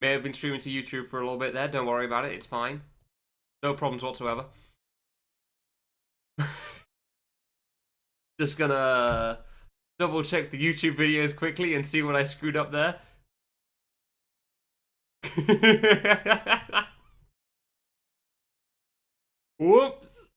May have been streaming to YouTube for a little bit there. Don't worry about it. It's fine. No problems whatsoever. Just gonna double check the YouTube videos quickly and see what I screwed up there. Whoops.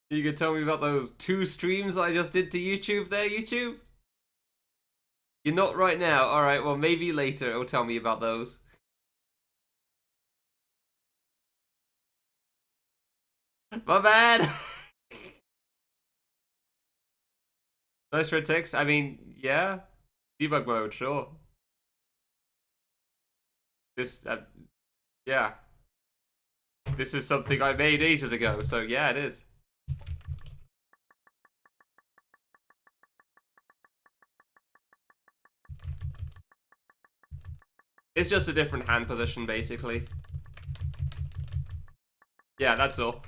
You can tell me about those 2 streams I just did to YouTube there, YouTube? You're not right now. Alright, well maybe later it'll tell me about those. My bad! Nice red text. I mean, yeah. Debug mode, sure. This, yeah. This is something I made ages ago, so yeah, it is. It's just a different hand position, basically. Yeah, that's all.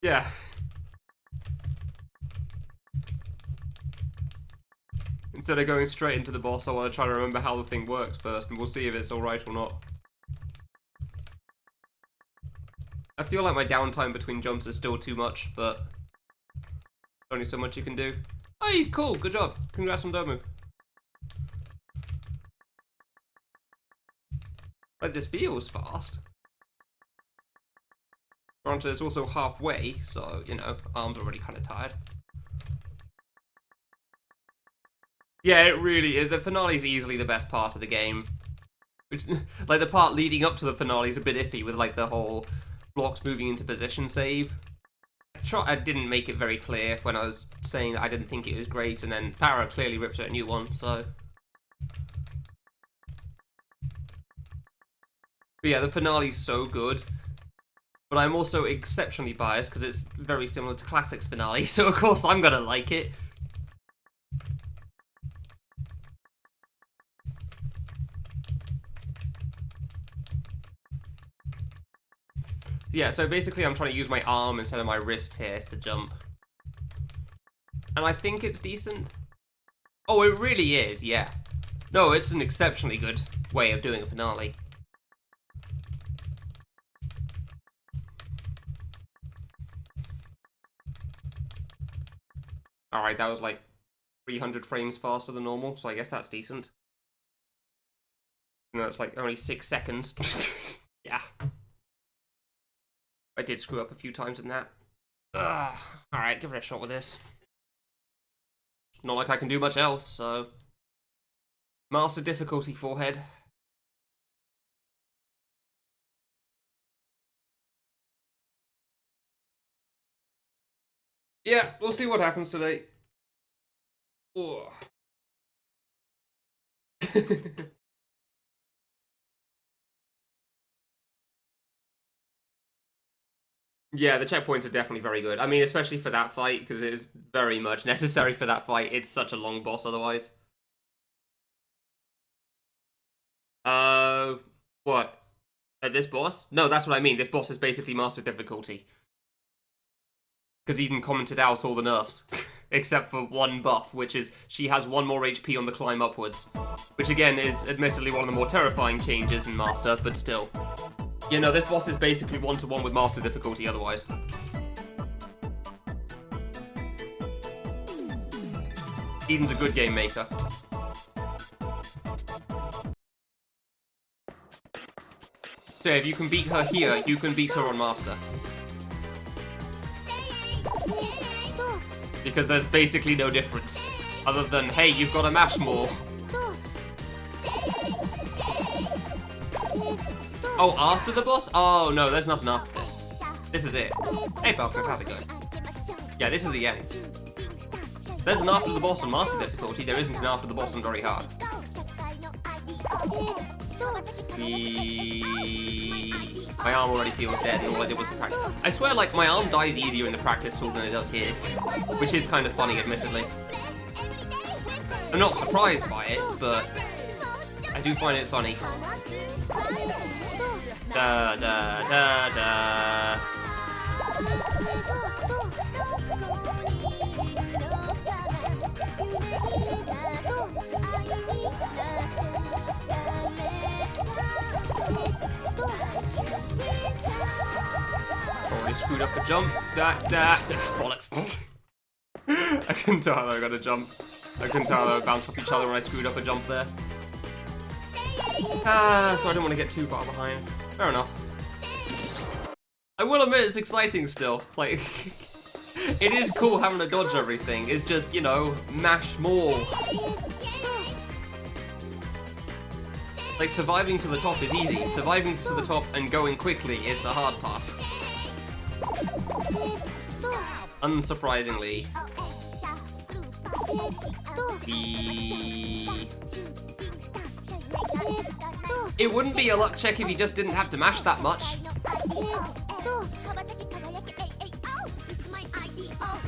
Yeah. Instead of going straight into the boss, I want to try to remember how the thing works first, and we'll see if it's alright or not. I feel like my downtime between jumps is still too much, but only so much you can do. Hey, cool, good job. Congrats on Domu. Like, this feels fast. Granted, it's also halfway, so, you know, arms are already kind of tired. Yeah, it really is. The finale is easily the best part of the game. Which, like, the part leading up to the finale is a bit iffy with, like, the whole blocks moving into position save. I didn't make it very clear when I was saying that I didn't think it was great, and then Para clearly ripped out a new one, so... But yeah, the finale's so good. But I'm also exceptionally biased because it's very similar to Classic's finale, so of course I'm gonna like it. Yeah, so basically I'm trying to use my arm instead of my wrist here to jump. And I think it's decent. Oh, it really is, yeah. No, it's an exceptionally good way of doing a finale. Alright, that was like 300 frames faster than normal, so I guess that's decent. No, it's like only 6 seconds. Yeah. I did screw up a few times in that. Alright, give it a shot with this. It's not like I can do much else, so... Master difficulty, forehead. Yeah, we'll see what happens today. Yeah, the checkpoints are definitely very good. I mean, especially for that fight, because it is very much necessary for that fight. It's such a long boss otherwise. What? This boss? No, that's what I mean. This boss is basically master difficulty. Because Eden commented out all the nerfs. Except for one buff, which is she has 1 more HP on the climb upwards. Which again is admittedly one of the more terrifying changes in Master, but still. You know, this boss is basically 1-to-1 with Master difficulty otherwise. Eden's a good game maker. So if you can beat her here, you can beat her on Master. Because there's basically no difference. Other than, hey, you've got to mash more. Oh, after the boss? Oh, no, there's nothing after this. This is it. Hey, Falcon, how's it going? Yeah, this is the end. There's an after the boss on Master difficulty, there isn't an after the boss on Very Hard. My arm already feels dead and all I did was the practice. I swear, like, my arm dies easier in the practice tool than it does here. Which is kind of funny, admittedly. I'm not surprised by it, but I I do find it funny. Da da da da. Oh, I screwed up the jump. Bollocks. I couldn't tell how they were gonna jump. I couldn't tell how they would bounce off each other when I screwed up a jump there. So I didn't want to get too far behind. Fair enough. I will admit it's exciting still. Like, it is cool having to dodge everything. It's just, you know, mash more. Like, surviving to the top is easy. Surviving to the top and going quickly is the hard part. Unsurprisingly. It wouldn't be a luck check if you just didn't have to mash that much.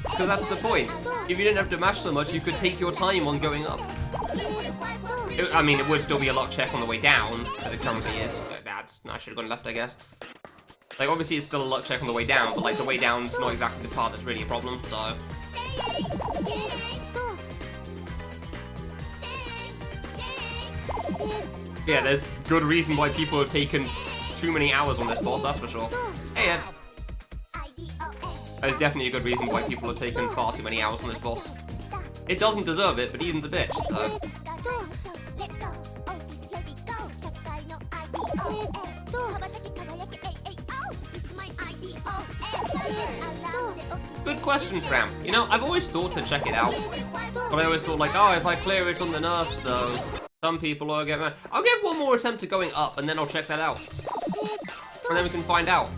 Because that's the point. If you didn't have to mash so much, you could take your time on going up. I mean, it would still be a luck check on the way down, as it currently is. I should have gone left, I guess. Like, obviously it's still a luck check on the way down, but like, the way down's not exactly the part that's really a problem, so... Yeah, there's good reason why people have taken too many hours on this boss, that's for sure. Hey, Ed. There's definitely a good reason why people have taken far too many hours on this boss. It doesn't deserve it, but Eden's a bitch, so... Good question, Fram. You know, I've always thought to check it out. But I always thought, like, oh, if I clear it on the nerfs, though, some people will get mad. I'll give one more attempt to going up, and then I'll check that out. And then we can find out.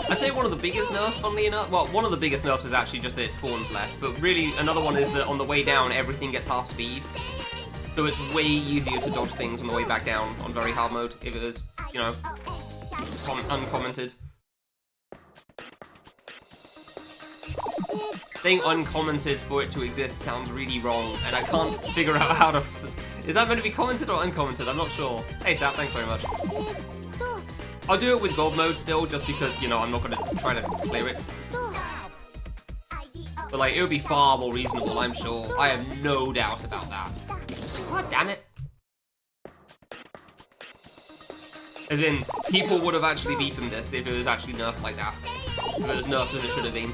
I'd say one of the biggest nerfs, funnily enough, well, one of the biggest nerfs is actually just that it spawns less, but really, another one is that on the way down, everything gets half speed. So it's way easier to dodge things on the way back down on very hard mode, if it is, you know, uncommented. Saying uncommented for it to exist sounds really wrong, and I can't figure out how to... Is that meant to be commented or uncommented? I'm not sure. Hey, Tap, thanks very much. I'll do it with gold mode still, just because, you know, I'm not going to try to clear it. But, like, it would be far more reasonable, I'm sure. I have no doubt about that. God damn it. As in, people would have actually beaten this if it was actually nerfed like that. If it was nerfed as it should have been.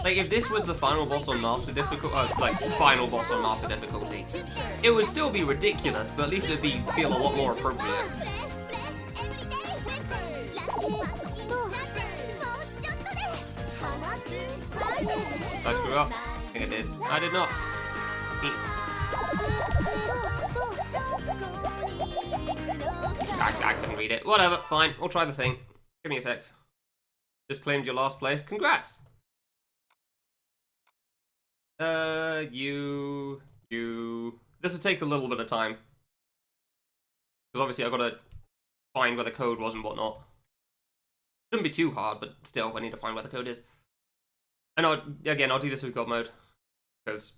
Like, if this was the final boss on Master Difficulty, final boss on Master Difficulty, it would still be ridiculous, but at least it'd feel a lot more appropriate. Did I screw up? I think I did. I did not. I couldn't read it. Whatever, fine. We'll try the thing. Give me a sec. Just claimed your last place. Congrats! This will take a little bit of time. Because obviously I've got to find where the code was and whatnot. Shouldn't be too hard, but still, I need to find where the code is. And I'll do this with God mode. Because,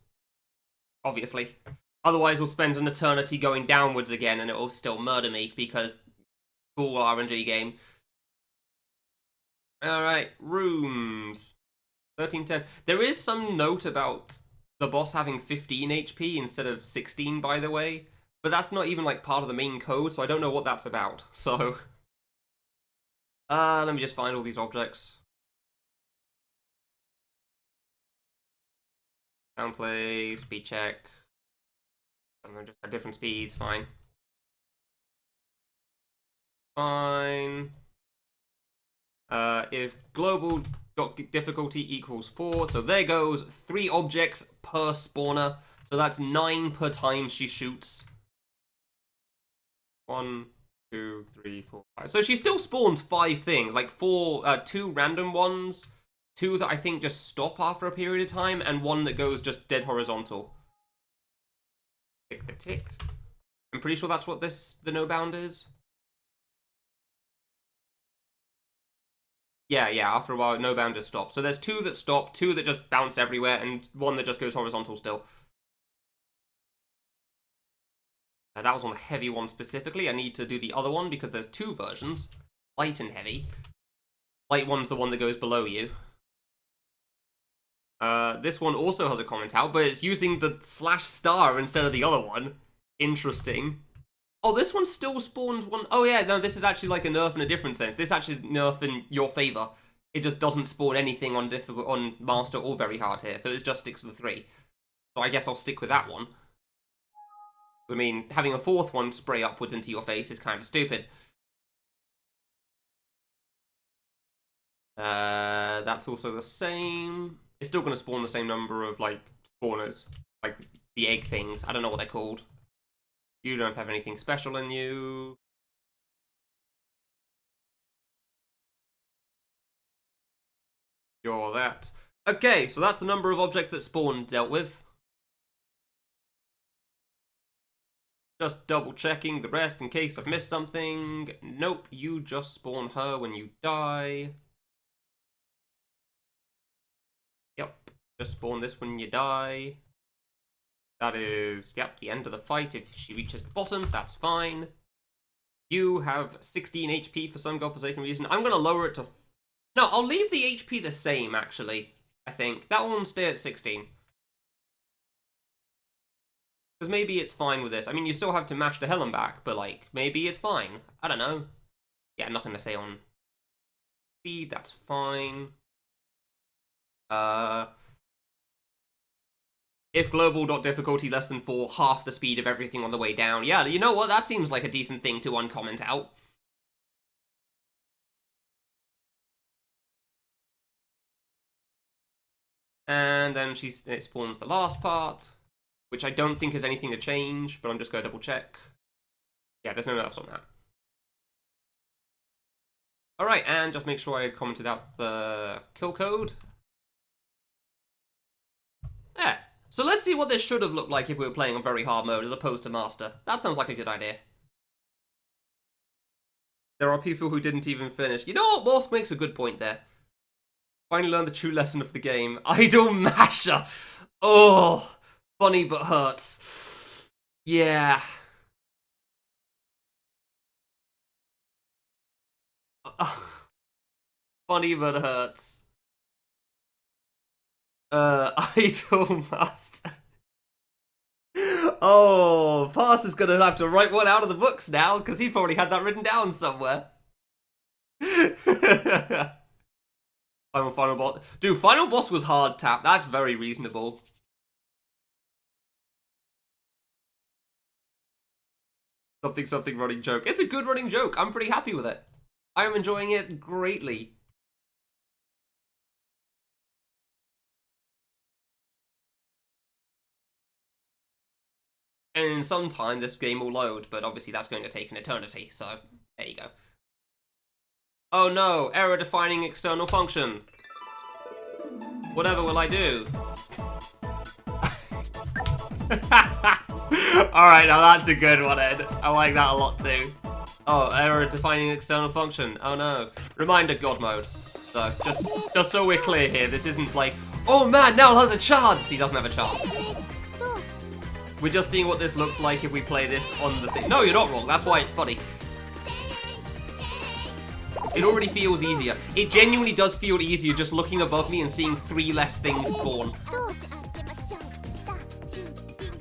obviously. Otherwise, we'll spend an eternity going downwards again, and it will still murder me, because full RNG game. Alright, rooms. 1310. There is some note about the boss having 15 HP instead of 16, by the way. But that's not even, like, part of the main code, so I don't know what that's about. So, let me just find all these objects. Downplay, speed check. And they're just at different speeds, fine. Fine. If global difficulty equals 4, so there goes 3 objects per spawner. So that's 9 per time she shoots. 1, 2, 3, 4, 5. So she still spawns 5 things, like 2 random ones, 2 that I think just stop after a period of time, and 1 that goes just dead horizontal. Tick the tick. I'm pretty sure that's what the no bound is. Yeah, after a while, no bound just stops. So there's 2 that stop, 2 that just bounce everywhere, and 1 that just goes horizontal still. That was on the heavy one specifically. I need to do the other one because there's 2 versions. Light and heavy. Light one's the one that goes below you. This one also has a comment out, but it's using the /star instead of the other one. Interesting. Oh, this one still spawns one. Oh yeah, no, this is actually like a nerf in a different sense. This actually is nerf in your favor. It just doesn't spawn anything on difficult, on master or very hard here, so it just sticks to the 3. So I guess I'll stick with that one. I mean, having a 4th one spray upwards into your face is kind of stupid. That's also the same. It's still going to spawn the same number of, like, spawners. Like, the egg things. I don't know what they're called. You don't have anything special in you. You're that. Okay, so that's the number of objects that spawn dealt with. Just double checking the rest in case I've missed something. Nope, you just spawn her when you die. Yep, just spawn this when you die. That is, yep, the end of the fight. If she reaches the bottom, that's fine. You have 16 HP for some godforsaken reason. I'm going to lower it to... No, I'll leave the HP the same, actually, I think. That one will stay at 16. Because maybe it's fine with this. I mean, you still have to mash the hell and back, but, like, maybe it's fine. I don't know. Yeah, nothing to say on speed. That's fine. If global.difficulty less than 4, half the speed of everything on the way down. Yeah, you know what? That seems like a decent thing to uncomment out. And then it spawns the last part, which I don't think is anything to change, but I'm just going to double check. Yeah, there's no nerfs on that. Alright, and just make sure I commented out the kill code. Yeah. So let's see what this should have looked like if we were playing on very hard mode as opposed to master. That sounds like a good idea. There are people who didn't even finish. You know what? Morsk makes a good point there. Finally learned the true lesson of the game. Idol Masher! Oh, funny but hurts. Yeah. Funny but hurts. Idolmaster. Oh, Pass is gonna have to write one out of the books now, because he probably had that written down somewhere. Final boss. Dude, final boss was hard tap. That's very reasonable. Something running joke. It's a good running joke. I'm pretty happy with it. I'm enjoying it greatly. And in some time, this game will load, but obviously that's going to take an eternity, so there you go. Oh no, error-defining external function. Whatever will I do? Alright, now that's a good one, Ed. I like that a lot too. Oh, error-defining external function. Oh no. Reminder God mode. So, just so we're clear here, this isn't like, oh man, Nell has a chance! He doesn't have a chance. We're just seeing what this looks like if we play this on the thing. No, you're not wrong. That's why it's funny. It already feels easier. It genuinely does feel easier just looking above me and seeing 3 less things spawn.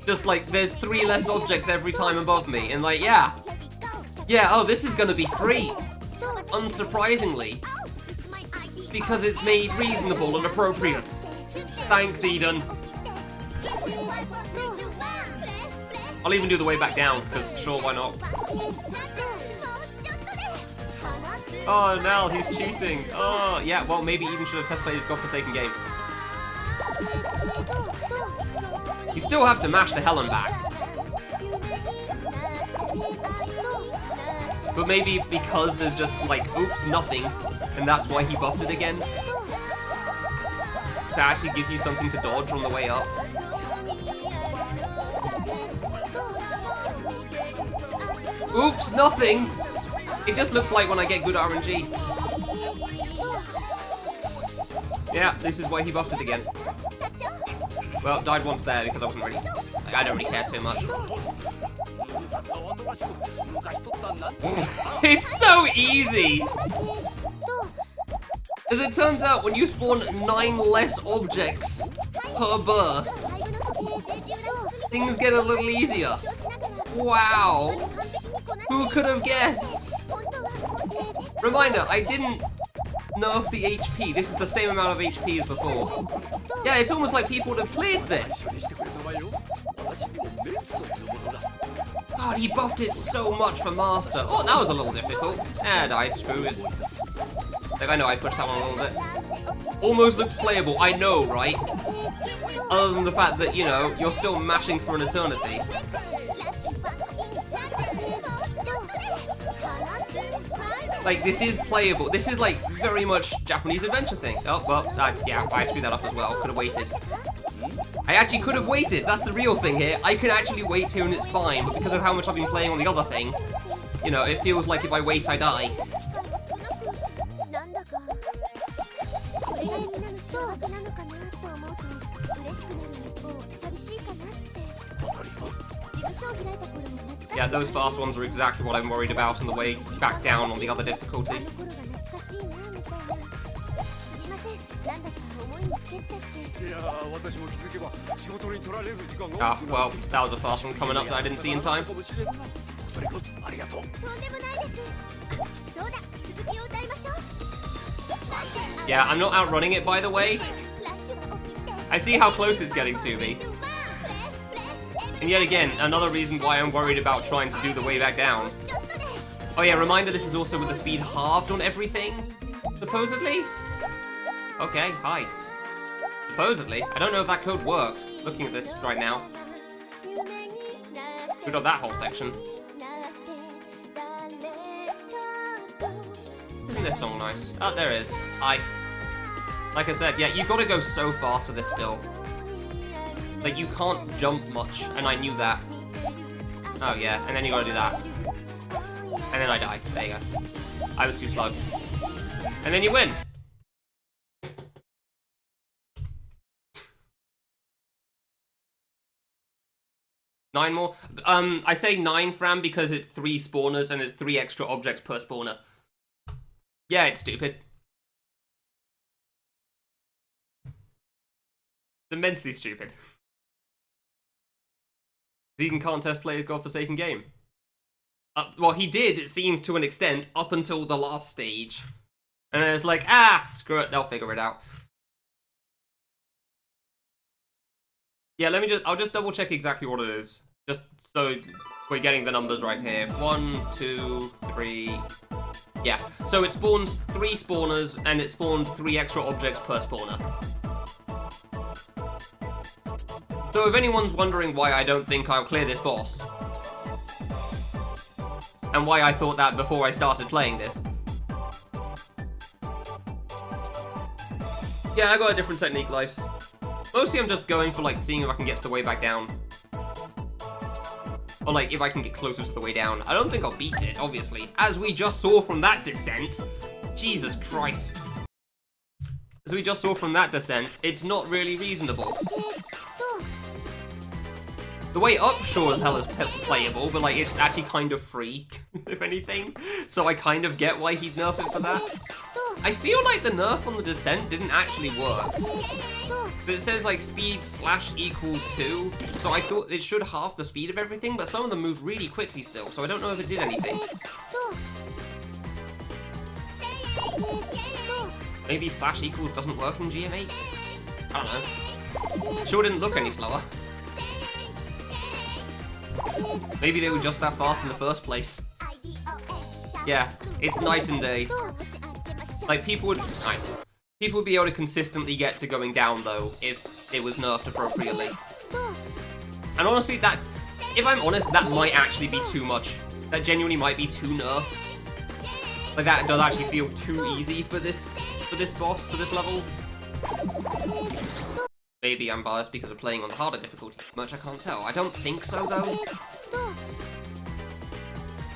Just like, there's 3 less objects every time above me. And like, yeah. Yeah, oh, this is gonna be free. Unsurprisingly. Because it's made reasonable and appropriate. Thanks, Eden. I'll even do the way back down, because sure, why not? Oh, Nell, he's cheating. Oh, yeah, well, maybe Eden should have test played his godforsaken game. You still have to mash the hell and back. But maybe because there's just, like, oops, nothing, and that's why he buffed it again. to actually give you something to dodge on the way up. Oops, nothing! It just looks like when I get good RNG. Yeah, this is why he buffed it again. Well, died once there because I wasn't really... I don't really care too much. It's so easy! As it turns out, when you spawn 9 less objects per burst, things get a little easier. Wow! Who could have guessed? Reminder, I didn't nerf the HP. This is the same amount of HP as before. Yeah, it's almost like people would have played this. God, he buffed it so much for Master. Oh, that was a little difficult. And I screw it. Like, I know I pushed that one a little bit. Almost looks playable, I know, right? Other than the fact that, you know, you're still mashing for an eternity. Like, this is playable. This is, like, very much Japanese adventure thing. Oh, well, yeah, I screwed that up as well. Could have waited. I actually could have waited. That's the real thing here. I can actually wait here and it's fine, but because of how much I've been playing on the other thing, you know, it feels like if I wait, I die. Yeah, those fast ones are exactly what I'm worried about on the way back down on the other difficulty. Ah, well, that was a fast one coming up that I didn't see in time. Yeah, I'm not outrunning it, by the way. I see how close it's getting to me. And yet again, another reason why I'm worried about trying to do the way back down. Oh yeah, reminder, this is also with the speed halved on everything, supposedly? Okay, hi. Supposedly. I don't know if that code worked, looking at this right now. Screwed up that whole section. Isn't this song nice? Oh, there it is. Hi. Like I said, yeah, you gotta go so fast to this still. Like, you can't jump much, and I knew that. Oh, yeah, and then you gotta do that. And then I die. There you go. I was too slow. And then you win! Nine more? I say 9, Fran, because it's 3 spawners, and it's 3 extra objects per spawner. Yeah, it's stupid. It's immensely stupid. Eden can't test players' godforsaken game. Well, he did, it seems, to an extent, up until the last stage. And then it's like, ah, screw it, they'll figure it out. Yeah, I'll just double check exactly what it is. Just so we're getting the numbers right here. 1, 2, 3... Yeah, so it spawns 3 spawners, and it spawned 3 extra objects per spawner. So if anyone's wondering why I don't think I'll clear this boss, and why I thought that before I started playing this. Yeah, I got a different technique, Lives. Mostly I'm just going for, like, seeing if I can get to the way back down. Or, like, if I can get closer to the way down. I don't think I'll beat it, obviously. As we just saw from that descent. Jesus Christ. As we just saw from that descent, it's not really reasonable. The way up, sure as hell, is playable, but, like, it's actually kind of free, if anything. So I kind of get why he'd nerf it for that. I feel like the nerf on the descent didn't actually work. But it says, like, speed / equals 2, so I thought it should half the speed of everything, but some of them moved really quickly still, so I don't know if it did anything. Maybe / equals doesn't work in GM8? I don't know. Sure didn't look any slower. Maybe they were just that fast in the first place. Yeah, it's night and day. Like, people would... Nice. People would be able to consistently get to going down, though, if it was nerfed appropriately. And honestly, that... If I'm honest, that might actually be too much. That genuinely might be too nerfed. Like, that does actually feel too easy for this boss, for this level. Maybe I'm biased because of playing on the harder difficulty. Much I can't tell. I don't think so, though.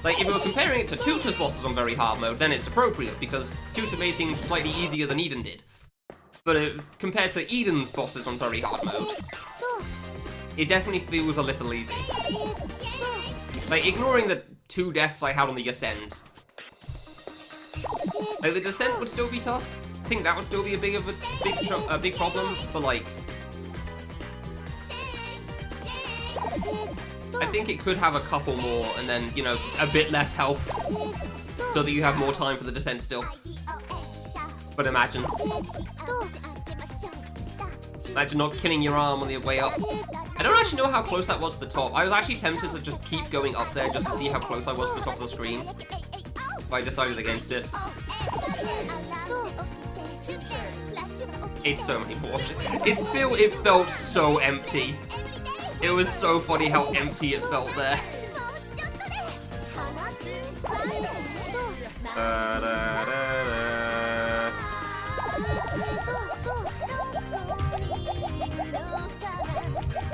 Like, if we were comparing it to Tutor's bosses on very hard mode, then it's appropriate, because Tutor made things slightly easier than Eden did. But compared to Eden's bosses on very hard mode, it definitely feels a little easy. Like, ignoring the 2 deaths I had on the Ascent. Like, the Descent would still be tough. I think that would still be a big problem, but like... I think it could have a couple more, and then, you know, a bit less health, so that you have more time for the Descent still. But imagine not killing your arm on the way up. I don't actually know how close that was to the top. I was actually tempted to just keep going up there just to see how close I was to the top of the screen. But I decided against it. It's so many more options. It felt so empty. It was so funny how empty it felt there.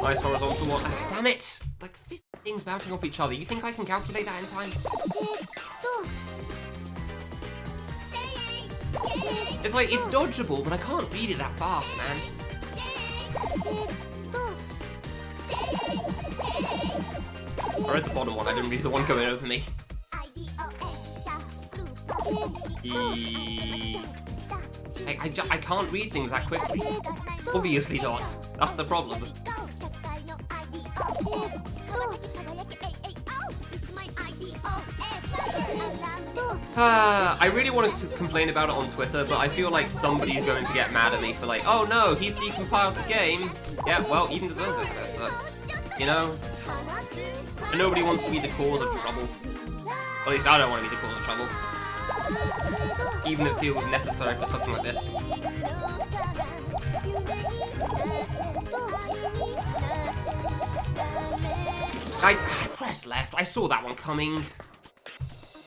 Nice horizontal one. Ah, damn it! Like 50 things bouncing off each other. You think I can calculate that in time? It's like, it's dodgeable, but I can't read it that fast, man. I read the bottom one, I didn't read the one coming over me. I can't read things that quickly. Obviously not. That's the problem. I really wanted to complain about it on Twitter, but I feel like somebody's going to get mad at me for like, oh no, he's decompiled the game. Yeah, well, Eden deserves it for this, so, you know? And nobody wants to be the cause of trouble. Or at least I don't want to be the cause of trouble. Even if it feels necessary for something like this. I pressed left. I saw that one coming.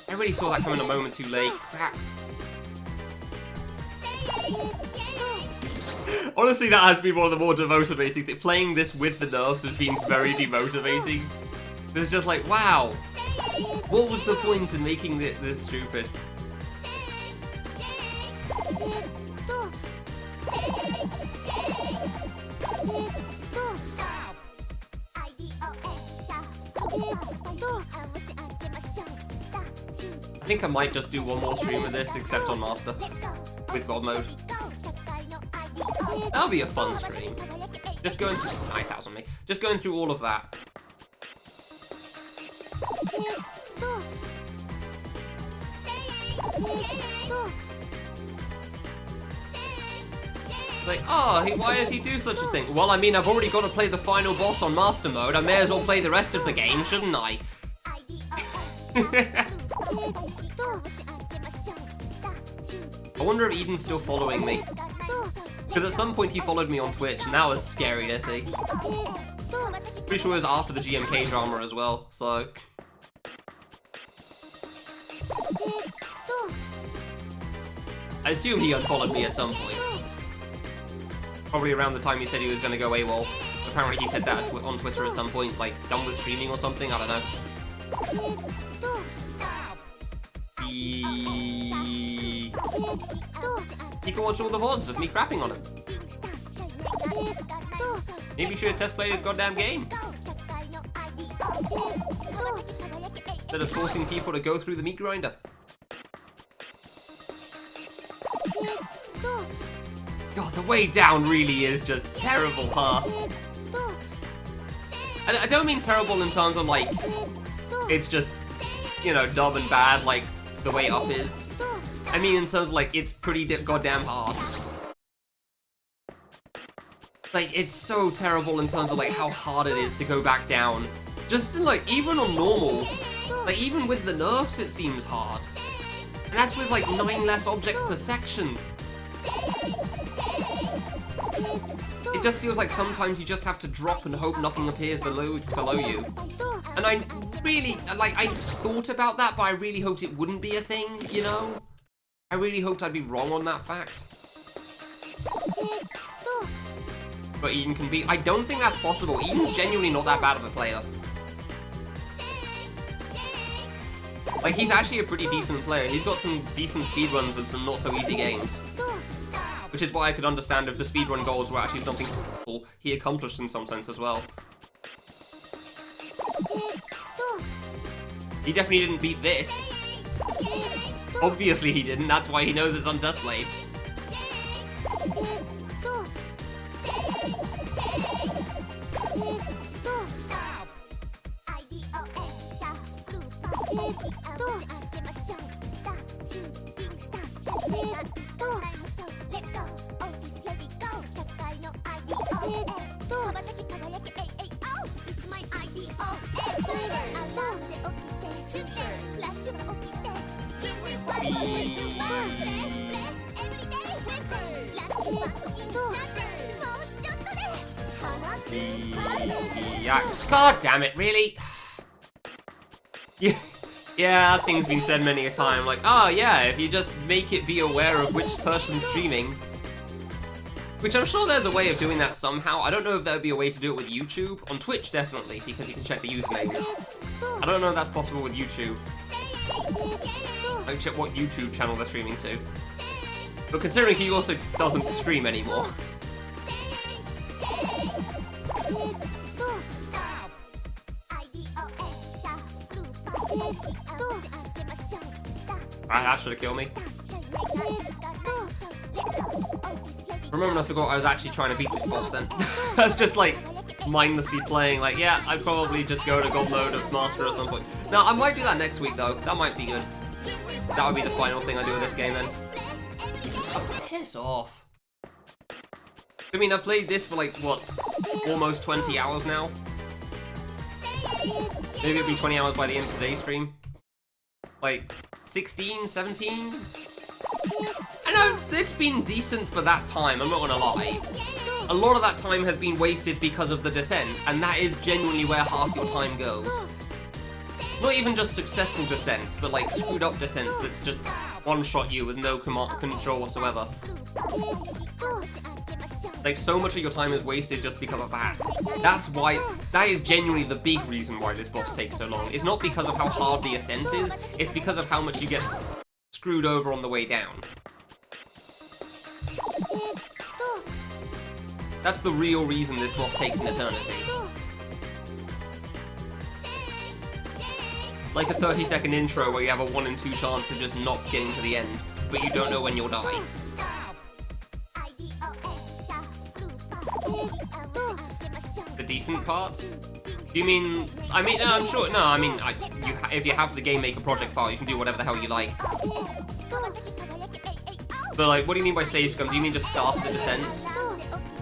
I really saw that coming a moment too late. Crap. Honestly, that has been one of the more demotivating things. Playing this with the nerfs has been very demotivating. It's just like, wow. What was the point in making this stupid? I think I might just do one more stream of this, except on Master, with God mode. That'll be a fun stream. Just going through... Nice, that was on me. Just going through all of that. Like, oh, why does he do such a thing? Well, I mean, I've already got to play the final boss on Master Mode. I may as well play the rest of the game, shouldn't I? I wonder if Eden's still following me. Because at some point he followed me on Twitch, and that was scary to see. Pretty sure it was after the GMK drama as well, so... I assume he unfollowed me at some point. Probably around the time he said he was going to go AWOL. Apparently he said that on Twitter at some point, like, done with streaming or something, I don't know. You can watch all the VODs of me crapping on him. Maybe you should test play his goddamn game. Instead of forcing people to go through the meat grinder. God, the way down really is just terrible, huh? And I don't mean terrible in terms of, like, it's just, you know, dumb and bad, like, the way up is. I mean in terms of, like, it's pretty goddamn hard. Like, it's so terrible in terms of, like, how hard it is to go back down. Just, like, even on normal, like, even with the nerfs it seems hard. And that's with, like, 9 less objects per section. It just feels like sometimes you just have to drop and hope nothing appears below you. And I really, like, I thought about that, but I really hoped it wouldn't be a thing, you know? I really hoped I'd be wrong on that fact. But Eden can beat. I don't think that's possible. Eden's genuinely not that bad of a player. Like, he's actually a pretty decent player. He's got some decent speedruns and some not-so-easy games. Which is why I could understand if the speedrun goals were actually something he accomplished in some sense as well. He definitely didn't beat this. Obviously he didn't, that's why he knows it's on Dustblade. God damn it, really? Yeah, that thing's been said many a time, like, oh yeah, if you just make it be aware of which person's streaming. Which I'm sure there's a way of doing that somehow. I don't know if there would be a way to do it with YouTube. On Twitch, definitely, because you can check the usernames. I don't know if that's possible with YouTube. I can check what YouTube channel they're streaming to. But considering he also doesn't stream anymore. That should have killed me. Remember, I forgot I was actually trying to beat this boss then. That's just like mindlessly playing, like, yeah, I'd probably just go to God Mode of Master at some point. No, I might do that next week though. That might be good. That would be the final thing I do with this game then. Oh, piss off. I mean, I've played this for like, what, almost 20 hours now? Maybe it'll be 20 hours by the end of today's stream. Like, 16, 17? I know, it's been decent for that time, I'm not gonna lie. A lot of that time has been wasted because of the descent, and that is genuinely where half your time goes. Not even just successful descents, but like screwed up descents that just one-shot you with no control whatsoever. Like, so much of your time is wasted just because of that. That's why, that is genuinely the big reason why this boss takes so long. It's not because of how hard the ascent is, it's because of how much you get screwed over on the way down. That's the real reason this boss takes an eternity. Like a 30-second intro where you have a 1 in 2 chance of just not getting to the end, but you don't know when you'll die. The decent part? Do you mean... I mean, no, I'm sure... No, I mean, if you have the Game Maker project file, you can do whatever the hell you like. But, like, what do you mean by save scum? Do you mean just start the descent?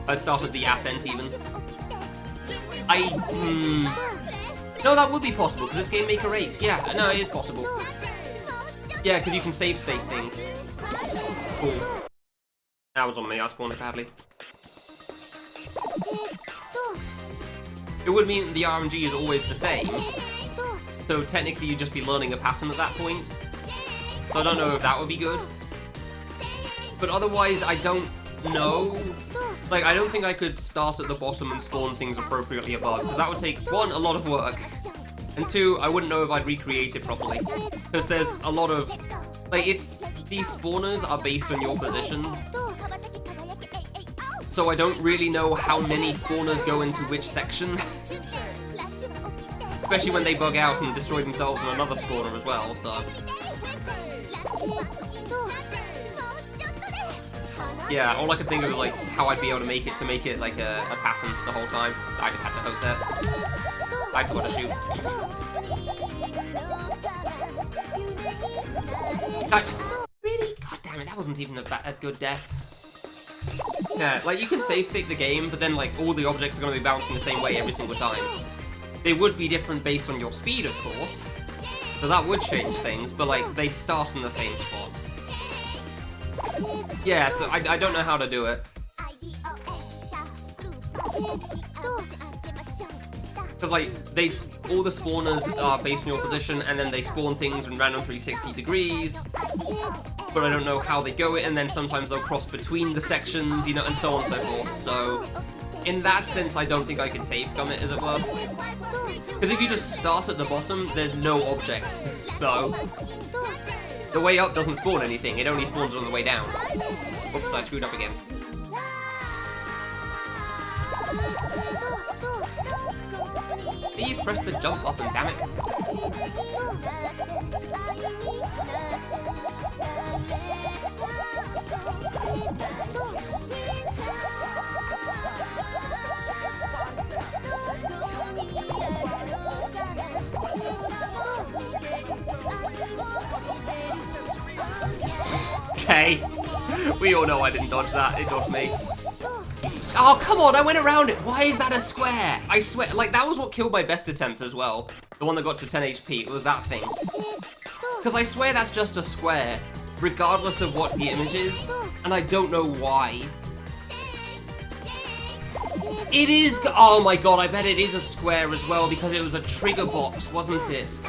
I started the ascent, even. No, that would be possible, because it's Game Maker 8. Yeah, no, it is possible. Yeah, because you can save state things. Cool. That was on me, I spawned it badly. It would mean the RNG is always the same. So technically you'd just be learning a pattern at that point. So I don't know if that would be good. But otherwise, I don't know. Like, I don't think I could start at the bottom and spawn things appropriately above, because that would take, 1, a lot of work, and 2, I wouldn't know if I'd recreate it properly. Because there's a lot of, like, these spawners are based on your position. So I don't really know how many spawners go into which section. Especially when they bug out and destroy themselves in another spawner as well, so... Yeah, all I could think of is like how I'd be able to make it like a pattern the whole time. I just had to hope there. I forgot to shoot. Really? God damn it, that wasn't even a good death. Yeah, like you can save state the game, but then like all the objects are going to be bouncing the same way every single time. They would be different based on your speed, of course. So that would change things, but like they'd start in the same spot. Yeah, so I don't know how to do it. Because like, all the spawners are based on your position, and then they spawn things in random 360 degrees. but I don't know how they go it, and then sometimes they'll cross between the sections, you know, and so on and so forth. So, in that sense, I don't think I can save scum it, as it were. Because if you just start at the bottom, there's no objects. So, the way up doesn't spawn anything, it only spawns on the way down. Oops, I screwed up again. Please press the jump button, damn it. Okay. We all know I didn't dodge that, it dodged me. Oh, come on, I went around it. Why is that a square? I swear, like, that was what killed my best attempt as well. The one that got to 10 HP, it was that thing. Because I swear that's just a square, regardless of what the image is, and I don't know why. It is, oh my god, I bet it is a square as well, because it was a trigger box, wasn't it?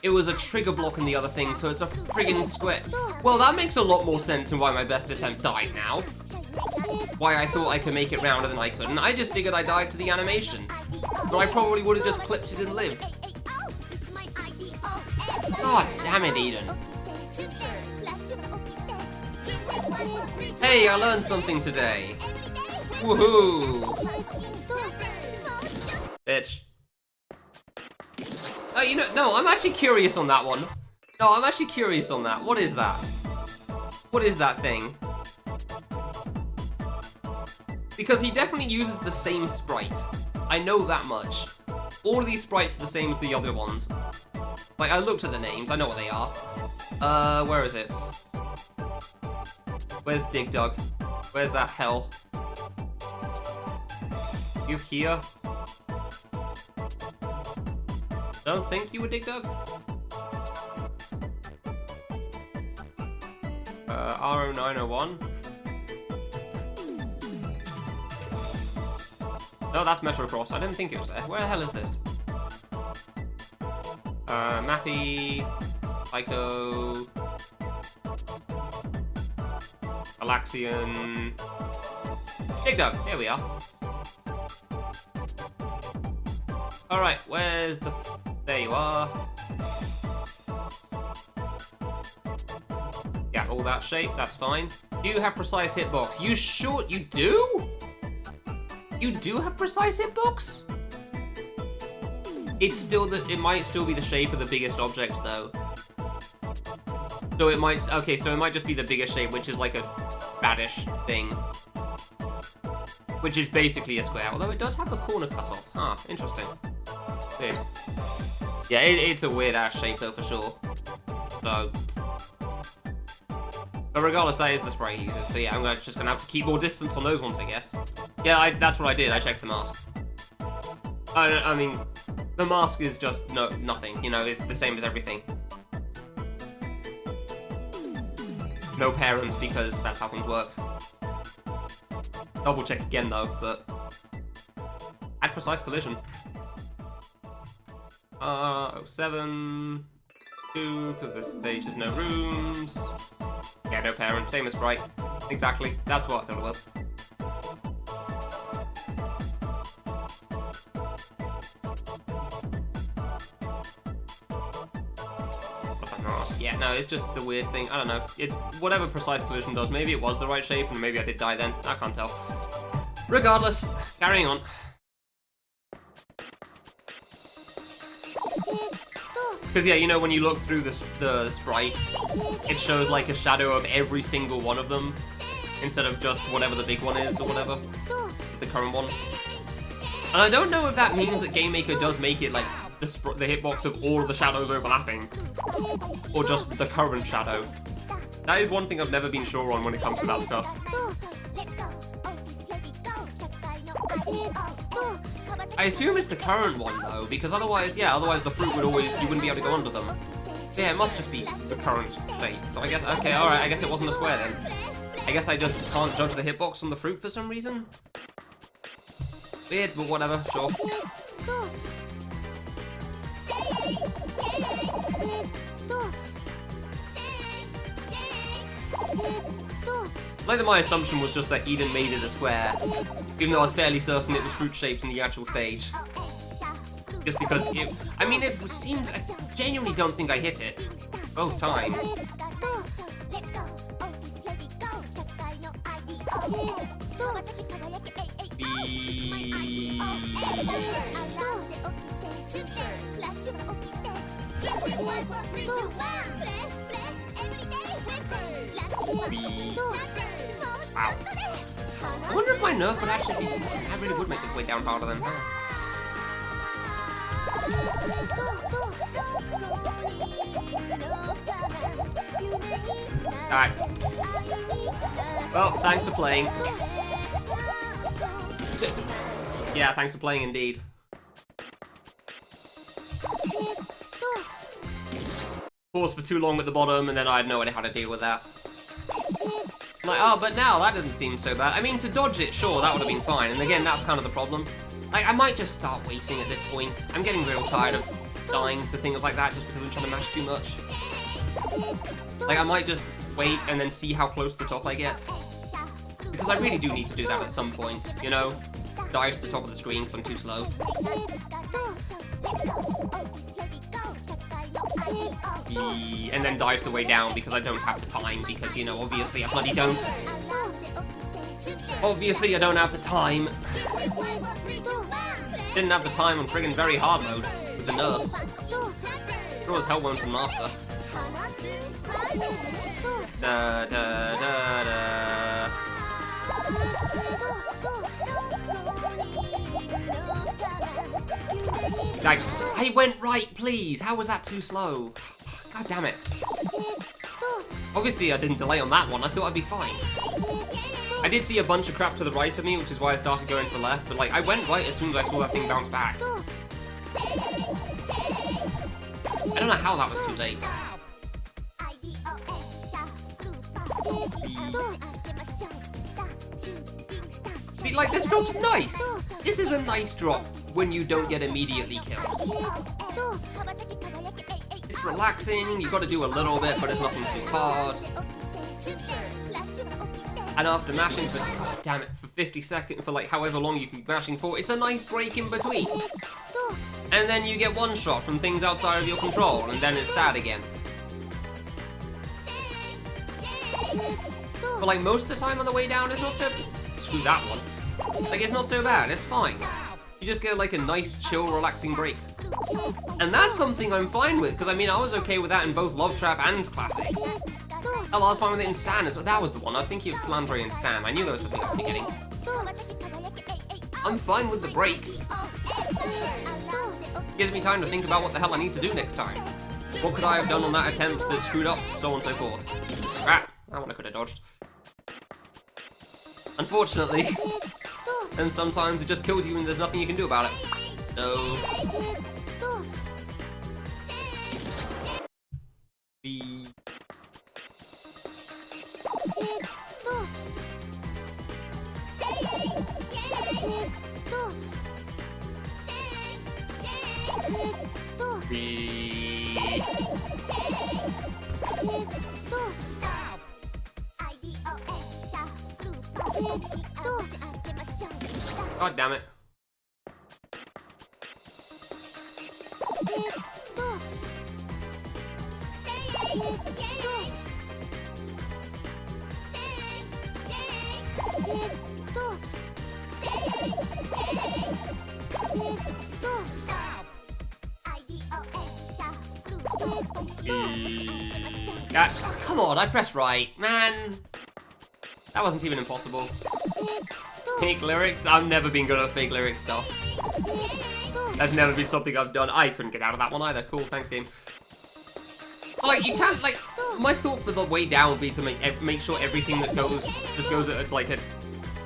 It was a trigger block in the other thing, so it's a friggin' square. Well, that makes a lot more sense and why my best attempt died now. Why I thought I could make it rounder than I couldn't. I just figured I died to the animation. So I probably would have just clipped it and lived. God damn it, Eden. Hey, I learned something today. Woohoo! Bitch. Oh, you know, no, I'm actually curious on that one. No, I'm actually curious on that. What is that? What is that thing? Because he definitely uses the same sprite. I know that much. All of these sprites are the same as the other ones. Like, I looked at the names, I know what they are. Where is it? Where's Dig Dug? Where's that hell? You here? Don't think you were Dig Dug? R0901? No, that's Metrocross. I didn't think it was there. Where the hell is this? Mappy, Psycho, Galaxian, Dig Dug. Here we are. Alright, where's the... There you are. Yeah, all that shape, that's fine. Do you have precise hitbox? You sure you do? You do have precise hitbox? It's still the, it might still be the shape of the biggest object though. So it might, okay, so it might just be the biggest shape, which is like a badish thing. Which is basically a square, although it does have the corner cut off. Huh, interesting. Weird. Yeah, it's a weird ass shape though, for sure. So. But regardless, that is the sprite he uses. So yeah, I'm just gonna have to keep more distance on those ones, I guess. Yeah, that's what I did. I checked the mask. I mean, the mask is just nothing. You know, it's the same as everything. No parents, because that's how things work. Double check again though, but add precise collision. 07 2, because this stage has no rooms. Yeah, no parent, same as sprite. Exactly, that's what I thought it was. Yeah, no, it's just the weird thing. I don't know. It's whatever precise collision does. Maybe it was the right shape, and maybe I did die then. I can't tell. Regardless, carrying on. Because yeah, you know, when you look through the sprites, it shows like a shadow of every single one of them, instead of just whatever the big one is or whatever, the current one. And I don't know if that means that Game Maker does make it like the hitbox of all of the shadows overlapping, or just the current shadow. That is one thing I've never been sure on when it comes to that stuff. I assume it's the current one though, because otherwise, yeah, otherwise the fruit would always, you wouldn't be able to go under them. So yeah, it must just be the current shape. So I guess, okay, alright, I guess it wasn't a square then. I guess I just can't judge the hitbox on the fruit for some reason. Weird, but whatever, sure. Like that my assumption was just that Eden made it a square, even though I was fairly certain it was fruit-shaped in the actual stage. Just because it... I mean, it seems... I genuinely don't think I hit it. Both times. Wow. I wonder if my nerf would actually be... I really would make it way down harder than that. Alright. Well, thanks for playing. Yeah, thanks for playing indeed. Pause for too long at the bottom, and then I had no idea how to deal with that. I'm like, oh, but now that doesn't seem so bad. I mean, to dodge it, sure, that would have been fine. And again, that's kind of the problem. Like, I might just start waiting at this point. I'm getting real tired of dying to things like that just because I'm trying to mash too much. Like, I might just wait and then see how close to the top I get. Because I really do need to do that at some point, you know? Dive to the top of the screen because I'm too slow. And then dive the way down because I don't have the time because, you know, obviously I bloody don't. Obviously I don't have the time. Didn't have the time on friggin' very hard mode with the nerfs. Sure as hell won't from Master. Da da da da. Like, I went right, please. How was that too slow? God damn it. Obviously I didn't delay on that one. I thought I'd be fine. I did see a bunch of crap to the right of me, which is why I started going to the left, but like, I went right as soon as I saw that thing bounce back. I don't know how that was too late. See, like, this drop's nice! This is a nice drop when you don't get immediately killed. It's relaxing, you gotta do a little bit, but it's nothing too hard. And after mashing for, god damn it, for 50 seconds, for like however long you can be mashing for, it's a nice break in between. And then you get one shot from things outside of your control, and then it's sad again. But like most of the time on the way down, it's not so... Screw that one. Like, it's not so bad, it's fine. You just get like a nice, chill, relaxing break. And that's something I'm fine with, because I mean, I was okay with that in both Love Trap and Classic. Oh, I was fine with it in San as well. That was the one. I was thinking of Flandre and San. I knew there was something I was forgetting. I'm fine with the break. Gives me time to think about what the hell I need to do next time. What could I have done on that attempt that screwed up? So on and so forth. Crap. That one I could have dodged. Unfortunately. And sometimes it just kills you and there's nothing you can do about it. So... God damn it. Come on, I pressed right, man. That wasn't even impossible. Fake lyrics? I've never been good at fake lyric stuff. That's never been something I've done. I couldn't get out of that one either. Cool, thanks, game. Like, you can't, like, my thought for the way down would be to make sure everything that goes, just goes at, like, a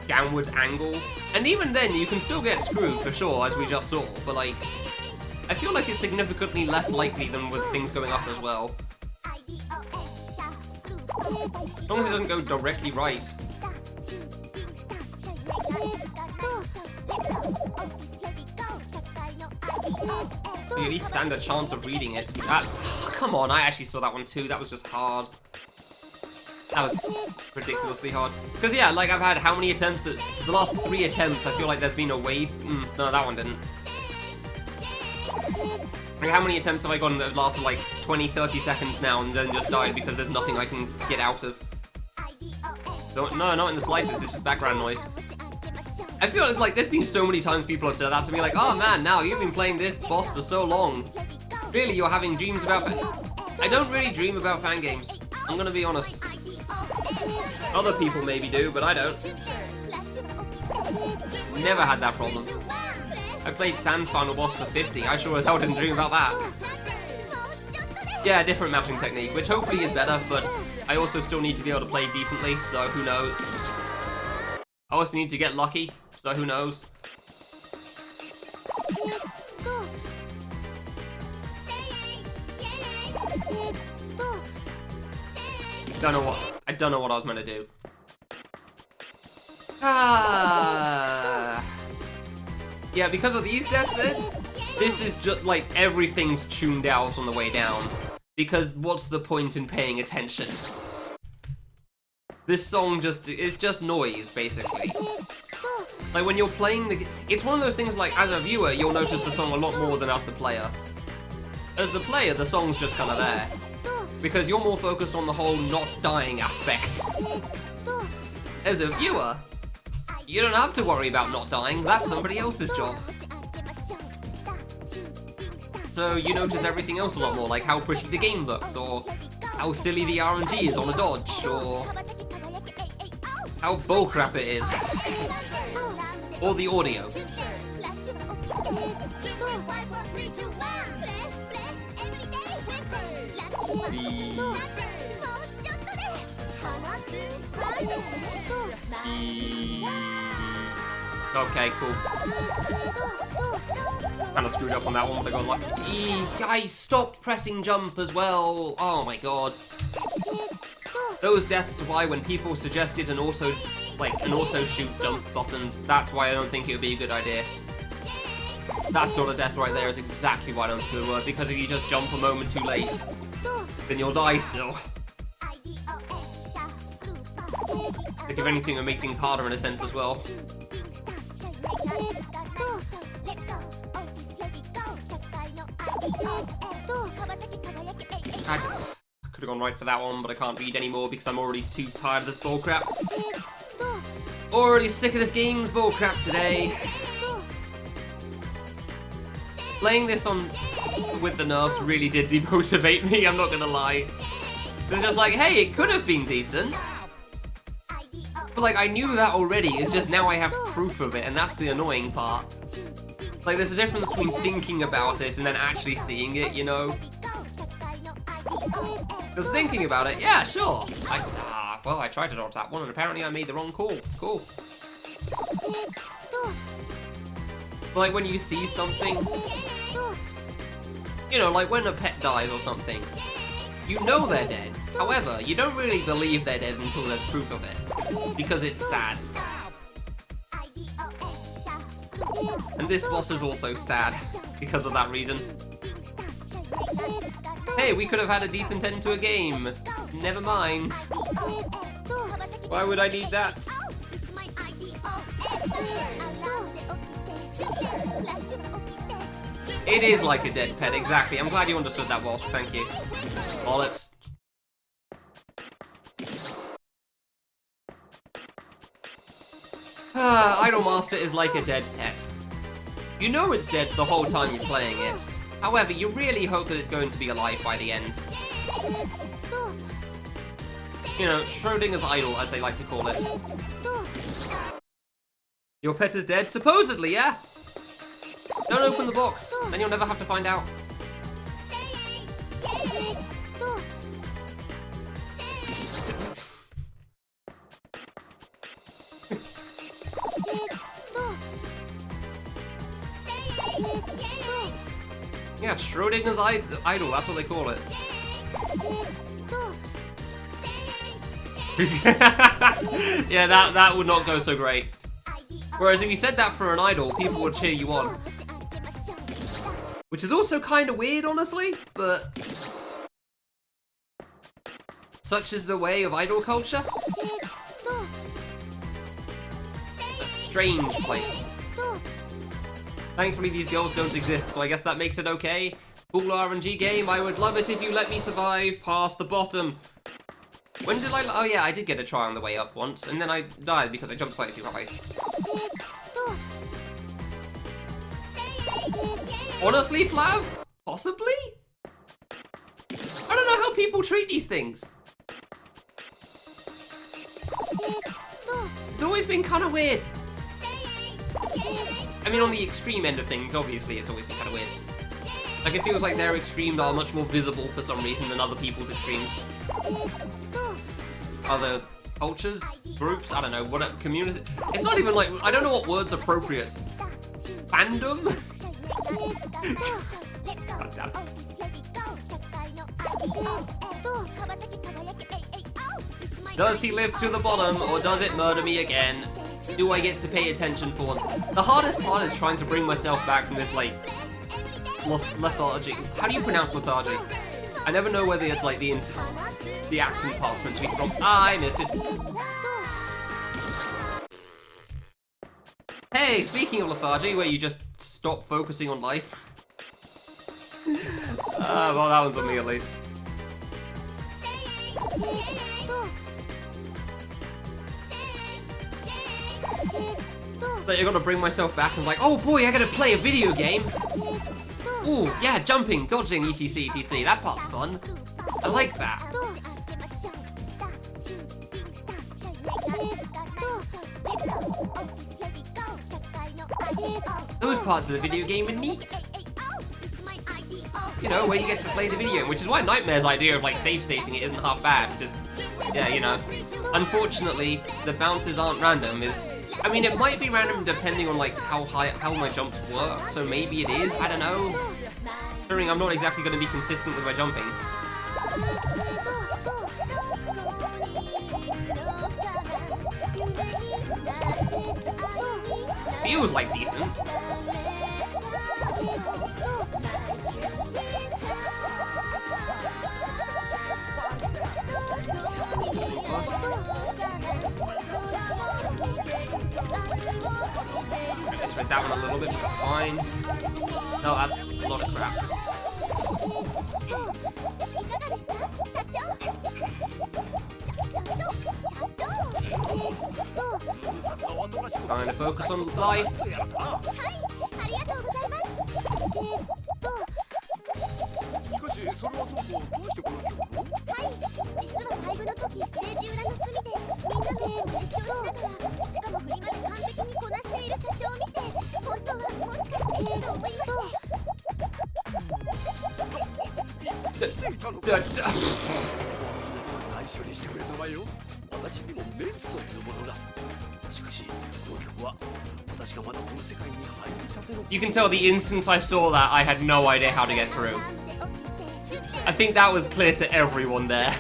downwards angle. And even then, you can still get screwed, for sure, as we just saw. But, like, I feel like it's significantly less likely than with things going up as well. As long as it doesn't go directly right. You at least stand a chance of reading it. Come on, I actually saw that one too. That was just hard. That was ridiculously hard. Because yeah, like I've had how many attempts that... The last 3 attempts, I feel like there's been a wave. No, that one didn't. Like how many attempts have I gotten that have lasted like 20, 30 seconds now and then just died because there's nothing I can get out of? No, not in the slightest, it's just background noise. I feel like there's been so many times people have said that to me, like, oh man, now you've been playing this boss for so long. Clearly you're having dreams about... I don't really dream about fan games. I'm gonna be honest. Other people maybe do, but I don't. Never had that problem. I played Sans final boss for 50. I sure as hell didn't dream about that. Yeah, different matching technique, which hopefully is better, but I also still need to be able to play decently, so who knows. I also need to get lucky, so who knows. I don't know what I was meant to do. Yeah, because of these deaths, this is just like everything's tuned out on the way down. Because what's the point in paying attention? This song it's just noise, basically. Like when you're playing it's one of those things like, as a viewer, you'll notice the song a lot more than as the player. As the player, the song's just kind of there. Because you're more focused on the whole not dying aspect. As a viewer, you don't have to worry about not dying, that's somebody else's job. So you notice everything else a lot more, like how pretty the game looks, or how silly the RNG is on a dodge, or how bullcrap it is. Or the audio. Okay, cool. Kinda screwed up on that one, but I got lucky. I stopped pressing jump as well. Oh my god. Those deaths are why when people suggested an auto shoot jump button, that's why I don't think it would be a good idea. That sort of death right there is exactly why I don't think it would work, because if you just jump a moment too late, then you'll die still. Like if anything, it would make things harder in a sense as well. I could have gone right for that one, but I can't read anymore because I'm already too tired of this bullcrap. Already sick of this game's bullcrap today. Playing this with the nerfs really did demotivate me, I'm not gonna lie. It's just like, hey, it could have been decent. But like, I knew that already, it's just now I have proof of it, and that's the annoying part. Like, there's a difference between thinking about it and then actually seeing it, you know? Because thinking about it, yeah, sure. Well, I tried to dodge that one, and apparently I made the wrong call. Cool. But like, when you see something, you know, like when a pet dies or something, you know they're dead. However, you don't really believe they're dead until there's proof of it, because it's sad. And this boss is also sad, because of that reason. Hey, we could have had a decent end to a game. Never mind. Why would I need that? It is like a dead pet, exactly. I'm glad you understood that, Walsh. Thank you. Bollocks. Idolmaster is like a dead pet. You know it's dead the whole time you're playing it. However, you really hope that it's going to be alive by the end. You know, Schrodinger's idol, as they like to call it. Your pet is dead? Supposedly, yeah? Don't open the box, then you'll never have to find out. Yeah, Schrodinger's idol, that's what they call it. Yeah, that would not go so great. Whereas if you said that for an idol, people would cheer you on. Which is also kind of weird, honestly, but... Such is the way of idol culture. A strange place. Thankfully, these girls don't exist, so I guess that makes it okay. Cool RNG game, I would love it if you let me survive past the bottom. When did I... Oh yeah, I did get a try on the way up once, and then I died because I jumped slightly too high. Honestly, Flav? Possibly? I don't know how people treat these things. It's always been kind of weird. I mean, on the extreme end of things, obviously, it's always been kind of weird. Like, it feels like their extremes are much more visible for some reason than other people's extremes. Other cultures, groups, I don't know, what communities. It's not even like, I don't know what word's appropriate. Fandom? God damn it. Does he live to the bottom, or does it murder me again? Do I get to pay attention for once? The hardest part is trying to bring myself back from this, like, lethargy. How do you pronounce lethargy? I never know whether it's, like, the accent part's meant to be from. I missed it. Hey, speaking of lethargy, where you just stop focusing on life. Well, that one's on me at least. But you're gonna bring myself back and like, oh boy, I gotta play a video game. Ooh, yeah, jumping, dodging, etc, etc. That part's fun. I like that. Those parts of the video game are neat. You know, where you get to play the video, which is why Nightmare's idea of like save stating it isn't half bad. Just, yeah, you know. Unfortunately, the bounces aren't random. I mean, it might be random depending on like how my jumps work. So maybe it is. I don't know. Considering I'm not exactly going to be consistent with my jumping. This feels like decent. I misread that one a little bit, but that's fine. No, that's a lot of crap. Trying to focus on life. You can tell the instant I saw that, I had no idea how to get through. I think that was clear to everyone there.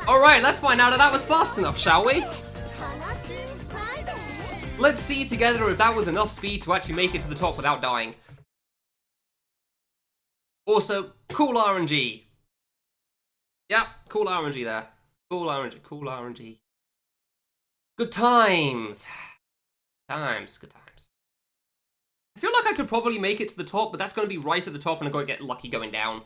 Alright, let's find out if that was fast enough, shall we? Let's see together if that was enough speed to actually make it to the top without dying. Also, cool RNG. Yep, cool RNG there. Cool RNG, cool RNG. Good times. Good times. I feel like I could probably make it to the top, but that's going to be right at the top and I'm going to get lucky going down.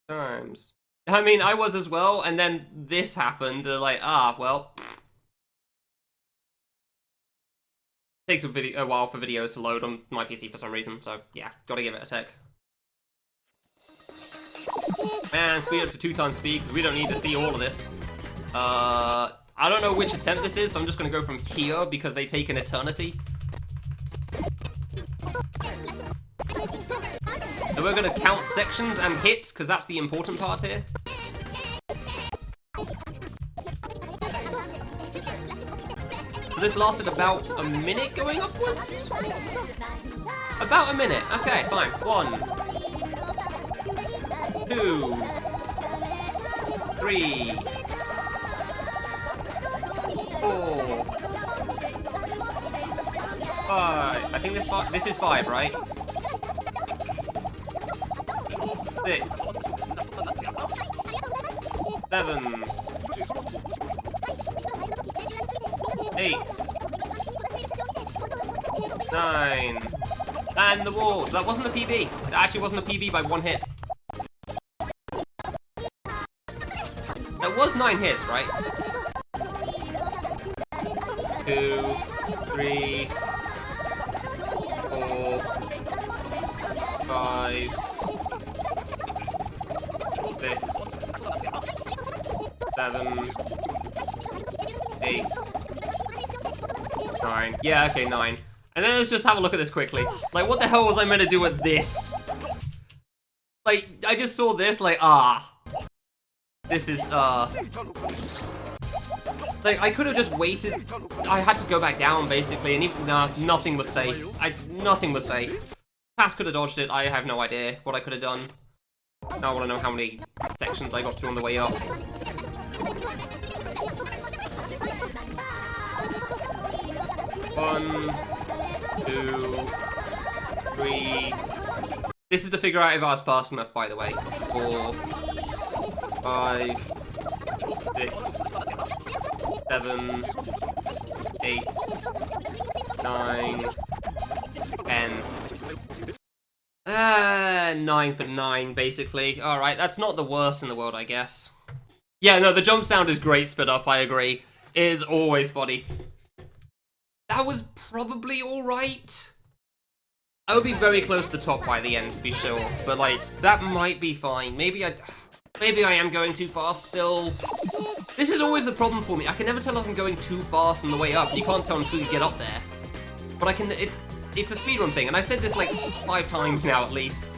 Times. I mean, I was as well, and then this happened, like, well. Takes a while for videos to load on my PC for some reason, so yeah, gotta give it a sec. Man, speed up to 2 times speed, because we don't need to see all of this. I don't know which attempt this is, so I'm just gonna go from here, because they take an eternity. So we're gonna count sections and hits, because that's the important part here. So this lasted about a minute going upwards? About a minute. Okay, fine. 1, 2, 3, 4, 5. I think this is 5, right? 6. 7. 8. 9. And the wall. So that wasn't a PB. That actually wasn't a PB by 1 hit. That was 9 hits, right? 2, 3, 4, 5, 6, 7, 8, 9. Yeah, okay, 9. And then let's just have a look at this quickly. Like, what the hell was I meant to do with this? Like, I just saw this, like, this is, like, I could have just waited. I had to go back down, basically, and nah, nothing was safe. Nothing was safe. Pass could have dodged it. I have no idea what I could have done. Now I want to know how many sections I got through on the way up. 1, 2, 3. This is to figure out if I was fast enough, by the way. 4, 5, 6, 7, 8, 9, 10. 9 for 9, basically. Alright, that's not the worst in the world, I guess. Yeah, no, the jump sound is great sped up, I agree. It is always funny. That was probably alright. I would be very close to the top by the end, to be sure. But, like, that might be fine. Maybe I am going too fast still. This is always the problem for me. I can never tell if I'm going too fast on the way up. You can't tell until you get up there. But I can, it's a speedrun thing, and I said this like 5 times now at least.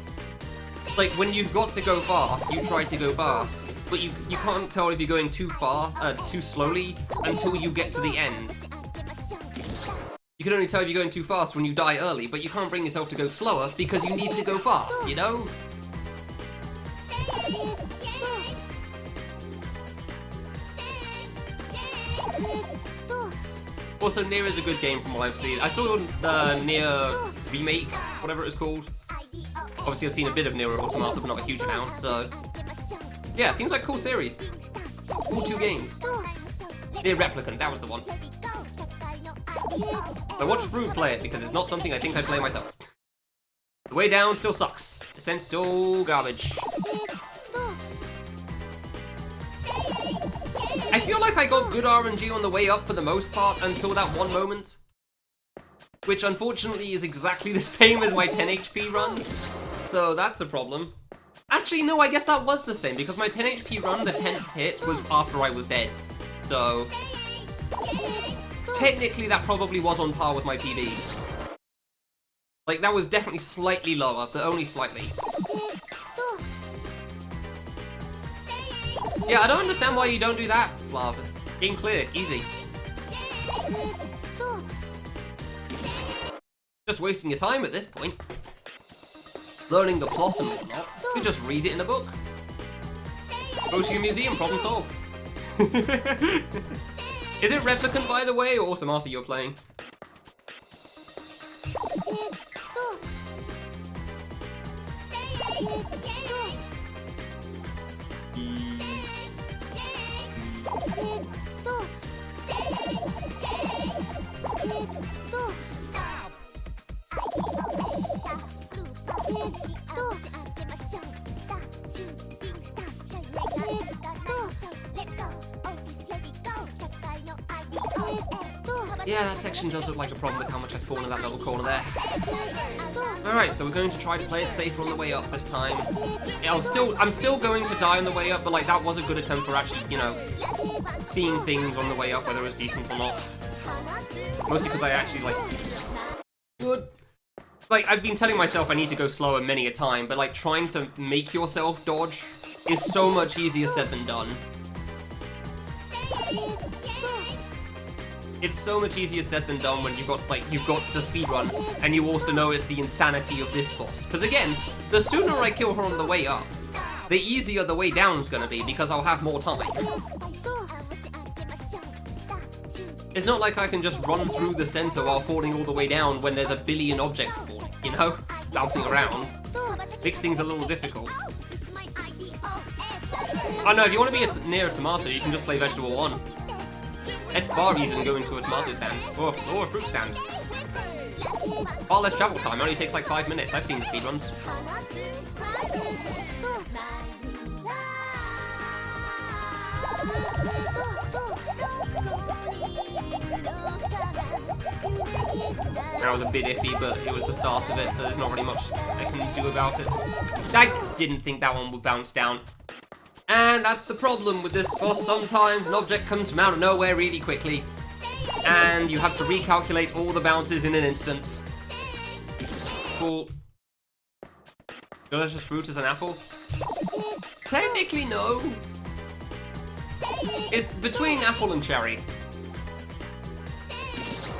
Like, when you've got to go fast, you try to go fast. But you can't tell if you're going too too slowly until you get to the end. You can only tell if you're going too fast when you die early, but you can't bring yourself to go slower because you need to go fast, you know? Also, Nier is a good game from what I've seen. I saw the Nier remake, whatever it was called. Obviously, I've seen a bit of Nier Automata, but not a huge amount, so... Yeah, it seems like a cool series. Cool 2 games. Nier Replicant, that was the one. I watched Fruit play it because it's not something I think I'd play myself. The way down still sucks. Descent still garbage. I feel like I got good RNG on the way up for the most part until that one moment. Which unfortunately is exactly the same as my 10 HP run. So that's a problem. Actually, no, I guess that was the same because my 10 HP run, the 10th hit, was after I was dead. So... technically, that probably was on par with my PB. Like, that was definitely slightly lower, but only slightly. Yeah, I don't understand why you don't do that, Flav. Game clear, easy. Just wasting your time at this point. Learning the plot and whatnot. You could just read it in a book. Go to your museum, problem solved. Is it Replicant, by the way, or Automata you're playing? Yeah, that section does look like a problem with how much I spawn in that little corner there. Alright, so we're going to try to play it safer on the way up this time. Yeah, I'm still going to die on the way up, but like that was a good attempt for actually, you know, seeing things on the way up, whether it was decent or not. Mostly because I actually like... good. Like, I've been telling myself I need to go slower many a time, but like trying to make yourself dodge is so much easier said than done. It's so much easier said than done when you've got to speedrun, and you also know it's the insanity of this boss. Because again, the sooner I kill her on the way up, the easier the way down's gonna be, because I'll have more time. It's not like I can just run through the center while falling all the way down when there's a billion objects spawning, you know? Bouncing around. Makes things a little difficult. I know, if you want to be near a tomato, you can just play Vegetable 1. It's far easier than going to a tomato stand, or a fruit stand. Far less travel time, it only takes like 5 minutes. I've seen the speedruns. That was a bit iffy, but it was the start of it, so there's not really much I can do about it. I didn't think that one would bounce down. And that's the problem with this boss. Sometimes an object comes from out of nowhere really quickly, and you have to recalculate all the bounces in an instant. Cool. Delicious fruit is an apple? Technically, no. It's between apple and cherry.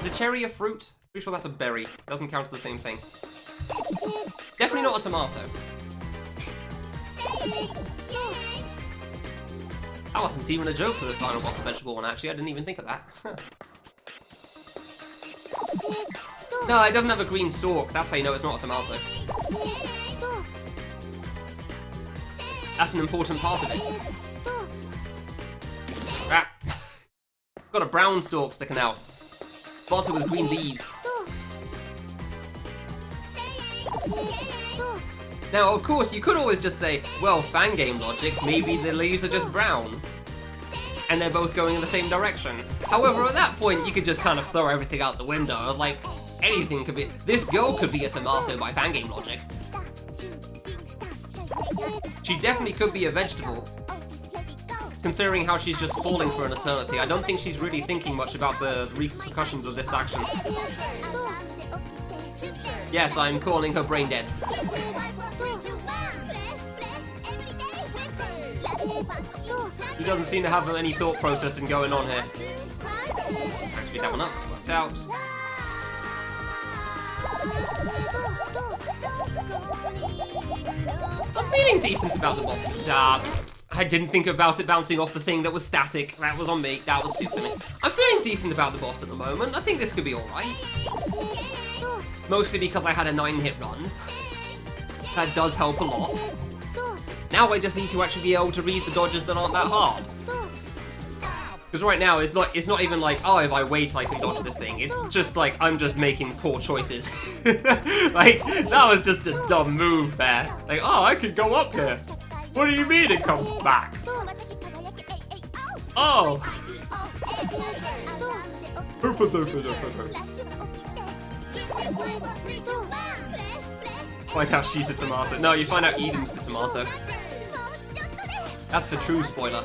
Is a cherry a fruit? Pretty sure that's a berry. Doesn't count as the same thing. Definitely not a tomato. That wasn't even a joke for the final boss of Vegetable 1, actually. I didn't even think of that. No, it doesn't have a green stalk. That's how you know it's not a tomato. That's an important part of it. Ah. Got a brown stalk sticking out. Tomato with green leaves. Now, of course, you could always just say, well, fan game logic, maybe the leaves are just brown. And they're both going in the same direction. However, at that point, you could just kind of throw everything out the window. Like, anything could be... This girl could be a tomato by fan game logic. She definitely could be a vegetable. Considering how she's just falling for an eternity, I don't think she's really thinking much about the repercussions of this action. Yes, I'm calling her brain dead. He doesn't seem to have any thought processing going on here. Let's speed that one up. Worked out. I'm feeling decent about the boss. I didn't think about it bouncing off the thing that was static. That was on me. That was stupid of me. I'm feeling decent about the boss at the moment. I think this could be alright. Mostly because I had a 9-hit run. That does help a lot. Now I just need to actually be able to read the dodges that aren't that hard. Because right now, it's not even like, oh, if I wait, I can dodge this thing. It's just like, I'm just making poor choices. Like, that was just a dumb move there. Like, oh, I could go up here. What do you mean it comes back? Oh. Find out she's a tomato. No, you find out Eden's the tomato. That's the true spoiler.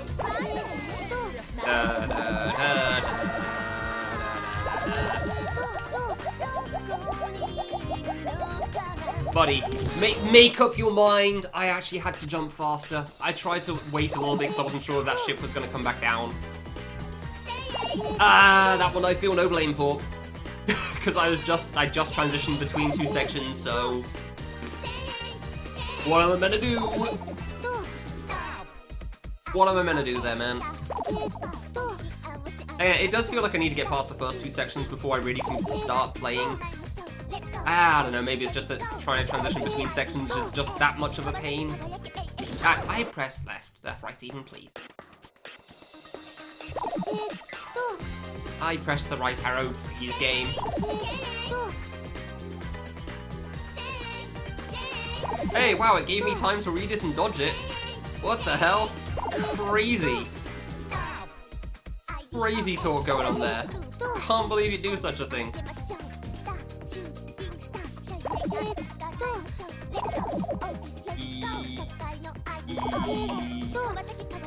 Buddy, make up your mind. I actually had to jump faster. I tried to wait a little bit because I wasn't sure if that ship was going to come back down. That one I feel no blame for. Because I just transitioned between two sections, so... What am I meant to do? What am I meant to do there, man? It does feel like I need to get past the first two sections before I really can start playing. I don't know, maybe it's just that trying to transition between sections is just that much of a pain. I pressed left, right even, please. I pressed the right arrow, please, game. Hey, wow, it gave me time to read it and dodge it. What the hell? Crazy. Crazy talk going on there. Can't believe you do such a thing.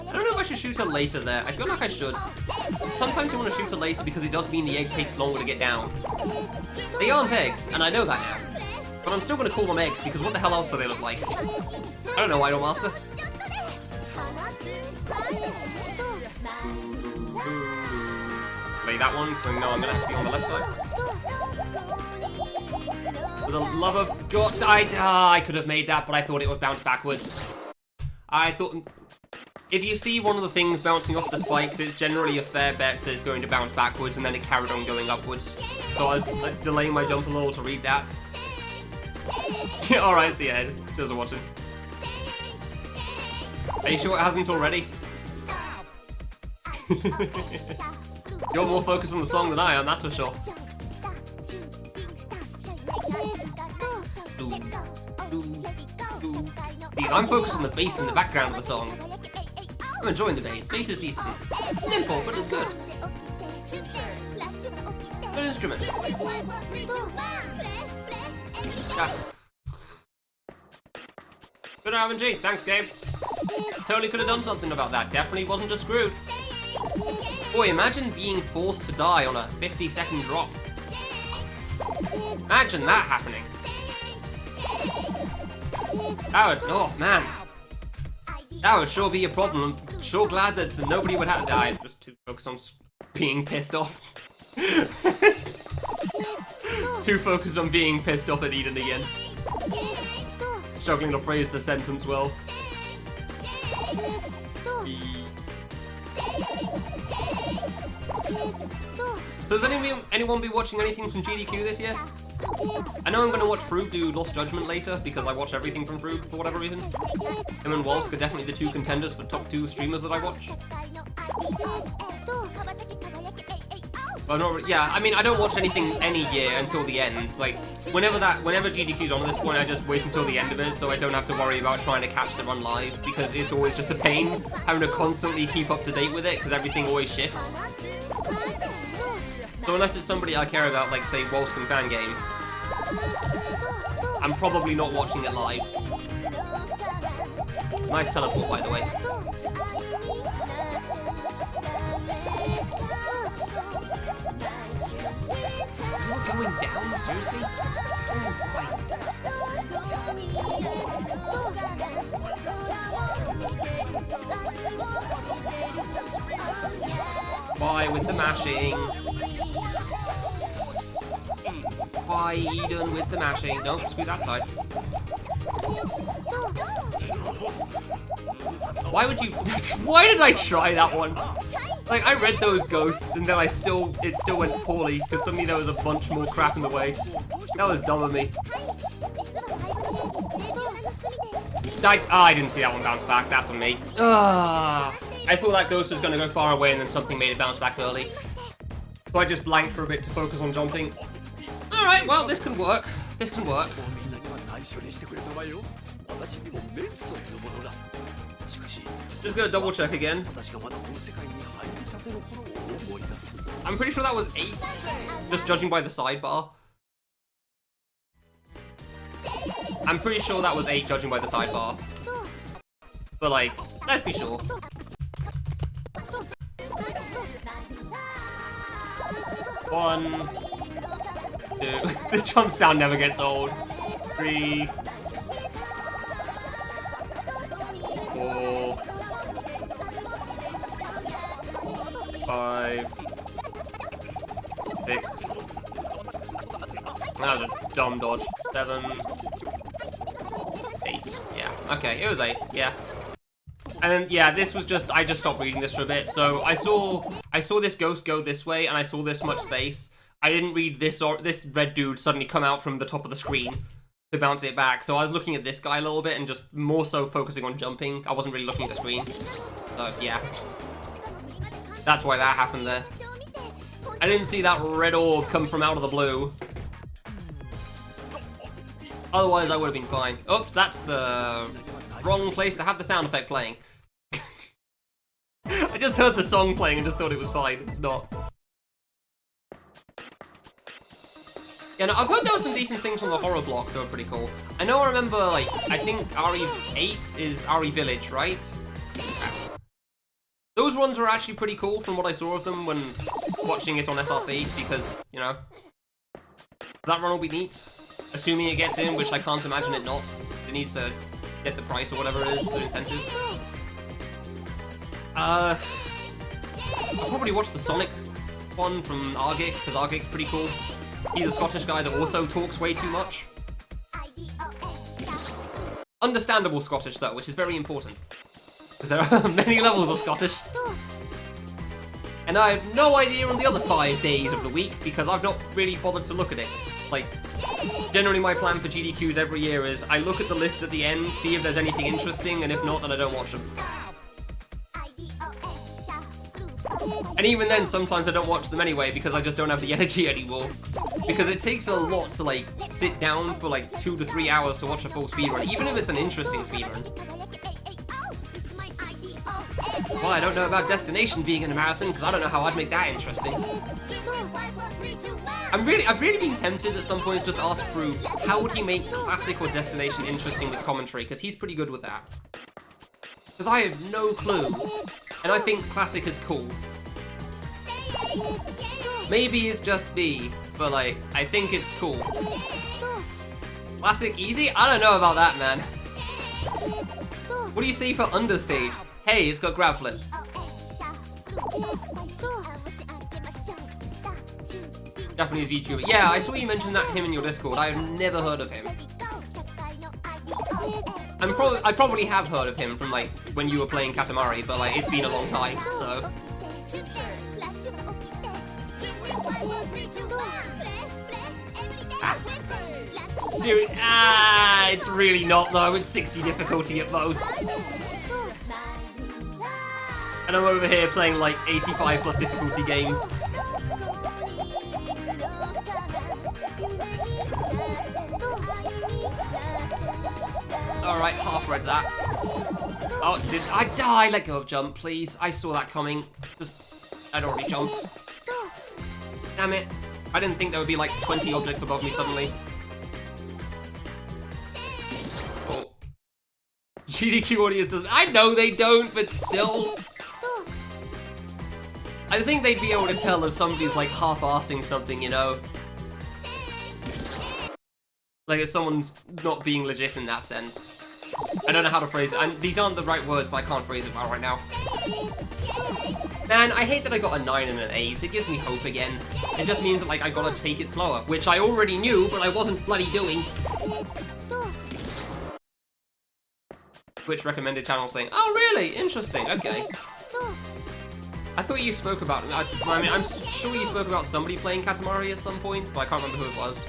I don't know if I should shoot her later there. I feel like I should. Sometimes you want to shoot her later because it does mean the egg takes longer to get down. They aren't eggs, and I know that now. But I'm still going to call them eggs because what the hell else do they look like? I don't know, Idolmaster. Play that one, so no, I'm going to have to be on the left side. For the love of God, I could have made that, but I thought it would bounce backwards. I thought... if you see one of the things bouncing off the spikes, it's generally a fair bet that it's going to bounce backwards, and then it carried on going upwards. So I was delaying my jump a little to read that. Alright, see you ahead. Just watching. Are you sure it hasn't already? You're more focused on the song than I am, that's for sure. I'm focused on the bass in the background of the song. I'm enjoying the bass. Bass is decent. Simple, but it's good. Good instrument. Good RNG. Thanks, Gabe. Totally could have done something about that. Definitely wasn't just screwed. Boy, imagine being forced to die on a 50-second drop. Imagine that happening. That would, oh man. That would sure be a problem. I'm sure glad that nobody would have died. Just too focused on being pissed off. Too focused on being pissed off at Eden again. Struggling to phrase the sentence well. So has anyone be watching anything from GDQ this year? I know I'm going to watch Froob do Lost Judgment later, because I watch everything from Froob for whatever reason. Him and Walsk are definitely the two contenders for top 2 streamers that I watch. But not, yeah, I mean, I don't watch anything any year until the end. Like, whenever GDQ's on at this point, I just wait until the end of it, so I don't have to worry about trying to catch the run live, because it's always just a pain having to constantly keep up to date with it, because everything always shifts. So unless it's somebody I care about, like, say, Walsk and Fangame, I'm probably not watching it live. Nice teleport, by the way. You're going down? Seriously? Bye with the mashing. Bye, Eden with the mashing. Don't screw that side. Why would you? Why did I try that one? Like, I read those ghosts and then it still went poorly because suddenly there was a bunch more crap in the way. That was dumb of me. I didn't see that one bounce back. That's on me. I thought that ghost was going to go far away and then something made it bounce back early. So I just blanked for a bit to focus on jumping. Alright, well, this can work. This can work. Just gonna double check again. I'm pretty sure that was 8, just judging by the sidebar. I'm pretty sure that was 8, judging by the sidebar. But like, let's be sure. One, 2. This jump sound never gets old. 3, 4, 5, 6. That was a dumb dodge. 7, 8. Yeah. Okay, it was 8. Yeah. And then yeah, this was just I just stopped reading this for a bit. So I saw this ghost go this way, and I saw this much space. I didn't read this red dude suddenly come out from the top of the screen to bounce it back. So I was looking at this guy a little bit and just more so focusing on jumping. I wasn't really looking at the screen. So yeah, that's why that happened there. I didn't see that red orb come from out of the blue. Otherwise, I would have been fine. Oops, that's the wrong place to have the sound effect playing. I just heard the song playing and just thought it was fine. It's not. Yeah, no, I've heard there were some decent things from the horror block that were pretty cool. I know I remember, like, I think RE8 is RE Village, right? Those ones were actually pretty cool from what I saw of them when watching it on SRC, because, you know, that run will be neat. Assuming it gets in, which I can't imagine it not. It needs to get the price or whatever it is, the incentive. I'll probably watch the Sonic one from Argik, because Argik's pretty cool. He's a Scottish guy that also talks way too much. Understandable Scottish though, which is very important. Because there are many levels of Scottish. And I have no idea on the other 5 days of the week because I've not really bothered to look at it. Like, generally my plan for GDQs every year is I look at the list at the end, see if there's anything interesting, and if not, then I don't watch them. And even then, sometimes I don't watch them anyway because I just don't have the energy anymore. Because it takes a lot to, like, sit down for, like, 2 to 3 hours to watch a full speedrun, even if it's an interesting speedrun. Well, I don't know about Destination being in a marathon, because I don't know how I'd make that interesting. I've really been tempted at some points just to ask Fru, how would he make Classic or Destination interesting with commentary, because he's pretty good with that. Because I have no clue, and I think Classic is cool. Maybe it's just me, but like, I think it's cool. Classic easy? I don't know about that, man. What do you say for Understage? Hey, it's got grab flip. Japanese VTuber. Yeah, I saw you mention that him in your Discord. I have never heard of him. I probably have heard of him from like when you were playing Katamari, but like it's been a long time, so. It's really not though. It's 60 difficulty at most. And I'm over here playing like 85 plus difficulty games. Alright, half read that. Oh, did I die? Let go of jump, please. I saw that coming. I'd already jumped. Damn it. I didn't think there would be like 20 objects above me suddenly. Oh. GDQ audiences. I know they don't, but still. I think they'd be able to tell if somebody's like half-arsing something, you know? Like if someone's not being legit in that sense. I don't know how to phrase it. These aren't the right words, but I can't phrase it well right now. Man, I hate that I got a 9 and an 8. It gives me hope again. It just means that like I gotta take it slower, which I already knew, but I wasn't bloody doing. Twitch recommended channels thing. Oh really? Interesting, okay. I thought you spoke about it. I mean, I'm sure you spoke about somebody playing Katamari at some point, but I can't remember who it was.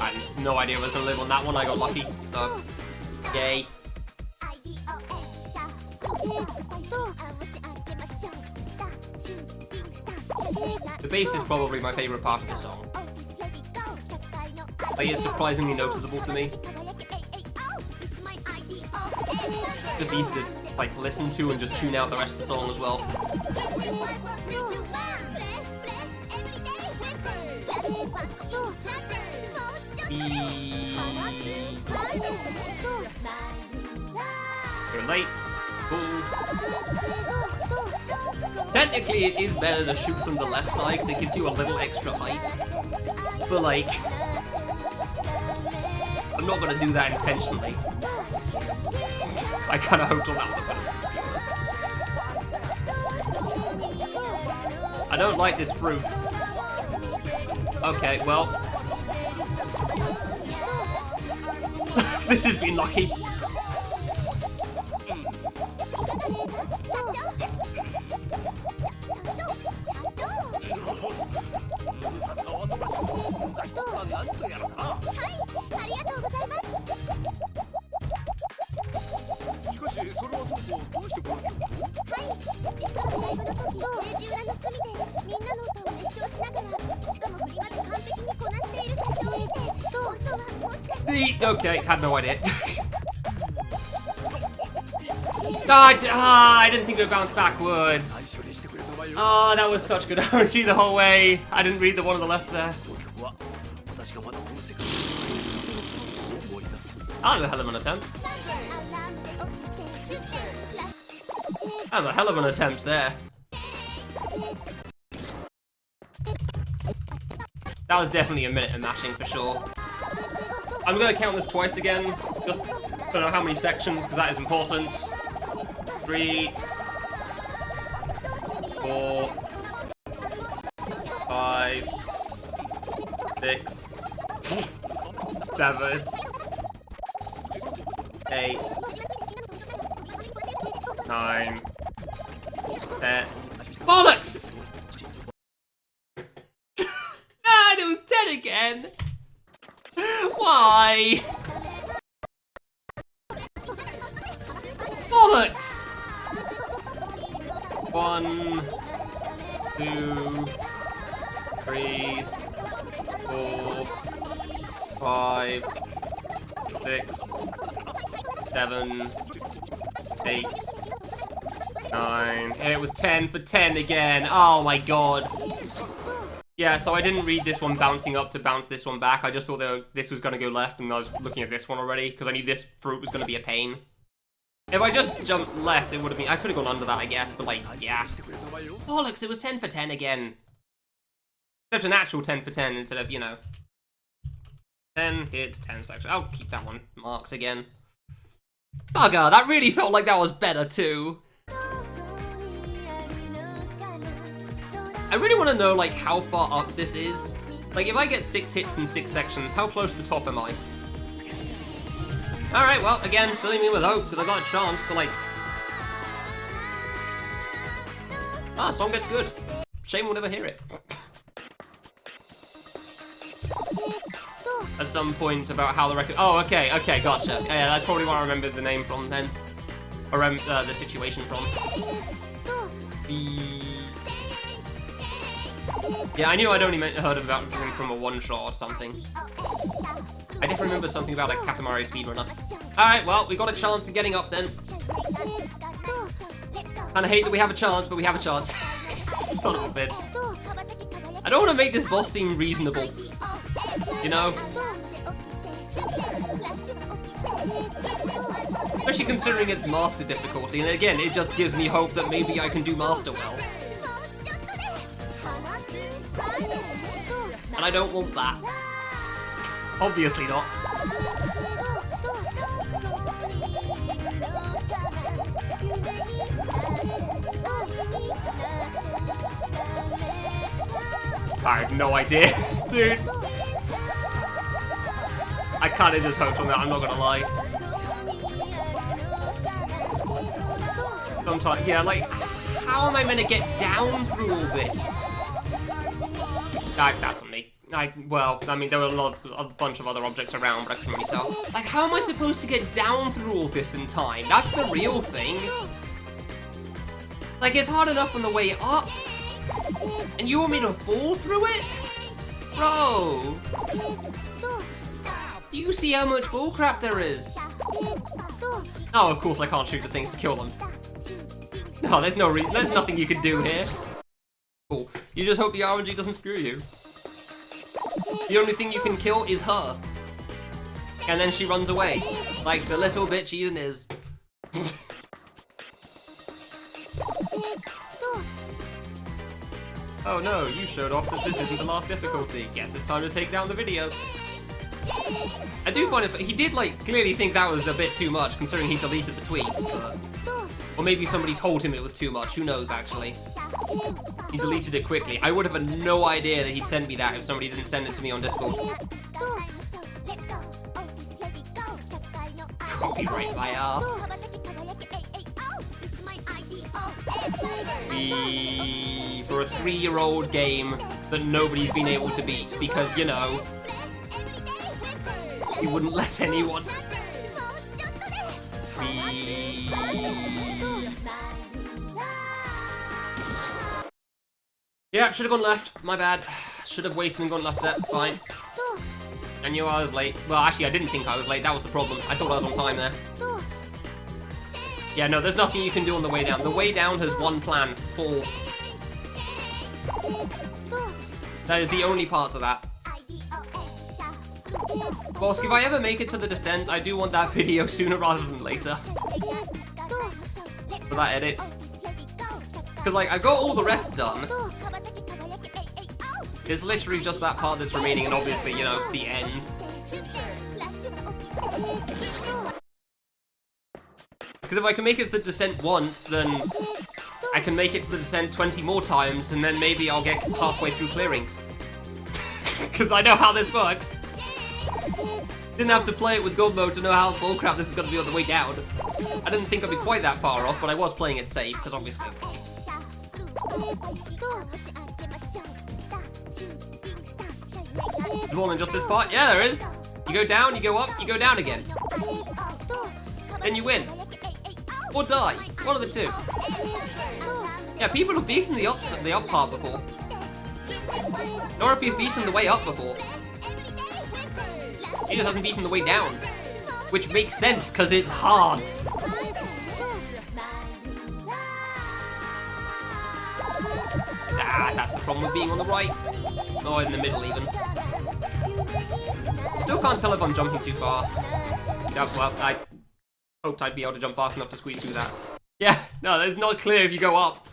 I had no idea I was going to live on that one. I got lucky, so yay. The bass is probably my favourite part of the song. Like, it's surprisingly noticeable to me. Just easy to like listen to and just tune out the rest of the song as well. You're late. Cool. Technically, it is better to shoot from the left side because it gives you a little extra height. But like, I'm not gonna do that intentionally. I kind of hoped on that one. I don't like this fruit. Okay, well. This has been lucky. Okay, had no idea. I didn't think it would bounce backwards. Oh, that was such good RNG the whole way. I didn't read the one on the left there. That was a hell of an attempt. That was a hell of an attempt there. That was definitely a minute of mashing for sure. I'm going to count this twice again, just don't know how many sections, because that is important. 3, 4, 5, 6, 7, 8, 9, 10. Bollocks! And it was 10 again! Why? Bollocks! 1, 2, 3, 4, 5, 6, 7, 8, 9. It was 10 for 10 again. Oh my god. Yeah, so I didn't read this one bouncing up to bounce this one back. I just thought this was going to go left, and I was looking at this one already, because I knew this fruit was going to be a pain. If I just jumped less, it would have been... I could have gone under that, I guess, but like, yeah. Bollocks, it was 10 for 10 again. Except an actual 10 for 10 instead of, you know... 10 hits, 10 section. I'll keep that one marked again. Bugger, that really felt like that was better too. I really want to know, like, how far up this is. Like, if I get 6 hits in 6 sections, how close to the top am I? Alright, well, again, filling me with hope, because I got a chance to, like... Ah, song gets good. Shame we'll never hear it. At some point about how the record... Oh, okay, gotcha. Yeah, that's probably what I remember the name from then. Or the situation from. Yeah, I knew I'd only heard about him from a one-shot or something. I did remember something about a Katamari speedrunner. Alright, well, we got a chance of getting up then. And I hate that we have a chance, but we have a chance. Son of a bitch. I don't want to make this boss seem reasonable. You know? Especially considering it's master difficulty, and again, it just gives me hope that maybe I can do master well. And I don't want that. Obviously not. I have no idea, dude. I kinda just hoped on that, I'm not gonna lie. Sometimes, yeah, like, how am I meant to get down through all this? That's on me. Well, I mean, there were a bunch of other objects around, but I couldn't really tell. Like, how am I supposed to get down through all this in time? That's the real thing. Like, it's hard enough on the way up, and you want me to fall through it? Bro! Do you see how much bullcrap there is? Oh, of course I can't shoot the things to kill them. No, there's nothing you can do here. Cool. You just hope the RNG doesn't screw you. The only thing you can kill is her. And then she runs away. Like the little bitch Eden is. Oh no, you showed off that this isn't the last difficulty. Guess it's time to take down the video. I do find it, he did like clearly think that was a bit too much considering he deleted the tweet, but... Or maybe somebody told him it was too much, who knows actually. He deleted it quickly. I would have had no idea that he'd send me that if somebody didn't send it to me on Discord. Copyright my ass. For a 3-year-old game that nobody's been able to beat because, you know, he wouldn't let anyone. Yeah, should have gone left. My bad. Should have waited and gone left there. Fine. I knew I was late. Well, actually, I didn't think I was late. That was the problem. I thought I was on time there. Yeah, no, there's nothing you can do on the way down. The way down has one plan. Fall. That is the only part of that. Bosk, if I ever make it to the descent, I do want that video sooner rather than later. For that edit. Because, like, I got all the rest done. It's literally just that part that's remaining, and obviously, you know, the end. Because if I can make it to the descent once, then I can make it to the descent 20 more times, and then maybe I'll get halfway through clearing. Because I know how this works. Didn't have to play it with God mode to know how bullcrap this is going to be on the way down. I didn't think I'd be quite that far off, but I was playing it safe, because obviously... There's more than just this part? Yeah, there is. You go down, you go up, you go down again. Then you win. Or die. One of the two. Yeah, people have beaten the up part before. Dorothy's beaten the way up before. She just hasn't beaten the way down. Which makes sense, because it's hard. Ah, that's the problem with being on the right. Or in the middle, even. Still can't tell if I'm jumping too fast. Yeah, well, I hoped I'd be able to jump fast enough to squeeze through that. Yeah, no, it's not clear if you go up.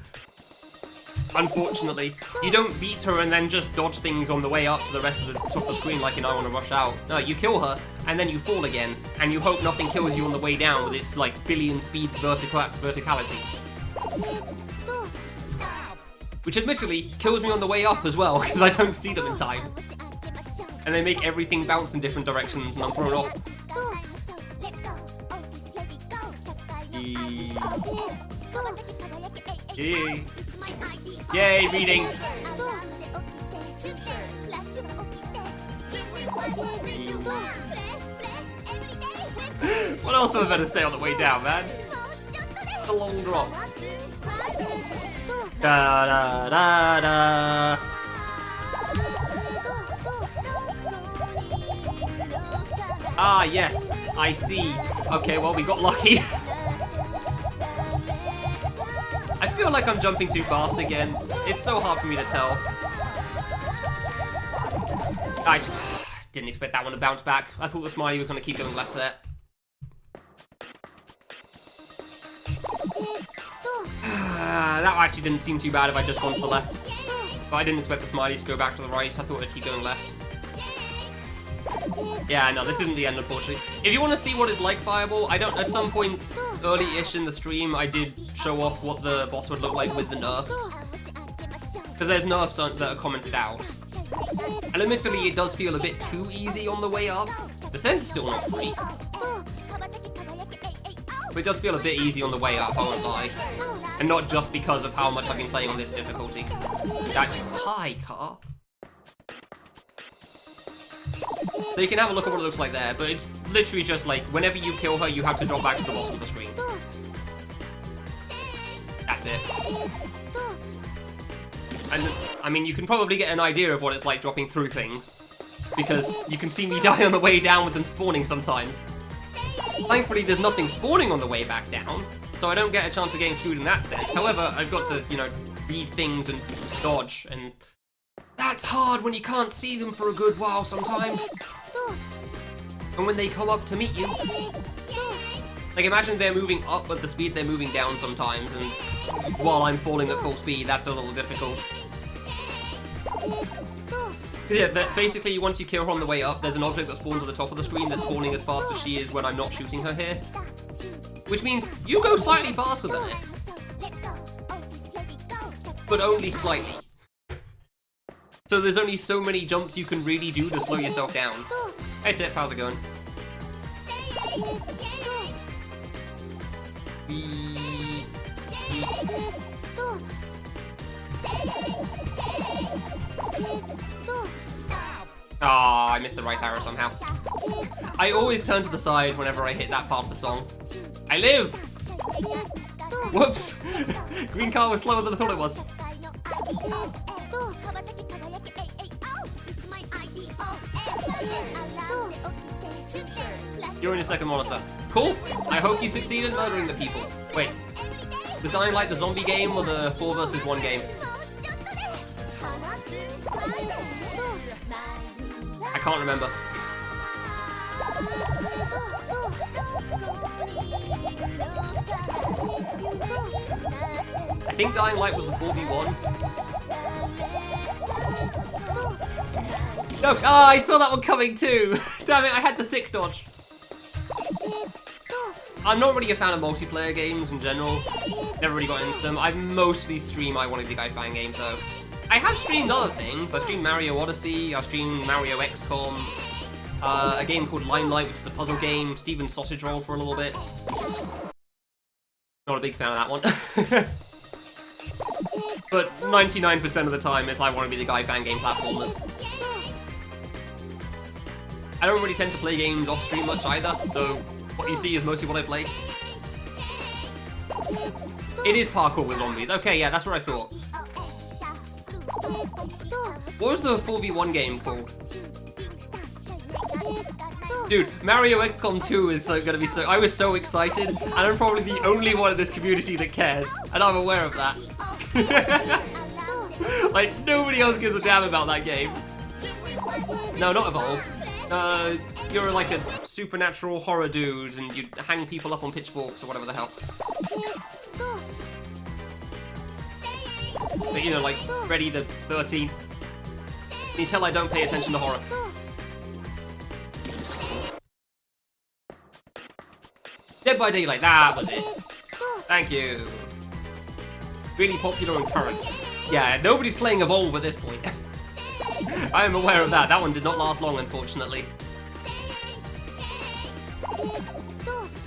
Unfortunately. You don't beat her and then just dodge things on the way up to the rest of the top of the screen like in I Wanna Rush Out. No, you kill her, and then you fall again, and you hope nothing kills you on the way down with its, like, billion speed verticality. Which admittedly kills me on the way up as well, because I don't see them in time. And they make everything bounce in different directions, and I'm thrown off. Yay! Yay, reading! What else am I better say on the way down, man? The long drop. Da da da da. Ah, yes, I see. Okay, well, we got lucky. I feel like I'm jumping too fast again. It's so hard for me to tell. I didn't expect that one to bounce back. I thought the smiley was going to keep going left there. That actually didn't seem too bad if I'd just gone to the left. But I didn't expect the smiley to go back to the right. I thought it'd keep going left. Yeah, no, this isn't the end, unfortunately. If you want to see what it's like Fireball, at some point early-ish in the stream, I did show off what the boss would look like with the nerfs. Because there's nerfs that are commented out. And admittedly, it does feel a bit too easy on the way up. Descent's still not free. But it does feel a bit easy on the way up, I won't lie. And not just because of how much I've been playing on this difficulty. Hi, car. So you can have a look at what it looks like there, but it's literally just like, whenever you kill her, you have to drop back to the bottom of the screen. That's it. And, I mean, you can probably get an idea of what it's like dropping through things, because you can see me die on the way down with them spawning sometimes. Thankfully, there's nothing spawning on the way back down, so I don't get a chance of getting screwed in that sense. However, I've got to, you know, read things and dodge, and that's hard when you can't see them for a good while sometimes. And when they come up to meet you. Like, imagine they're moving up at the speed they're moving down sometimes, and while I'm falling at full speed, that's a little difficult. Yeah, basically, once you kill her on the way up, there's an object that spawns at the top of the screen that's falling as fast as she is when I'm not shooting her here. Which means you go slightly faster than it. But only slightly. So there's only so many jumps you can really do to slow yourself down. Hey Tip, how's it going? Ah, I missed the right arrow somehow. I always turn to the side whenever I hit that part of the song. I live! Whoops! Green car was slower than I thought it was. You're in your second monitor. Cool! I hope you succeed in murdering the people. Wait, was Dying Light the zombie game or the 4 versus 1 game? I can't remember. I think Dying Light was the 4v1. No! Ah, I saw that one coming too! Damn it, I had the sick dodge. I'm not really a fan of multiplayer games in general. Never really got into them. I mostly stream I Wanna Be The Idolmaster games though. I have streamed other things. I streamed Mario Odyssey, I streamed Mario XCOM. A game called Limelight, which is a puzzle game. Steven's Sausage Roll for a little bit. Not a big fan of that one. But 99% of the time, it's I Wanna Be The Guy fan game platformers. I don't really tend to play games off stream much either, so what you see is mostly what I play. It is parkour with zombies. Okay, yeah, that's what I thought. What was the 4v1 game called? Dude, Mario XCOM 2 is gonna be so... I was so excited, and I'm probably the only one in this community that cares, and I'm aware of that. Like, nobody else gives a damn about that game. No, not Evolve. You're like a supernatural horror dude, and you hang people up on pitchforks or whatever the hell. But, you know, like Freddy the 13th. Can you tell I don't pay attention to horror? Dead by Daylight, that was it. Thank you. Really popular and current. Yeah, nobody's playing Evolve at this point. I am aware of that. That one did not last long, unfortunately.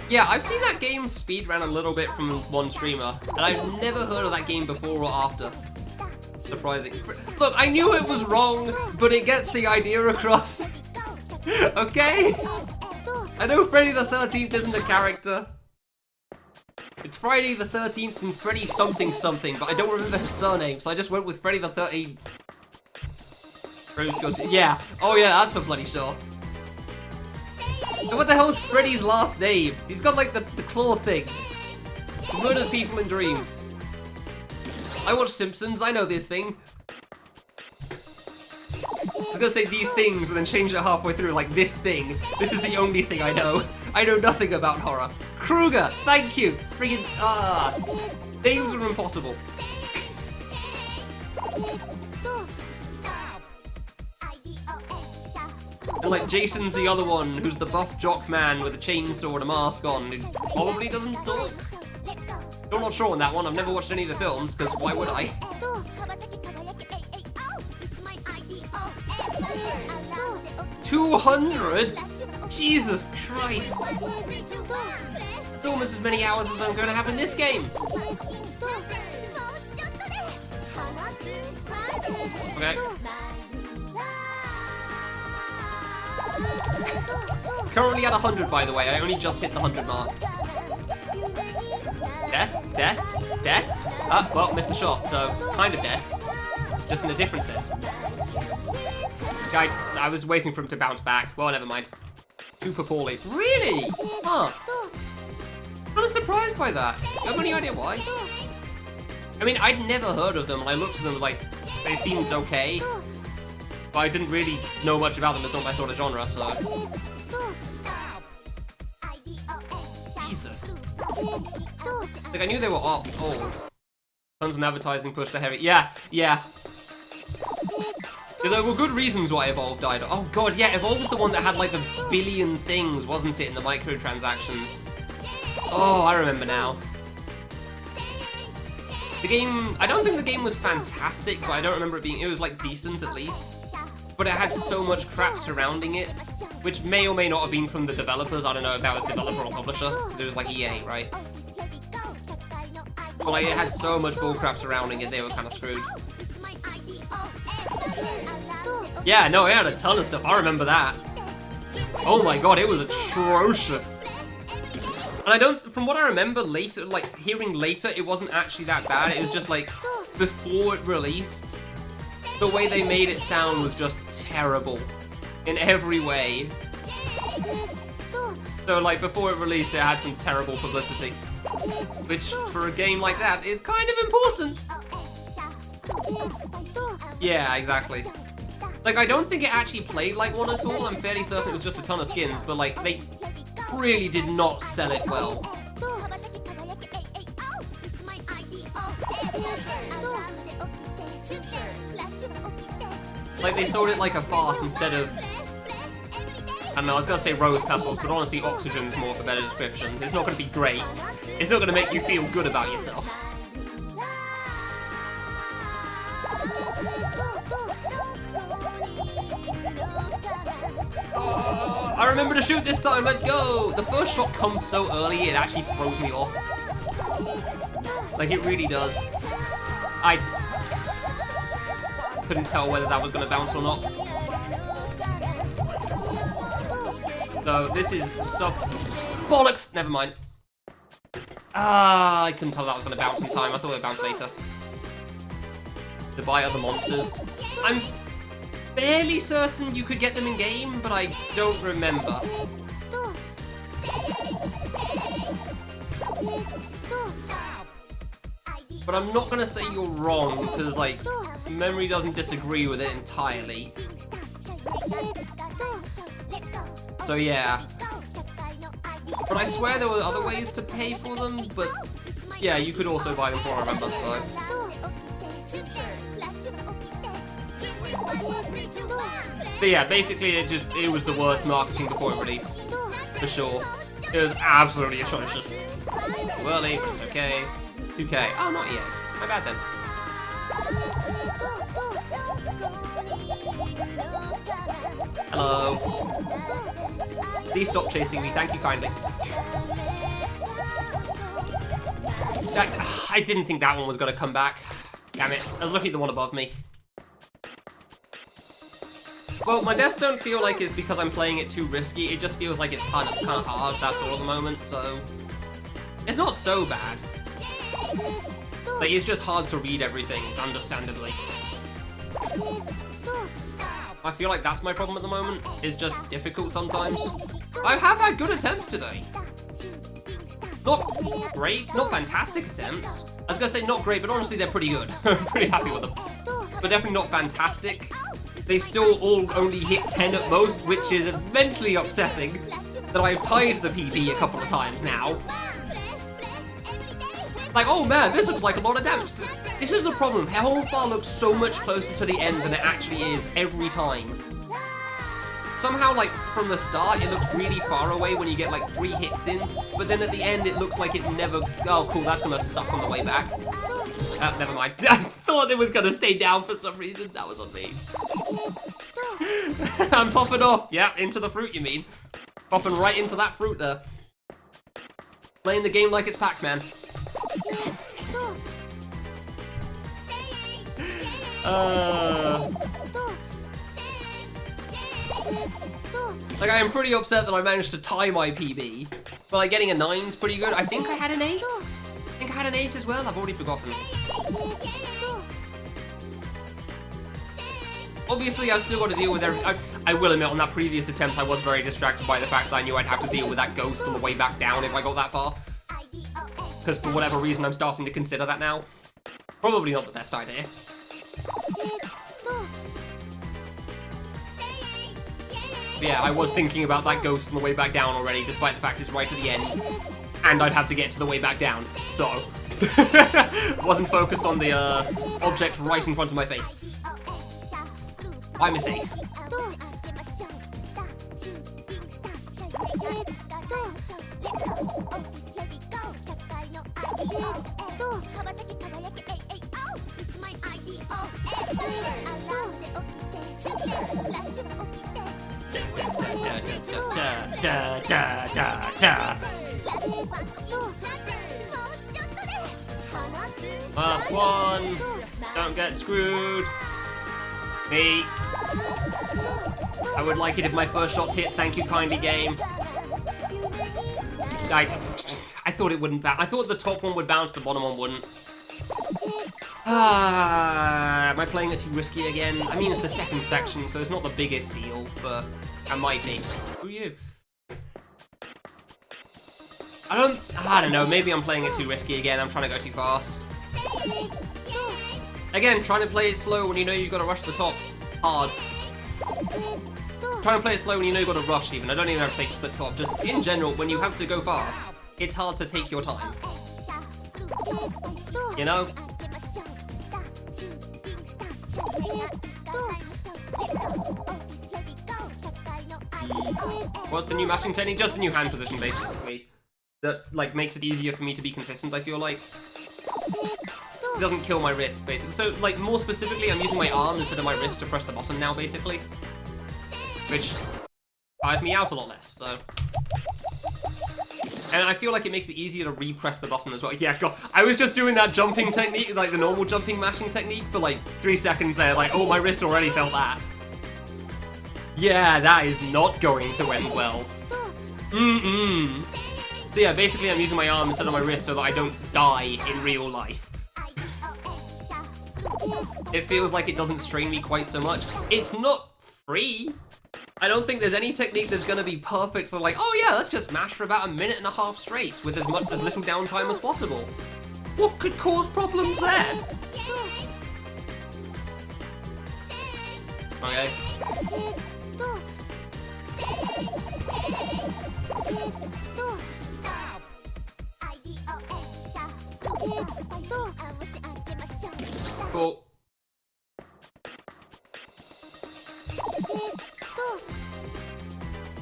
Yeah, I've seen that game speedrun a little bit from one streamer, and I've never heard of that game before or after. Surprising. Look, I knew it was wrong, but it gets the idea across. Okay? I know Freddy the 13th isn't a character. It's Friday the 13th and Freddy something something, but I don't remember his surname, so I just went with Freddy the 13th. Rose goes, yeah. Oh yeah, that's for bloody sure. And what the hell is Freddy's last name? He's got like the claw things. He murders people in dreams. I watch Simpsons, I know this thing. I was gonna say these things and then change it halfway through, like this thing. This is the only thing I know. I know nothing about horror. Kruger, thank you. Friggin' names are impossible. And like Jason's the other one, who's the buff jock man with a chainsaw and a mask on, who probably doesn't talk. I'm not sure on that one. I've never watched any of the films, because why would I? 200? Jesus Christ! It's almost as many hours as I'm going to have in this game. Okay. Currently at 100, by the way. I only just hit the 100 mark. Death, death, death. Well, missed the shot, so kind of death. Just in a different sense. I was waiting for him to bounce back. Well, never mind. Super poorly. Really? Huh. I was surprised by that. You have any idea why? I mean, I'd never heard of them, and I looked at them like, they seemed okay. But I didn't really know much about them. It's not my sort of genre, so... Jesus. Like, I knew they were old. Tons of advertising pushed to heavy. Yeah. There were good reasons why Evolve died. Oh god, yeah, Evolve was the one that had like the billion things, wasn't it, in the microtransactions? Oh, I remember now. The game, I don't think the game was fantastic, but I don't remember it being, it was like decent at least. But it had so much crap surrounding it, which may or may not have been from the developers. I don't know if that was developer or publisher, because it was like EA, right? But like, it had so much bullcrap surrounding it, they were kind of screwed. Yeah, no, it had a ton of stuff. I remember that. Oh my god, it was atrocious. And I don't, from what I remember later, like hearing later, it wasn't actually that bad. It was just like, before it released, the way they made it sound was just terrible in every way. So like, before it released, it had some terrible publicity. Which, for a game like that, is kind of important. Yeah, exactly. Like, I don't think it actually played like one at all. I'm fairly certain it was just a ton of skins, but like, they really did not sell it well. Like, they sold it like a fart instead of... I don't know, I was gonna say rose petals, but honestly, oxygen's more for better description. It's not gonna be great. It's not gonna make you feel good about yourself. Oh. I remember to shoot this time, let's go! The first shot comes so early, it actually throws me off. Like, it really does. I couldn't tell whether that was going to bounce or not. So, this is sub... Bollocks! Never mind. I couldn't tell that was going to bounce in time. I thought it would bounce later. To buy other monsters. I'm fairly certain you could get them in game, but I don't remember. But I'm not gonna say you're wrong, because, like, memory doesn't disagree with it entirely. So, yeah. But I swear there were other ways to pay for them, but, yeah, you could also buy them for, I remember, so. But yeah, basically it was the worst marketing before it released. For sure. It was absolutely atrocious. Early, but it's okay. 2K. Oh, not yet. My bad then. Hello. Please stop chasing me, thank you kindly. I didn't think that one was gonna come back. Damn it. I was looking at the one above me. Well, my deaths don't feel like it's because I'm playing it too risky. It just feels like it's kind of hard, that's all at the moment, so... It's not so bad. Like, it's just hard to read everything, understandably. I feel like that's my problem at the moment. It's just difficult sometimes. I have had good attempts today. Not great, not fantastic attempts. I was gonna say not great, but honestly they're pretty good. I'm pretty happy with them. But definitely not fantastic. They still all only hit 10 at most, which is immensely upsetting that I've tied the PB a couple of times now. Like, oh man, this looks like a lot of damage. This is the problem. Health bar looks so much closer to the end than it actually is every time. Somehow, like, from the start, it looks really far away when you get, like, 3 hits in, but then at the end, it looks like it never... Oh, cool, that's gonna suck on the way back. Never mind. I thought it was gonna stay down for some reason. That was on me. I'm popping off. Yeah, into the fruit, you mean. Popping right into that fruit there. Playing the game like it's Pac-Man. Like, I am pretty upset that I managed to tie my PB, but like getting a 9's pretty good. I think I had an 8. I think I had an 8 as well. I've already forgotten. Obviously, I've still got to deal with I will admit, on that previous attempt, I was very distracted by the fact that I knew I'd have to deal with that ghost on the way back down if I got that far. Because for whatever reason, I'm starting to consider that now. Probably not the best idea. But yeah, I was thinking about that ghost on the way back down already, despite the fact it's right at the end. And I'd have to get to the way back down, so... wasn't focused on the object right in front of my face. My mistake. Last one. Don't get screwed. Me. I would like it if my first shots hit. Thank you kindly, game. I thought it wouldn't bounce. I thought the top one would bounce, the bottom one wouldn't. Am I playing it too risky again? I mean, it's the second section, so it's not the biggest deal, but I might be. Who are you? I don't know, maybe I'm playing it too risky again. I'm trying to go too fast. Again, trying to play it slow when you know you've got to rush the top. Hard. Trying to play it slow when you know you've got to rush even. I don't even have to say to the top. Just in general, when you have to go fast, it's hard to take your time. You know? What's the new mashing technique? Just the new hand position, basically. That, like, makes it easier for me to be consistent, I feel like. It doesn't kill my wrist, basically. So, like, more specifically, I'm using my arm instead of my wrist to press the button now, basically. Which tires me out a lot less, so. And I feel like it makes it easier to repress the button as well. Yeah, God, I was just doing that jumping technique, like the normal jumping mashing technique for like 3 seconds there, like, oh, my wrist already felt that. Yeah, that is not going to end well. So yeah, basically I'm using my arm instead of my wrist so that I don't die in real life. It feels like it doesn't strain me quite so much. It's not free. I don't think there's any technique that's gonna be perfect, so like, oh yeah, let's just mash for about 1.5 minutes straight with as little downtime as possible. What could cause problems there? Okay. Cool.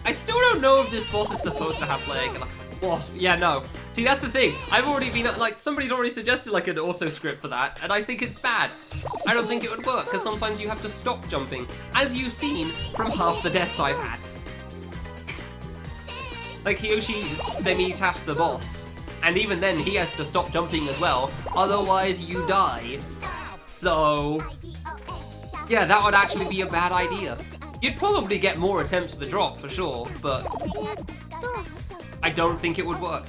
I still don't know if this boss is supposed to have player killer. Boss, yeah, no. See, that's the thing. I've already been, like, somebody's already suggested, like, an auto script for that, and I think it's bad. I don't think it would work, because sometimes you have to stop jumping, as you've seen from half the deaths I've had. Like, Hiyoshi semi-tashed the boss, and even then he has to stop jumping as well, otherwise you die. So, yeah, that would actually be a bad idea. You'd probably get more attempts to the drop, for sure, but I don't think it would work.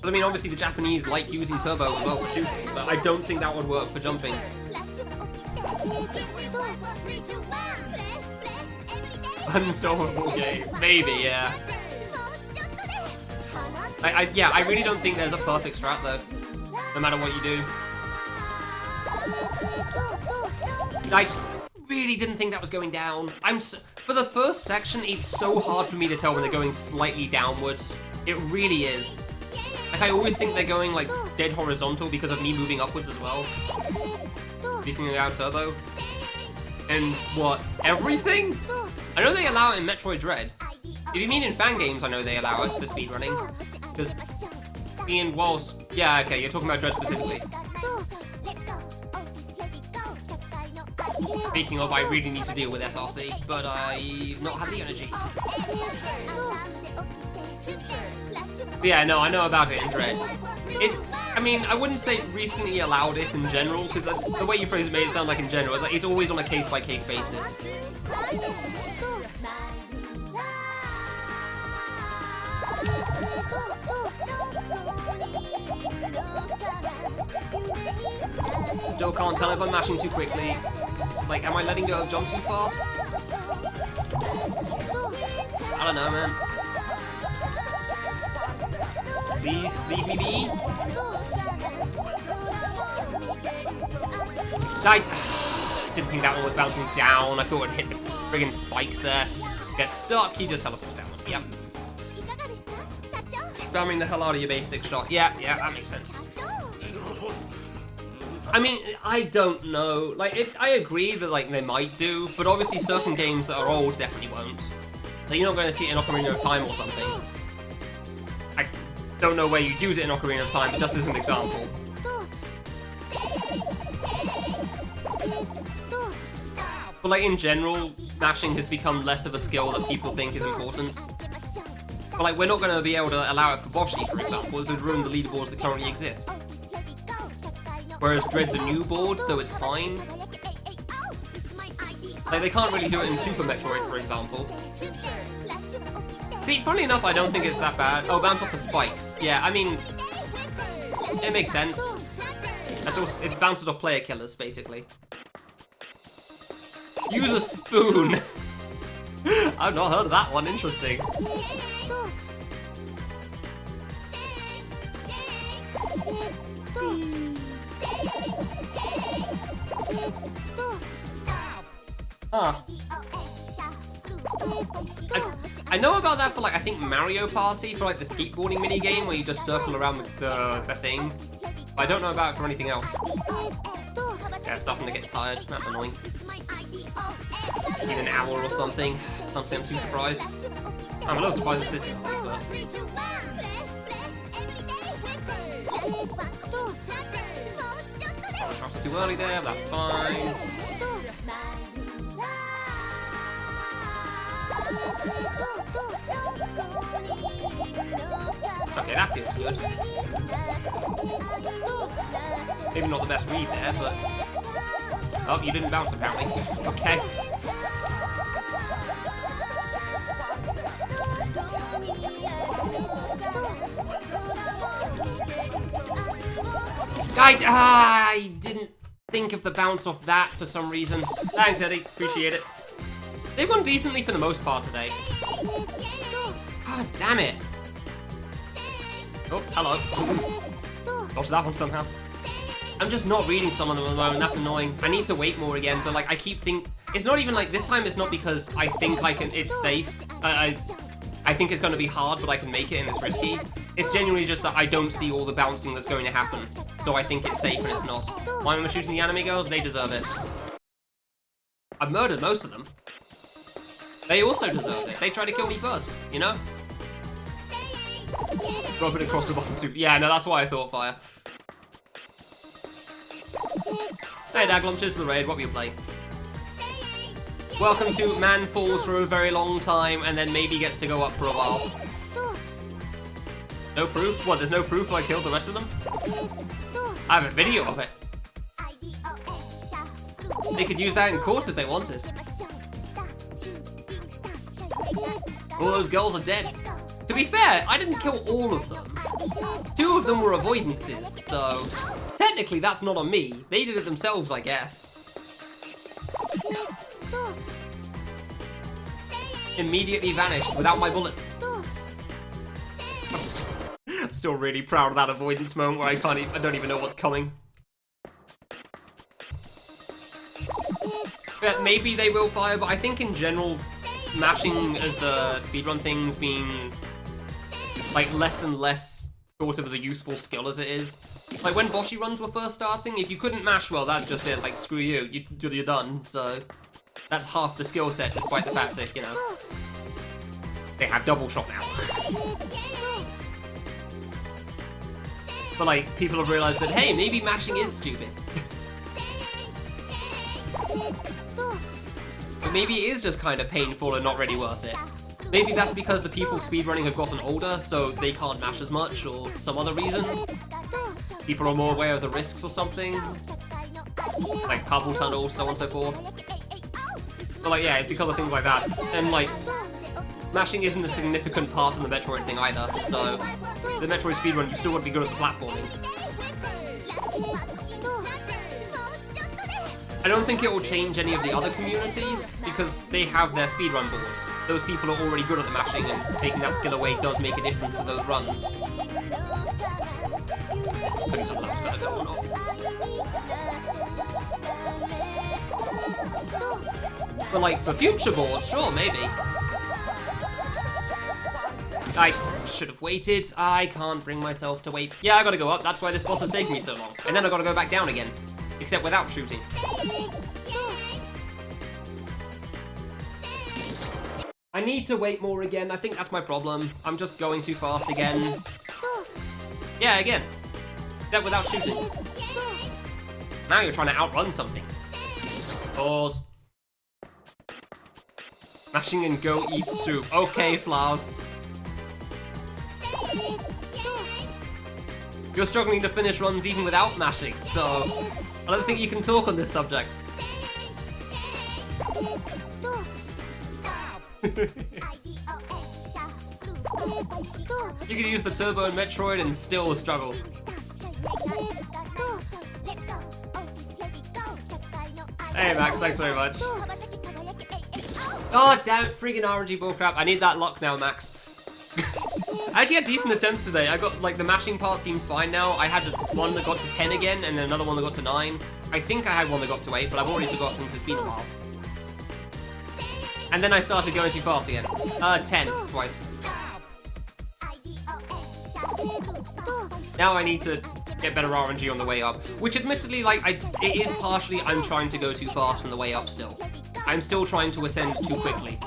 I mean, obviously the Japanese like using turbo as well for shooting, but I don't think that would work for jumping. Unsolvable game. Maybe, yeah. Yeah, I really don't think there's a perfect strat though, no matter what you do. I really didn't think that was going down. For the first section, it's so hard for me to tell when they're going slightly downwards. It really is. Like, I always think they're going, like, dead horizontal because of me moving upwards as well. Using the out turbo. And what? Everything? I know they allow it in Metroid Dread. If you mean in fan games, I know they allow it for speedrunning. Because Ian Walls... Yeah, okay, you're talking about Dread specifically. Speaking of, I really need to deal with SRC, but I've not had the energy. But yeah, no, I know about it in Dread. I mean, I wouldn't say recently allowed it in general, because the way you phrase it made it sound like in general. It's always on a case-by-case basis. Still can't tell if I'm mashing too quickly. Like, am I letting go of jump too fast? I don't know, man. Please, leave me be. I didn't think that one was bouncing down. I thought it'd hit the friggin' spikes there. Get stuck, he just teleports downwards. Yep. Spamming the hell out of your basic shot. Yeah, that makes sense. I mean, I don't know. Like, I agree that, like, they might do, but obviously certain games that are old definitely won't. Like, you're not going to see it in Ocarina of Time or something. I don't know where you'd use it in Ocarina of Time, but just as an example. But, like, in general, mashing has become less of a skill that people think is important. But, like, we're not going to be able to allow it for Boshi, for example, as it would ruin the leaderboards that currently exist. Whereas Dread's a new board, so it's fine. Like, they can't really do it in Super Metroid, for example. See, funny enough, I don't think it's that bad. Oh, bounce off the spikes. Yeah, I mean, it makes sense. It bounces off player killers, basically. Use a spoon. I've not heard of that one. Interesting. Huh. I know about that for, like, I think Mario Party, for, like, the skateboarding minigame where you just circle around the thing. But I don't know about it for anything else. Yeah, it's starting to get tired. That's annoying. Need an hour or something. Can't say I'm too surprised. I'm a little surprised it's this early, but... Oh, I trusted too early there, that's fine. Okay, that feels good. Maybe not the best read there, but... Oh, you didn't bounce apparently. Okay. I didn't think of the bounce off that for some reason. Thanks, Eddie. Appreciate it. They've gone decently for the most part today. God damn it. Oh, hello. Dodged that one somehow. I'm just not reading some of them at the moment. That's annoying. I need to wait more again, but like I keep thinking... It's not even like this time. It's not because I think I can... It's safe. I think it's going to be hard, but I can make it and it's risky. It's genuinely just that I don't see all the bouncing that's going to happen. So I think it's safe and it's not. Why am I shooting the anime girls? They deserve it. I've murdered most of them. They also deserve it. They tried to kill me first, you know? Rub it across the bottom soup. Yeah, no, that's why I thought fire. Hey, Daglum, cheers to the raid. What will you play? Welcome to Man Falls for a very long time and then maybe gets to go up for a while. No proof? What, there's no proof I killed the rest of them? I have a video of it. They could use that in court if they wanted. All those girls are dead. To be fair, I didn't kill all of them. 2 of them were avoidances, so... Technically, that's not on me. They did it themselves, I guess. Immediately vanished without my bullets. I'm still really proud of that avoidance moment where I don't even know what's coming. Yeah, maybe they will fire, but I think in general, mashing as a speedrun thing's been like less and less thought of as a useful skill as it is. Like when Boshi runs were first starting, if you couldn't mash well, that's just it. Like screw you, you're done. So that's half the skill set, despite the fact that, you know, they have double shot now. But like, people have realized that, hey, maybe mashing is stupid. But maybe it is just kind of painful and not really worth it. Maybe that's because the people speedrunning have gotten older, so they can't mash as much, or some other reason. People are more aware of the risks or something. Like carpal tunnel, so on and so forth. But like, yeah, it's because of things like that. And like, mashing isn't a significant part of the Metroid thing either, so the Metroid speedrun, you still want to be good at the platforming. I don't think it will change any of the other communities, because they have their speedrun boards. Those people are already good at the mashing, and taking that skill away does make a difference to those runs. Couldn't tell that was gonna go or not. But like, for future boards, sure, maybe. I should have waited. I can't bring myself to wait. Yeah, I gotta go up. That's why this boss is taking me so long. And then I gotta go back down again. Except without shooting. I need to wait more again. I think that's my problem. I'm just going too fast again. Yeah, again. Except without shooting. Now you're trying to outrun something. Pause. Mashing and go eat soup. Okay, Flav. You're struggling to finish runs even without mashing, so I don't think you can talk on this subject. You can use the turbo in Metroid and still struggle. Hey Max, thanks very much. God damn it, freaking RNG bullcrap. I need that luck now, Max. I actually had decent attempts today. I got, like, the mashing part seems fine now. I had one that got to 10 again, and then another one that got to 9. I think I had one that got to 8, but I've already forgotten since it's been a while. And then I started going too fast again. 10, twice. Now I need to get better RNG on the way up. Which admittedly, like, it is partially I'm trying to go too fast on the way up still. I'm still trying to ascend too quickly.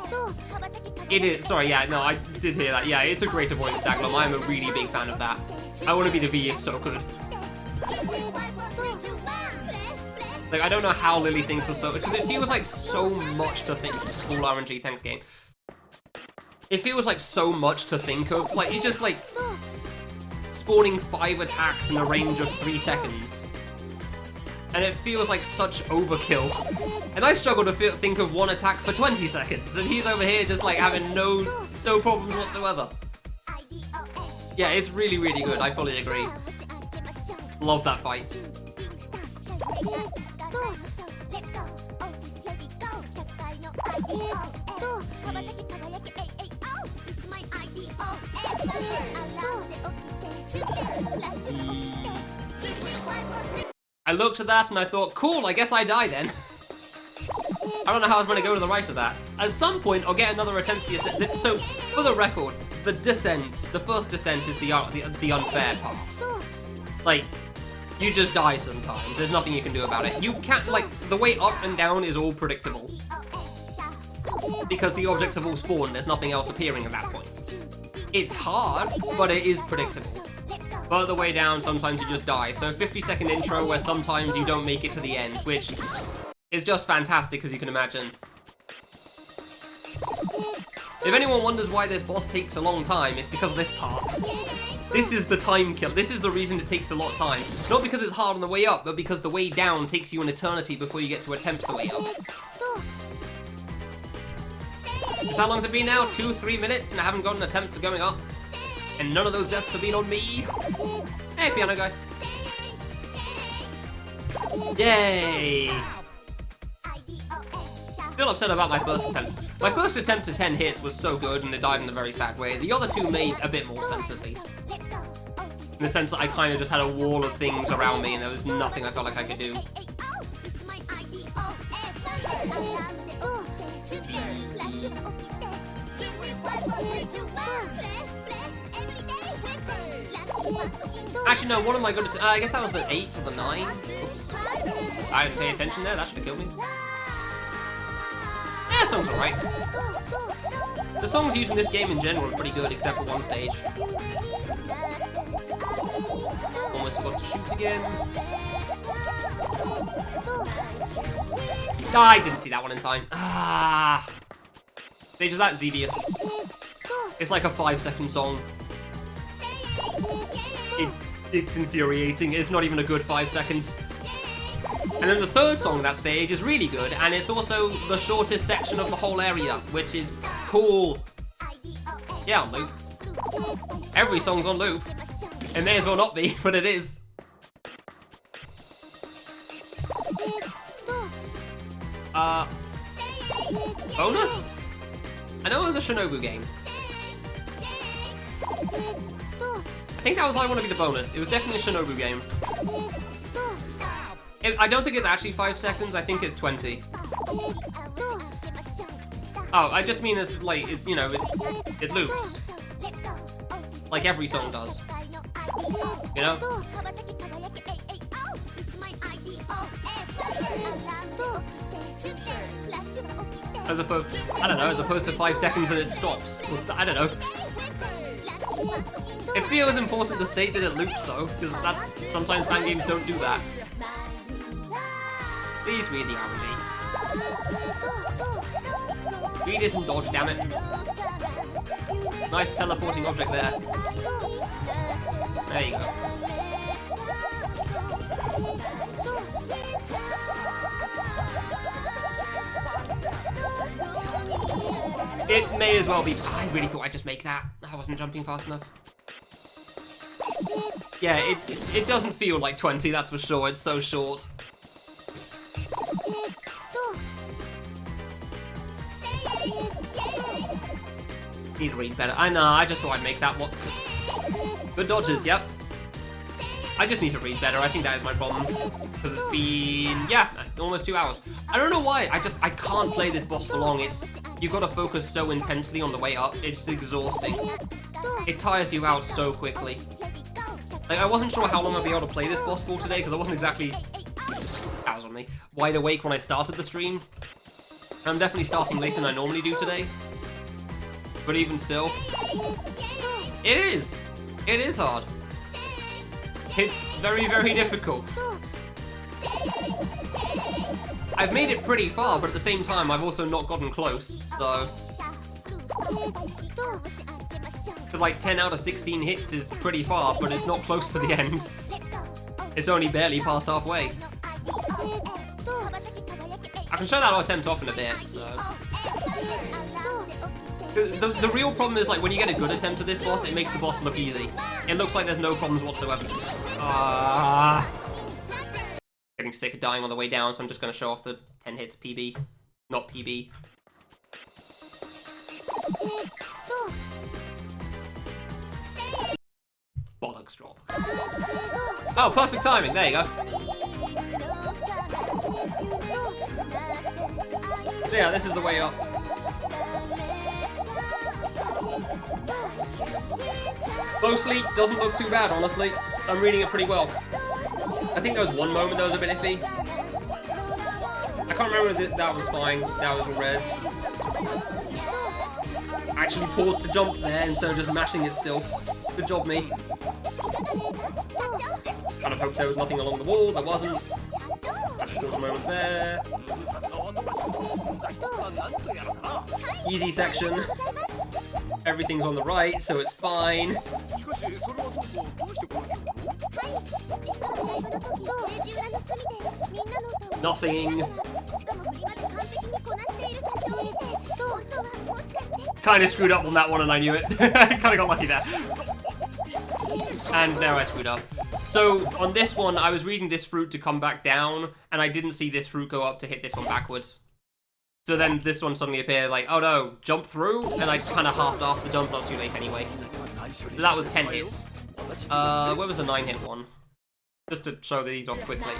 It is, sorry, yeah, no, I did hear that. Yeah, it's a great avoidance Daglum. I'm a really big fan of that. I Want to Be The V is so good. Like, I don't know how Lily thinks of so, because it feels like so much to think. Cool RNG, thanks game. It feels like so much to think of. Like, you're just like spawning 5 attacks in a range of 3 seconds. And it feels like such overkill. And I struggle to think of one attack for 20 seconds. And he's over here just like having no problems whatsoever. Yeah, it's really, really good. I fully agree. Love that fight. I looked at that and I thought, cool, I guess I die then. I don't know how I was going to go to the right of that. At some point, I'll get another attempt to the ascent. So, for the record, the first descent is the unfair part. Like, you just die sometimes. There's nothing you can do about it. You can't, like, the way up and down is all predictable. Because the objects have all spawned, there's nothing else appearing at that point. It's hard, but it is predictable. But the way down, sometimes you just die. So 50-second intro where sometimes you don't make it to the end, which is just fantastic, as you can imagine. If anyone wonders why this boss takes a long time, it's because of this part. This is the time kill. This is the reason it takes a lot of time. Not because it's hard on the way up, but because the way down takes you an eternity before you get to attempt the way up. Because how long has it been now? 2-3 minutes and I haven't got an attempt to going up? And none of those deaths have been on me. Hey, piano guy. Yay! Still upset about my first attempt. My first attempt to 10 hits was so good and it died in a very sad way. The other two made a bit more sense, at least. In the sense that I kind of just had a wall of things around me and there was nothing I felt like I could do. Actually, no, what am I going to... I guess that was the 8 or the 9. Oops. I didn't pay attention there. That should have killed me. Yeah, the song's alright. The songs used in this game in general are pretty good, except for one stage. Almost forgot to shoot again. I didn't see that one in time. Ah. Stage is that Xevious. It's like a 5-second song. It's infuriating. It's not even a good 5 seconds. And then the third song of that stage is really good, and it's also the shortest section of the whole area, which is cool. Yeah, on loop. Every song's on loop. It may as well not be, but it is. Bonus? I know it was a Shinobu game. I think that was I Wanna Be The bonus. It was definitely a Shinobu game. I don't think it's actually 5 seconds, I think it's 20. Oh, I just mean it's like, it loops. Like every song does. You know? As opposed, I don't know, as opposed to 5 seconds and it stops. I don't know. It feels important to state that it loops though, because sometimes fan games don't do that. Please read the RNG. Read it and dodge, damn it. Nice teleporting object there. There you go. It may as well be. I really thought I'd just make that. I wasn't jumping fast enough. Yeah, it doesn't feel like 20, that's for sure. It's so short. Need to read better. I know, I just thought I'd make that one. Good dodges, yep. I just need to read better. I think that is my problem. Because it's been, yeah, almost 2 hours. I don't know why. I can't play this boss for long. You've got to focus so intensely on the way up. It's exhausting. It tires you out so quickly. Like, I wasn't sure how long I'd be able to play this boss for today because I wasn't exactly, that was on me, wide awake when I started the stream. And I'm definitely starting later than I normally do today. But even still, it is hard. It's very, very difficult. I've made it pretty far, but at the same time, I've also not gotten close, so... Because like 10 out of 16 hits is pretty far, but it's not close to the end. It's only barely past halfway. I can show that attempt off in a bit, so... The real problem is, like, when you get a good attempt at this boss, it makes the boss look easy. It looks like there's no problems whatsoever. Getting sick of dying on the way down, so I'm just going to show off the 10 hits PB. Not PB. Bollocks drop. Oh, perfect timing. There you go. So yeah, this is the way up. Mostly doesn't look too bad, honestly. I'm reading it pretty well. I think there was one moment that was a bit iffy. I can't remember if that was fine. That was in red. Actually paused to jump there instead of just mashing it still. Good job, me. Kind of hoped there was nothing along the wall. There wasn't. There was a moment there. Easy section. Everything's on the right, so it's fine. Nothing. Kinda screwed up on that one and I knew it. I kinda got lucky there. And there I screwed up. So, on this one, I was reading this fruit to come back down, and I didn't see this fruit go up to hit this one backwards. So then this one suddenly appeared like, oh no, jump through? And I kind of half-assed the jump, but I was too late anyway. So that was 10 hits. Where was the 9-hit one? Just to show these off quickly.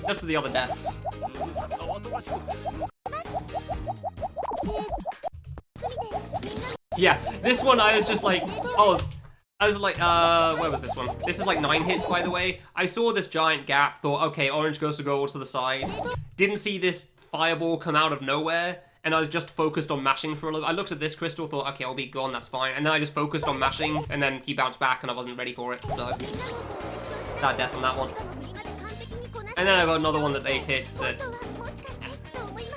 Just for the other deaths. Yeah, this one I was just like, oh, I was like, where was this one? This is like 9 hits, by the way. I saw this giant gap, thought, okay, orange goes to go to the side. Didn't see this fireball come out of nowhere, and I was just focused on mashing for a little. I looked at this crystal, thought, okay, I'll be gone, that's fine. And then I just focused on mashing, and then he bounced back, and I wasn't ready for it, so. That death on that one. And then I got another one that's 8 hits that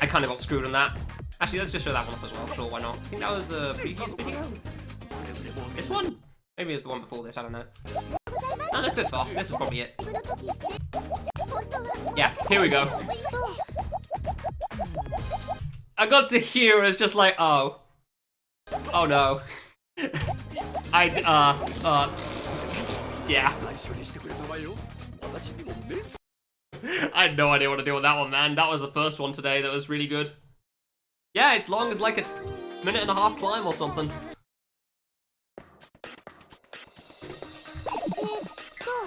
I kind of got screwed on that. Actually, let's just show that one up as well. Sure, why not? I think that was the previous video. This one? Maybe it's the one before this, I don't know. No, this goes far. This is probably it. Yeah, here we go. I got to here as just like, oh. Oh no. Yeah. I had no idea what to do with that one, man. That was the first one today that was really good. Yeah, it's long as like a 1.5-minute climb or something.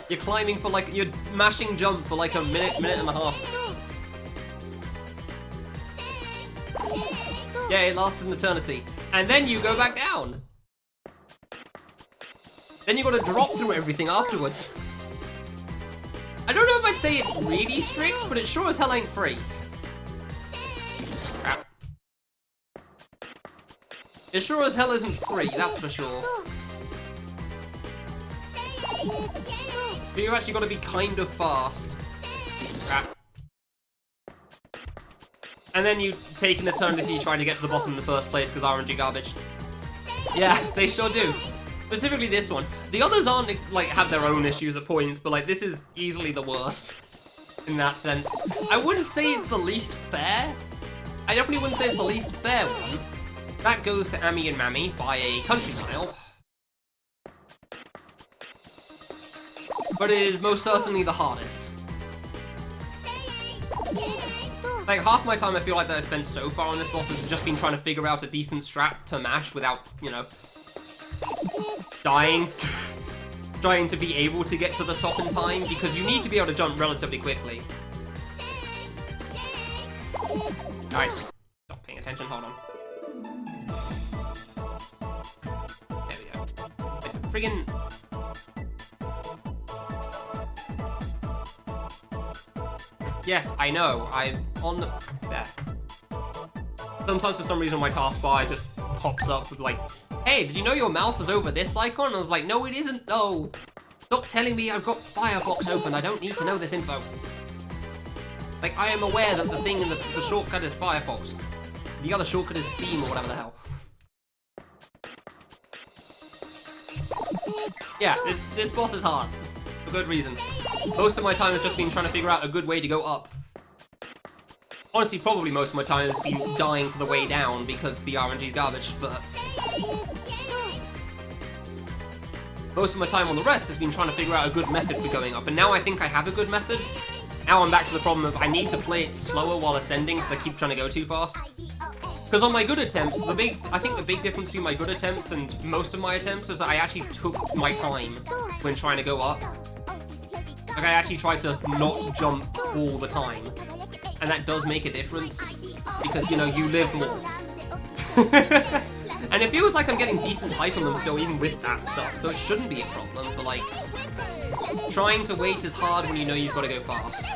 You're climbing for like, you're mashing jump for like a minute, 1.5 minutes. Yeah, it lasts an eternity. And then you go back down. Then you gotta drop through everything afterwards. I don't know if I'd say it's really strict, but it sure as hell ain't free. Crap. It sure as hell isn't free, that's for sure. But you actually gotta be kind of fast. Crap. And then you take an eternity trying to get to the bottom in the first place because RNG garbage. Yeah, they sure do. Specifically this one. The others aren't, like, have their own issues at points, but, like, this is easily the worst. In that sense. I wouldn't say it's the least fair. I definitely wouldn't say it's the least fair one. That goes to Amy and Mammy by a country mile. But it is most certainly the hardest. Like, half my time I feel like that I spent so far on this boss has just been trying to figure out a decent strat to mash without, you know, dying. Trying to be able to get to the top in time, because you need to be able to jump relatively quickly. Alright, stop paying attention, hold on. There we go. Friggin'... Yes, I know, I'm on the... there. Sometimes for some reason my taskbar just pops up with like, hey, did you know your mouse is over this icon? And I was like, no it isn't though. Stop telling me I've got Firefox open, I don't need to know this info. Like, I am aware that the thing in the shortcut is Firefox. The other shortcut is Steam or whatever the hell. Yeah, this boss is hard. For good reason. Most of my time has just been trying to figure out a good way to go up. Honestly, probably most of my time has been dying to the way down because the RNG is garbage, but... most of my time on the rest has been trying to figure out a good method for going up, and now I think I have a good method. Now I'm back to the problem of I need to play it slower while ascending because I keep trying to go too fast. Because on my good attempts, I think the big difference between my good attempts and most of my attempts is that I actually took my time when trying to go up. Like, I actually tried to not jump all the time. And that does make a difference, because, you know, you live more. And it feels like I'm getting decent height on them still, even with that stuff, so it shouldn't be a problem, but, like, trying to wait is hard when you know you've got to go fast.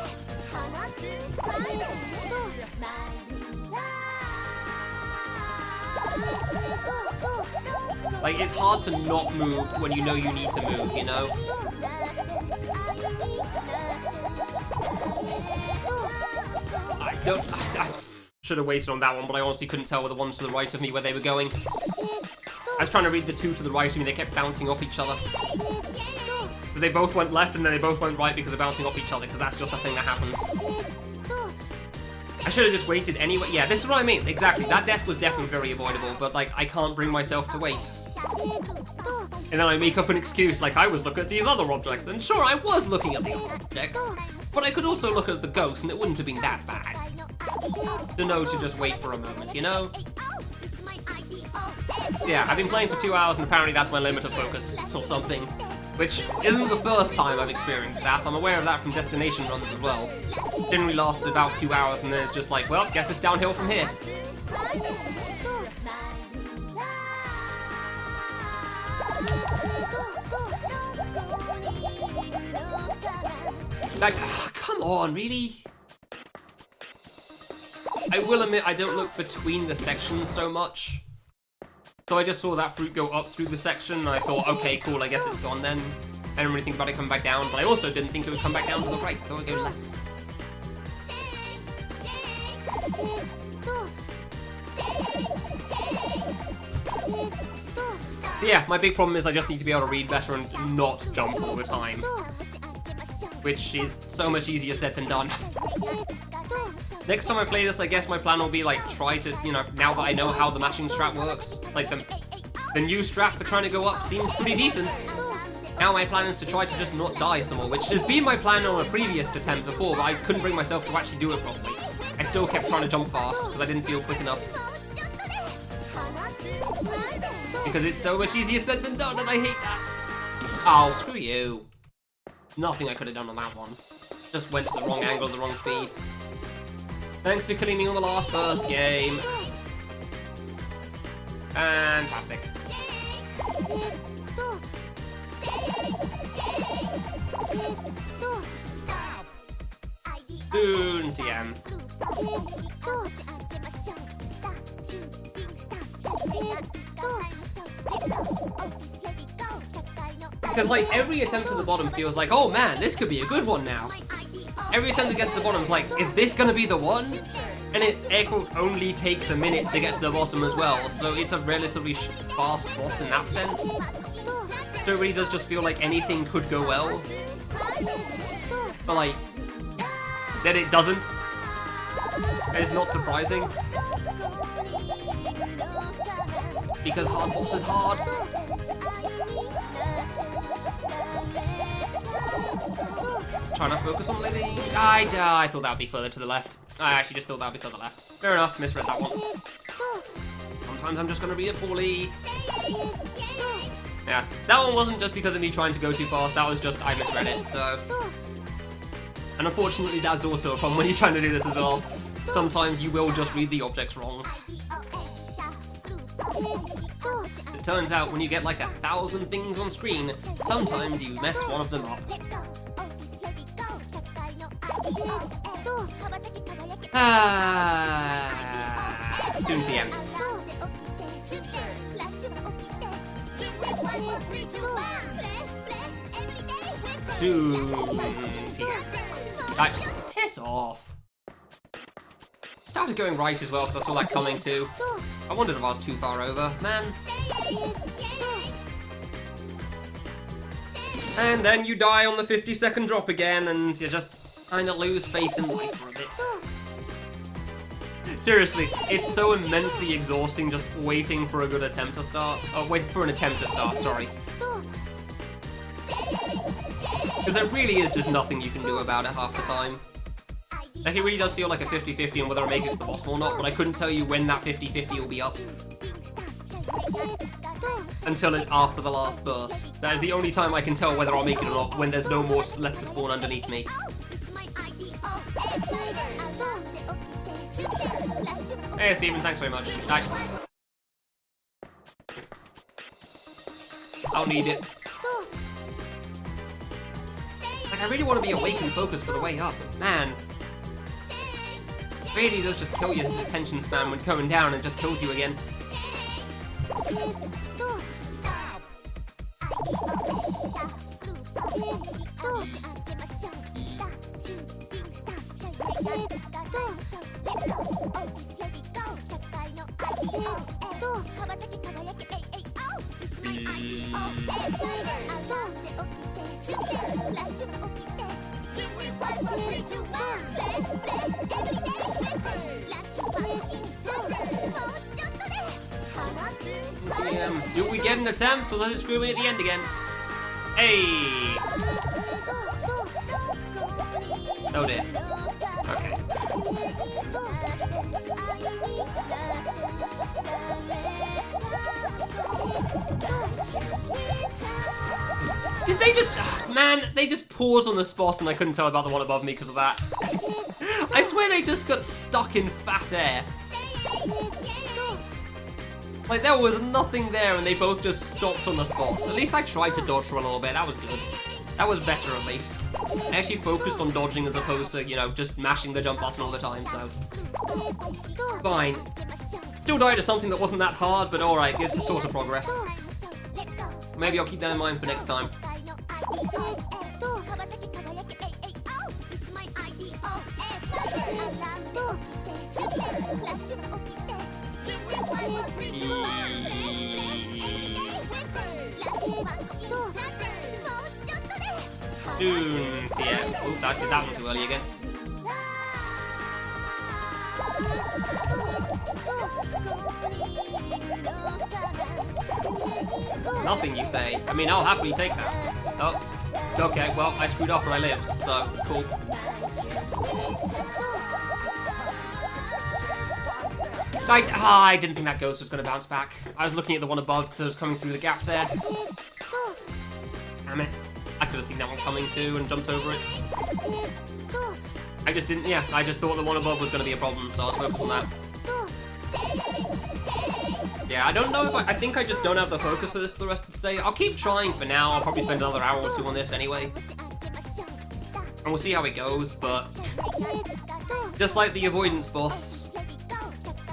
Like, it's hard to not move when you know you need to move, you know? I should have waited on that one, but I honestly couldn't tell with the ones to the right of me where they were going. I was trying to read the two to the right of me, they kept bouncing off each other. Because they both went left and then they both went right because they're bouncing off each other, because that's just a thing that happens. I should have just waited anyway. Yeah, this is what I mean. Exactly. That death was definitely very avoidable, but, like, I can't bring myself to wait. And then I make up an excuse, like, I was looking at these other objects. And sure, I was looking at the other objects, but I could also look at the ghost, and it wouldn't have been that bad. To know to just wait for a moment, you know? Yeah, I've been playing for 2 hours, and apparently that's my limit of focus, or something. Which isn't the first time I've experienced that. I'm aware of that from destination runs as well. Generally lasts about 2 hours, and then it's just like, well, guess it's downhill from here. Like, come on, really? I will admit I don't look between the sections so much. So I just saw that fruit go up through the section, and I thought, okay, cool, I guess it's gone then. I didn't really think about it coming back down, but I also didn't think it would come back down to the right, I thought it would go left. So yeah, my big problem is I just need to be able to read better and not jump all the time. Which is so much easier said than done. Next time I play this, I guess my plan will be, like, try to, you know, now that I know how the matching strat works, like, the new strat for trying to go up seems pretty decent. Now my plan is to try to just not die some more, which has been my plan on a previous attempt before, but I couldn't bring myself to actually do it properly. I still kept trying to jump fast, because I didn't feel quick enough. Because it's so much easier said than done, and I hate that. Oh, screw you. Nothing I could have done on that one. Just went to the wrong angle, the wrong speed. Thanks for killing me on the last burst game. Fantastic. Soon, TM. Because, like, every attempt at the bottom feels like, oh man, this could be a good one now. Every attempt to get to the bottom is like, is this gonna be the one? And it, air quotes, only takes a minute to get to the bottom as well, so it's a relatively fast boss in that sense. So it really does just feel like anything could go well. But, like, then it doesn't. And it's not surprising. Because hard boss is hard. Trying to focus on living. I thought that would be further to the left. I actually just thought that would be further left. Fair enough, misread that one. Sometimes I'm just going to read it poorly. Yeah, that one wasn't just because of me trying to go too fast, that was just I misread it, so... And unfortunately that's also a problem when you're trying to do this as well. Sometimes you will just read the objects wrong. It turns out when you get like 1,000 things on screen, sometimes you mess one of them up. Soon TM. Soon TM. Piss off. Stop started going right as well because I saw that coming too. I wondered if I was too far over. Man. And then you die on the 50-second drop again, and you just kind of lose faith in life for a bit. Seriously, it's so immensely exhausting just waiting for a good attempt to start. Oh, waiting for an attempt to start, sorry. Because there really is just nothing you can do about it half the time. Like, it really does feel like a 50-50 on whether I make it to the boss or not, but I couldn't tell you when that 50-50 will be up. Until it's after the last burst. That is the only time I can tell whether I'll make it or not, when there's no more left to spawn underneath me. Hey Steven, thanks very much. I'll need it. Like, I really want to be awake and focused for the way up, but man. It really does just kill your attention span when coming down and just kills you again. Do we get an attempt, or does it screw me at the end again? Hey! Oh dear. Okay. Did they just... man, they just paused on the spot and I couldn't tell about the one above me because of that. I swear they just got stuck in fat air. Like, there was nothing there and they both just stopped on the spot. At least I tried to dodge for a little bit. That was good. That was better, at least. I actually focused on dodging as opposed to, you know, just mashing the jump button all the time, so... fine. Still died to something that wasn't that hard, but alright, it's a sort of progress. Maybe I'll keep that in mind for next time. Yeah. Ooh, I did that one too early again. Nothing, you say? I mean, I'll happily take that. Oh, okay, well, I screwed up and I lived, so, cool. I didn't think that ghost was going to bounce back. I was looking at the one above because it was coming through the gap there. Damn it. I could have seen that one coming too and jumped over it. I just didn't, yeah, I just thought the one above was going to be a problem, so I was focused on that. Yeah, I don't know if I think I just don't have the focus for this for the rest of the day. I'll keep trying for now. I'll probably spend another hour or two on this anyway. And we'll see how it goes, but just like the avoidance boss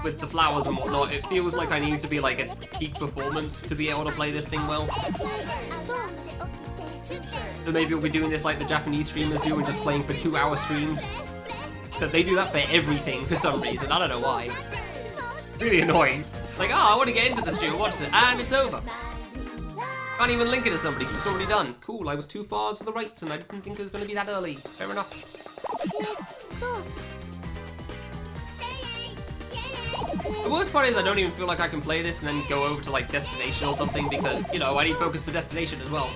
with the flowers and whatnot, it feels like I need to be like at peak performance to be able to play this thing well. So maybe we'll be doing this like the Japanese streamers do and just playing for 2-hour streams. So they do that for everything for some reason, I don't know why. Really annoying. Like, oh, I want to get into the stream, watch this, and it's over. Can't even link it to somebody, because it's already done. Cool, I was too far to the right, and I didn't think it was going to be that early. Fair enough. The worst part is I don't even feel like I can play this and then go over to, like, Destination or something, because, you know, I need focus for Destination as well.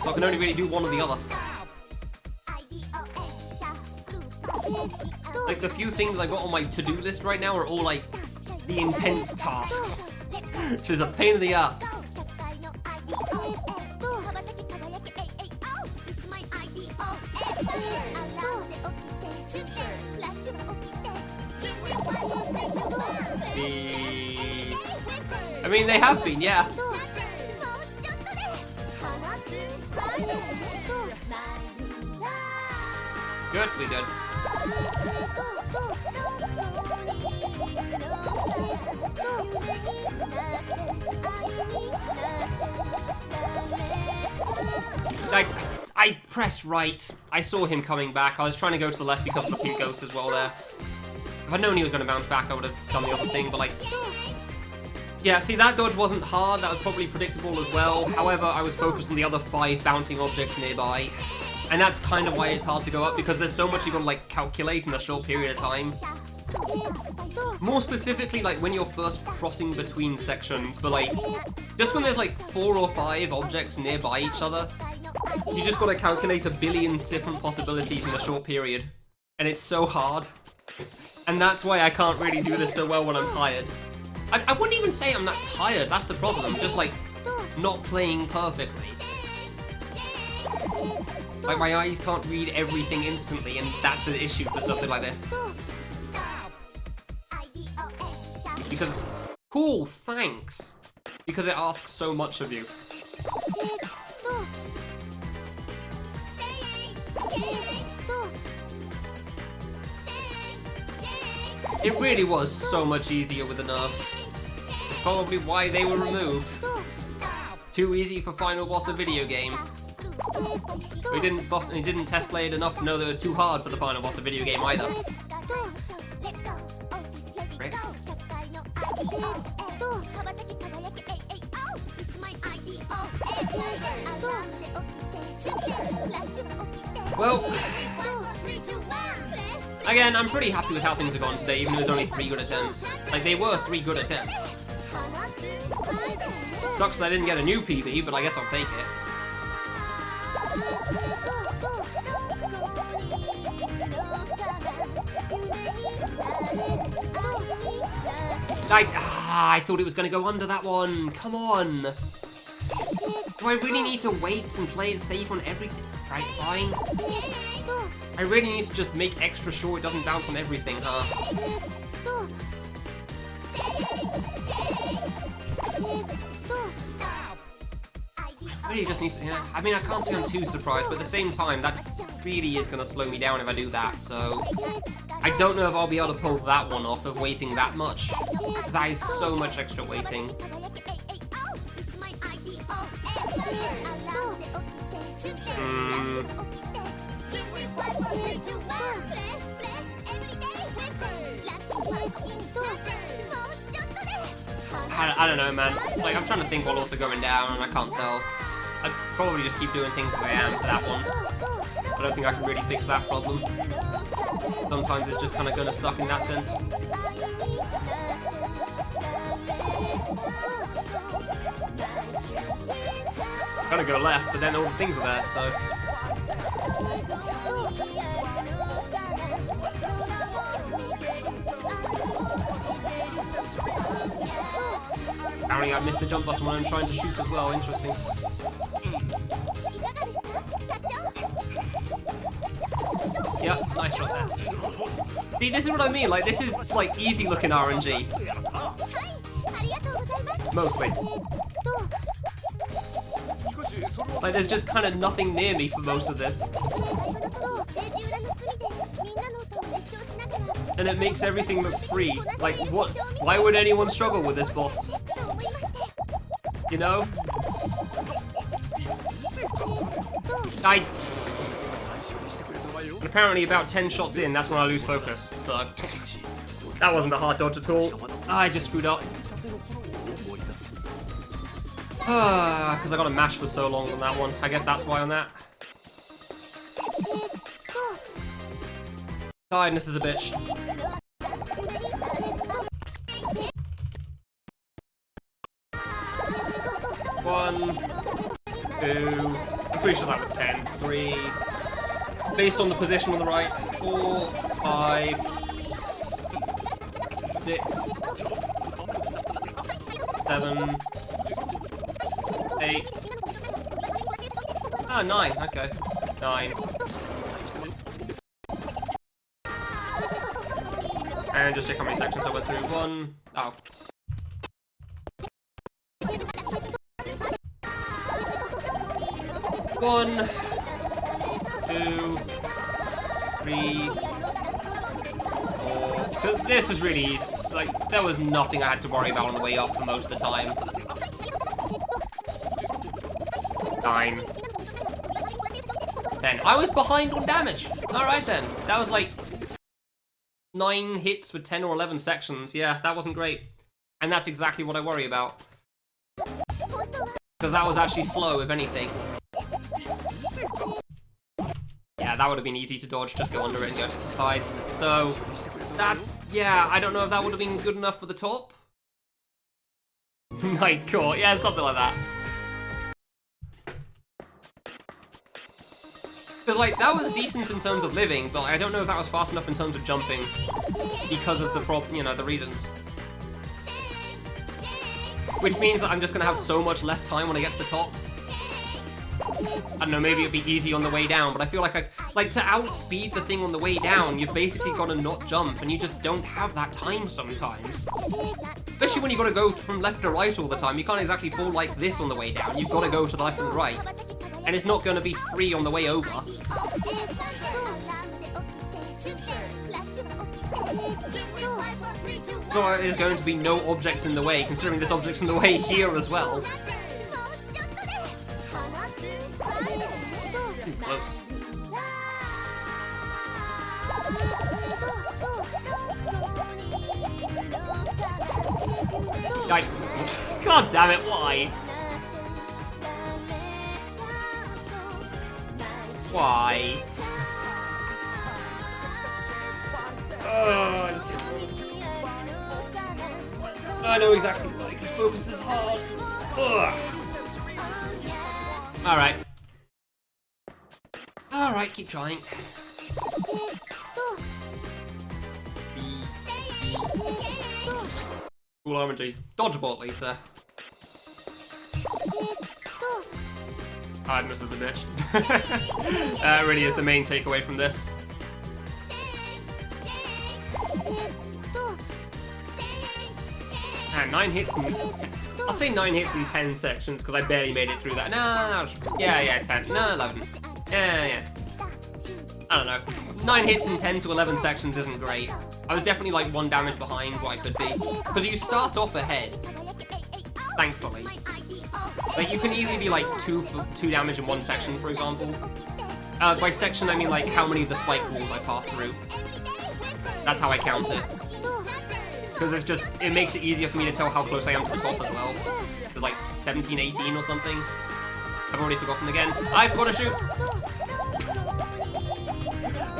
So I can only really do one or the other. Like, the few things I've got on my to-do list right now are all, like, the intense tasks. Which is a pain in the ass. I mean, they have been, yeah. Good, we're good. I pressed right. I saw him coming back. I was trying to go to the left because of the pink ghost as well there. If I'd known he was going to bounce back, I would have done the other thing, but like... Yeah, see, that dodge wasn't hard, that was probably predictable as well. However, I was focused on the other 5 bouncing objects nearby. And that's kind of why it's hard to go up, because there's so much you've got to, like, calculate in a short period of time. More specifically, like, when you're first crossing between sections, but, like, just when there's, like, 4 or 5 objects nearby each other, you just got to calculate a billion different possibilities in a short period. And it's so hard. And that's why I can't really do this so well when I'm tired. I wouldn't even say I'm not tired, that's the problem. Just, like, not playing perfectly. Like, my eyes can't read everything instantly, and that's an issue for something like this. Because, cool, thanks. Because it asks so much of you. It really was so much easier with the nerfs. Probably why they were removed. Too easy for final boss of video game. We didn't test play it enough to know that it was too hard for the final boss of video game either. Frick. Well, again, I'm pretty happy with how things have gone today, even though it was only 3 good attempts. Like, they were 3 good attempts. Sucks that I didn't get a new PB, but I guess I'll take it. I thought it was going to go under that one. Come on. Do I really need to wait and play it safe on everything? Right, fine. I really need to just make extra sure it doesn't bounce on everything, huh? Really just needs to, yeah. I mean, I can't say I'm too surprised, but at the same time, that really is going to slow me down if I do that, so... I don't know if I'll be able to pull that one off of waiting that much. Because that is so much extra waiting. I don't know, man. Like, I'm trying to think while also going down, and I can't tell. I'd probably just keep doing things as I am for that one. I don't think I can really fix that problem. Sometimes it's just kind of gonna suck in that sense. Gotta go left, but then all the things are there, so... Apparently I missed the jump button when I'm trying to shoot as well, interesting. Yep, nice shot there. See, this is what I mean, like, this is, like, easy looking RNG. Mostly. Like, there's just kind of nothing near me for most of this. And it makes everything look free. Like, what? Why would anyone struggle with this boss? You know? And apparently about 10 shots in, that's when I lose focus. So, that wasn't a hard dodge at all. I just screwed up. Because I got a mash for so long on that one. I guess that's why on that. Tiredness is a bitch. One, two, I'm pretty sure that was 10. 3, based on the position on the right. 4, 5, 6, 7, 8. Ah, 9, okay. 9. And just check how many sections I went through. 1, oh. 1, 2, 3, 4. This is really easy. Like, there was nothing I had to worry about on the way up for most of the time. 9. 10. I was behind on damage. Alright then. That was like 9 hits with 10 or 11 sections. Yeah, that wasn't great. And that's exactly what I worry about. Because that was actually slow, if anything. Yeah, that would have been easy to dodge. Just go under it and go to the side. So, that's... Yeah, I don't know if that would have been good enough for the top. Night Court. Yeah, something like that. Because, like, that was decent in terms of living, but I don't know if that was fast enough in terms of jumping because of the the reasons. Which means that I'm just going to have so much less time when I get to the top. I don't know, maybe it'd be easy on the way down, but I feel like to outspeed the thing on the way down, you've basically got to not jump, and you just don't have that time sometimes. Especially when you've got to go from left to right all the time. You can't exactly fall like this on the way down. You've got to go to the left and right. And it's not going to be free on the way over. So there's going to be no objects in the way, considering there's objects in the way here as well. Too close. God damn it, why? Why? I just didn't know. I know exactly why, because focus is hard. Alright. Alright, keep trying. Cool RNG. Dodgeball at least there. Hardness is a bitch. That really is the main takeaway from this. And 9 hits and 10. I'll say 9 hits in 10 sections because I barely made it through that. No, yeah, 10. No, 11. Yeah. I don't know. 9 hits in 10 to 11 sections isn't great. I was definitely like 1 damage behind what I could be. Because you start off ahead. Thankfully. Like, you can easily be like 2 damage in 1 section, for example. By section, I mean like how many of the spike walls I pass through. That's how I count it. Because it makes it easier for me to tell how close I am to the top as well. There's like 17, 18 or something. I've already forgotten again. I've got to shoot!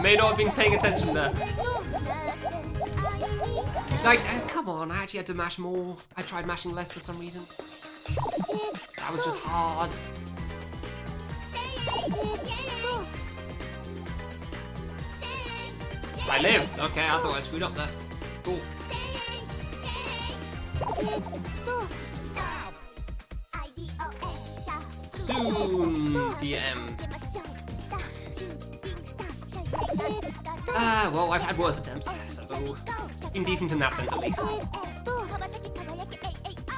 May not have been paying attention there. Like, come on, I actually had to mash more. I tried mashing less for some reason. That was just hard. I lived. Okay, I thought I screwed up there. Cool. Soon, TM. Well, I've had worse attempts, so been decent in that sense at least.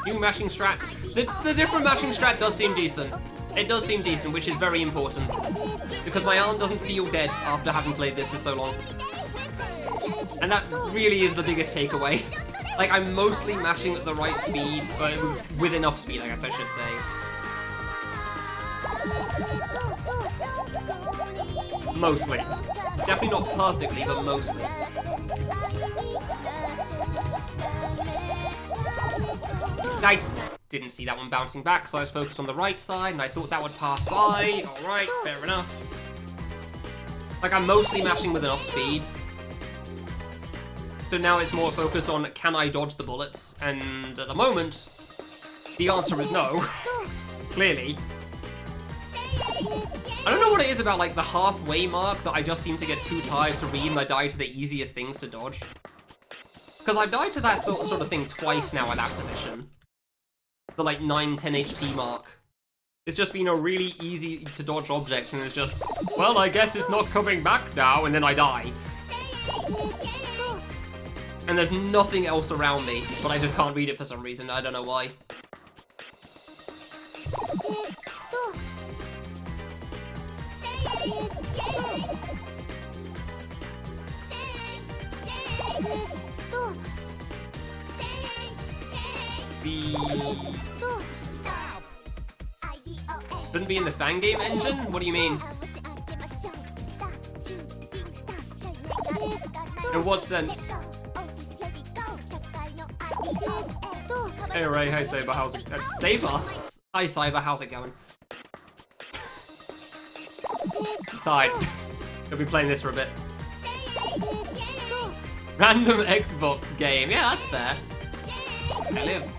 New mashing strat. The different mashing strat does seem decent. It does seem decent, which is very important. Because my arm doesn't feel dead after having played this for so long. And that really is the biggest takeaway. Like, I'm mostly mashing at the right speed, but with enough speed, I guess I should say. Mostly. Definitely not perfectly, but mostly. I didn't see that one bouncing back, so I was focused on the right side, and I thought that would pass by. Alright, fair enough. Like, I'm mostly mashing with enough speed. So now it's more focus on, can I dodge the bullets? And at the moment, the answer is no. Clearly. I don't know what it is about, like, the halfway mark that I just seem to get too tired to read and I die to the easiest things to dodge. Because I've died to that sort of thing twice now at that position. The, like, 9-10 HP mark. It's just been a really easy to dodge object, and it's just, well, I guess it's not coming back now, and then I die. And there's nothing else around me, but I just can't read it for some reason. I don't know why. Shouldn't be in the fan game engine? What do you mean? In what sense? Hey Ray, hey Saber, how's it going? Saber? Hi Cyber, how's it going? Tired. Gonna be playing this for a bit. Random Xbox game. Yeah, that's fair. I live.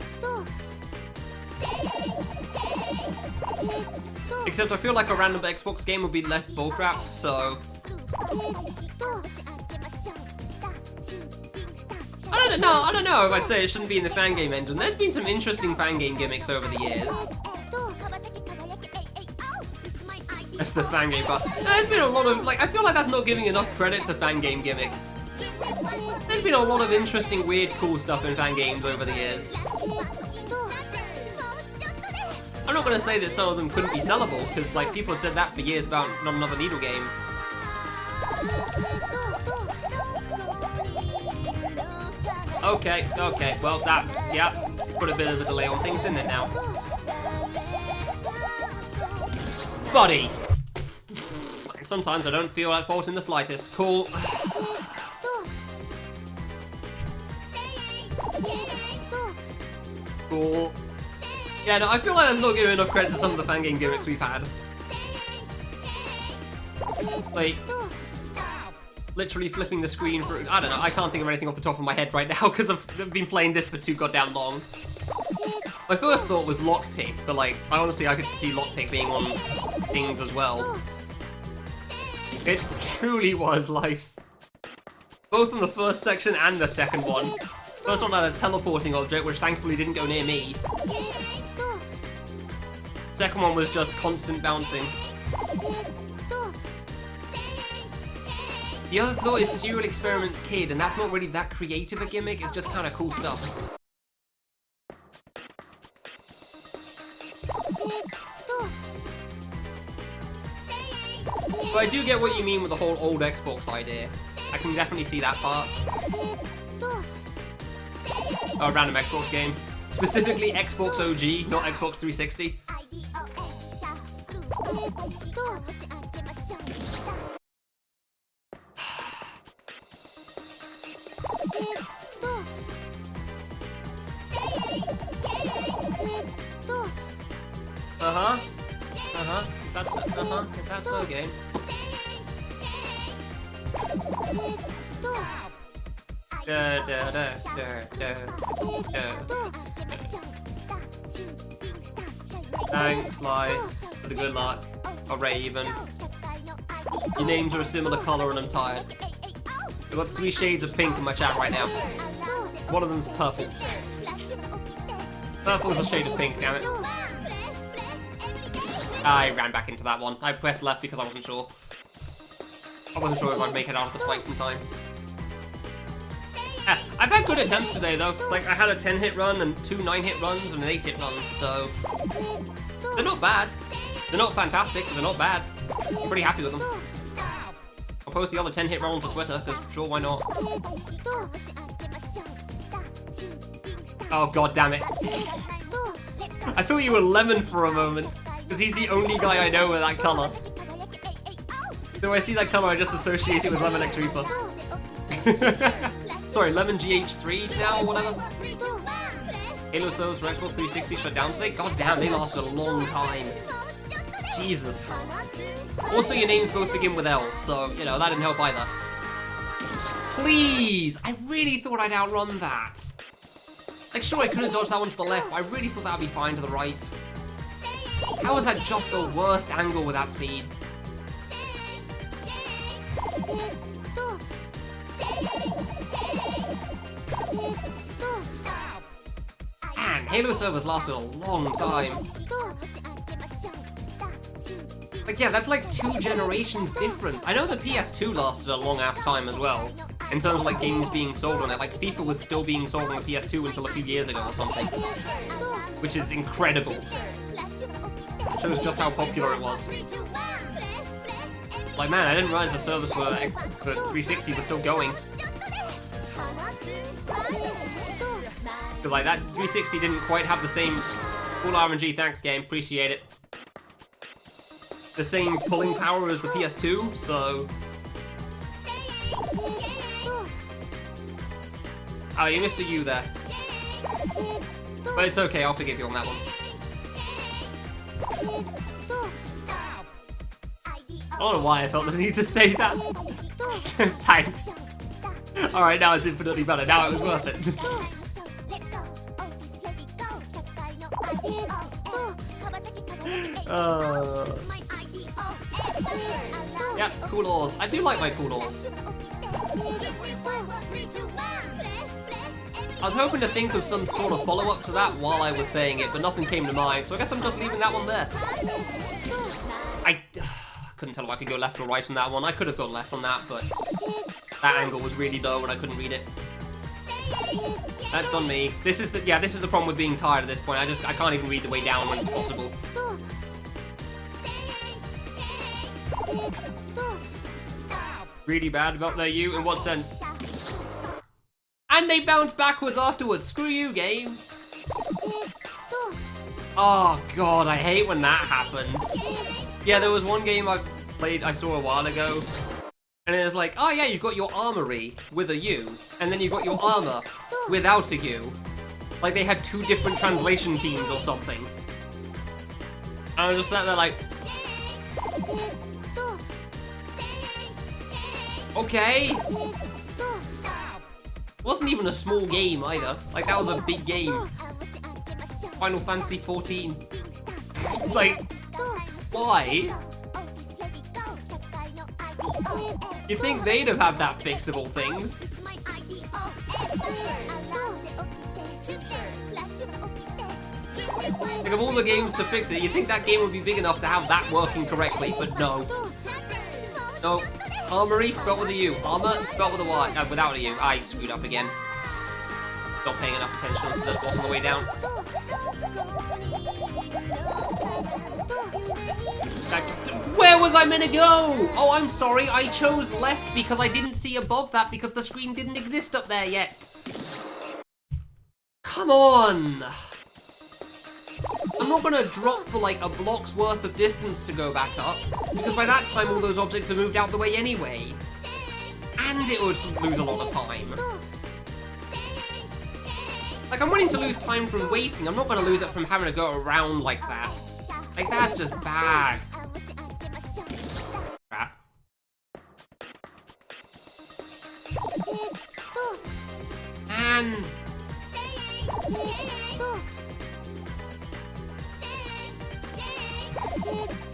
Except I feel like a random Xbox game would be less bullcrap, so... I don't know if I'd say it shouldn't be in the fan game engine. There's been some interesting fan game gimmicks over the years. That's the fan game part. There's been a lot of, like, I feel like that's not giving enough credit to fan game gimmicks. There's been a lot of interesting, weird, cool stuff in fan games over the years. I'm not gonna say that some of them couldn't be sellable, because, like, people have said that for years about Not Another Needle game. Okay, well that, yeah, put a bit of a delay on things, didn't it now? Buddy! Sometimes I don't feel at fault in the slightest. Cool. Cool. Yeah, no, I feel like there's not giving enough credit to some of the fan game gimmicks we've had. Like, literally flipping the screen through. I don't know, I can't think of anything off the top of my head right now because I've been playing this for too goddamn long. My first thought was lockpick, but like, honestly, I could see lockpick being on things as well. It truly was life's. Both in the first section and the second one. First one had a teleporting object, which thankfully didn't go near me. Second one was just constant bouncing. The other thought is Serial Experiments Kid, and that's not really that creative a gimmick, it's just kind of cool stuff. But I do get what you mean with the whole old Xbox idea. I can definitely see that part. Oh, random Xbox game. Specifically Xbox OG, not Xbox 360. Is that so game? Thanks, Slice, for the good luck. Or Raven. Your names are a similar color and I'm tired. I've got 3 shades of pink in my chat right now. One of them's purple. Purple is a shade of pink, damn it. I ran back into that one. I pressed left because I wasn't sure. I wasn't sure if I'd make it out of the spikes in time. Yeah, I've had good attempts today though. Like, I had a 10-hit run and 2 9-hit runs and an 8-hit run, so... They're not bad. They're not fantastic, but they're not bad. I'm pretty happy with them. I'll post the other 10-hit run onto Twitter, because sure, why not? Oh, god damn it. I thought you were Lemon for a moment, because he's the only guy I know with that colour. So when I see that colour, I just associate it with Lemon X Reaper. Sorry, Lemon GH3 now, or whatever. Halo servers for Xbox 360 shut down today? God damn, they lasted a long time. Jesus. Also, your names both begin with L, so, you know, that didn't help either. Please! I really thought I'd outrun that. Like, sure, I could have dodged that one to the left, but I really thought that would be fine to the right. How is that just the worst angle with that speed? Man, Halo servers lasted a long time. Like, yeah, that's like 2 generations difference. I know the PS2 lasted a long-ass time as well, in terms of, like, games being sold on it. Like, FIFA was still being sold on the PS2 until a few years ago or something. Which is incredible. Shows just how popular it was. Like, man, I didn't realize the servers for 360 were still going. But, like, that 360 didn't quite have the same... Cool RNG, thanks, game. Appreciate it. The same pulling power as the PS2, so... Oh, you missed a U there. But it's okay, I'll forgive you on that one. I don't know why I felt the need to say that. Thanks. Alright, now it's infinitely better. Now it was worth it. Yeah, cool ores. I do like my cool ores. I was hoping to think of some sort of follow-up to that while I was saying it, but nothing came to mind, so I guess I'm just leaving that one there. I couldn't tell if I could go left or right on that one. I could have gone left on that, but that angle was really low and I couldn't read it. That's on me. This is the problem with being tired at this point. I can't even read the way down when it's possible. Really bad about their U? In what sense? And they bounce backwards afterwards. Screw you, game. Oh god, I hate when that happens. Yeah, there was one game I saw a while ago, and it was like, oh yeah, you've got your armory with a U, and then you've got your armor without a U. Like they had two different translation teams or something. And I was just sat there like, okay. Wasn't even a small game either. Like that was a big game. Final Fantasy 14. Like, why? You'd think they'd have had that fixable things. Like of all the games to fix it, you'd think that game would be big enough to have that working correctly, but no. No. Armory spelled with a U. Armor spelled with a Y. Without a U. I screwed up again. Not paying enough attention to this boss on the way down. Where was I meant to go? Oh, I'm sorry. I chose left because I didn't see above that because the screen didn't exist up there yet. Come on. I'm not gonna drop for like a block's worth of distance to go back up, because by that time all those objects have moved out the way anyway. And it would lose a lot of time. Like, I'm willing to lose time from waiting, I'm not gonna lose it from having to go around like that. Like, that's just bad. Crap. Man.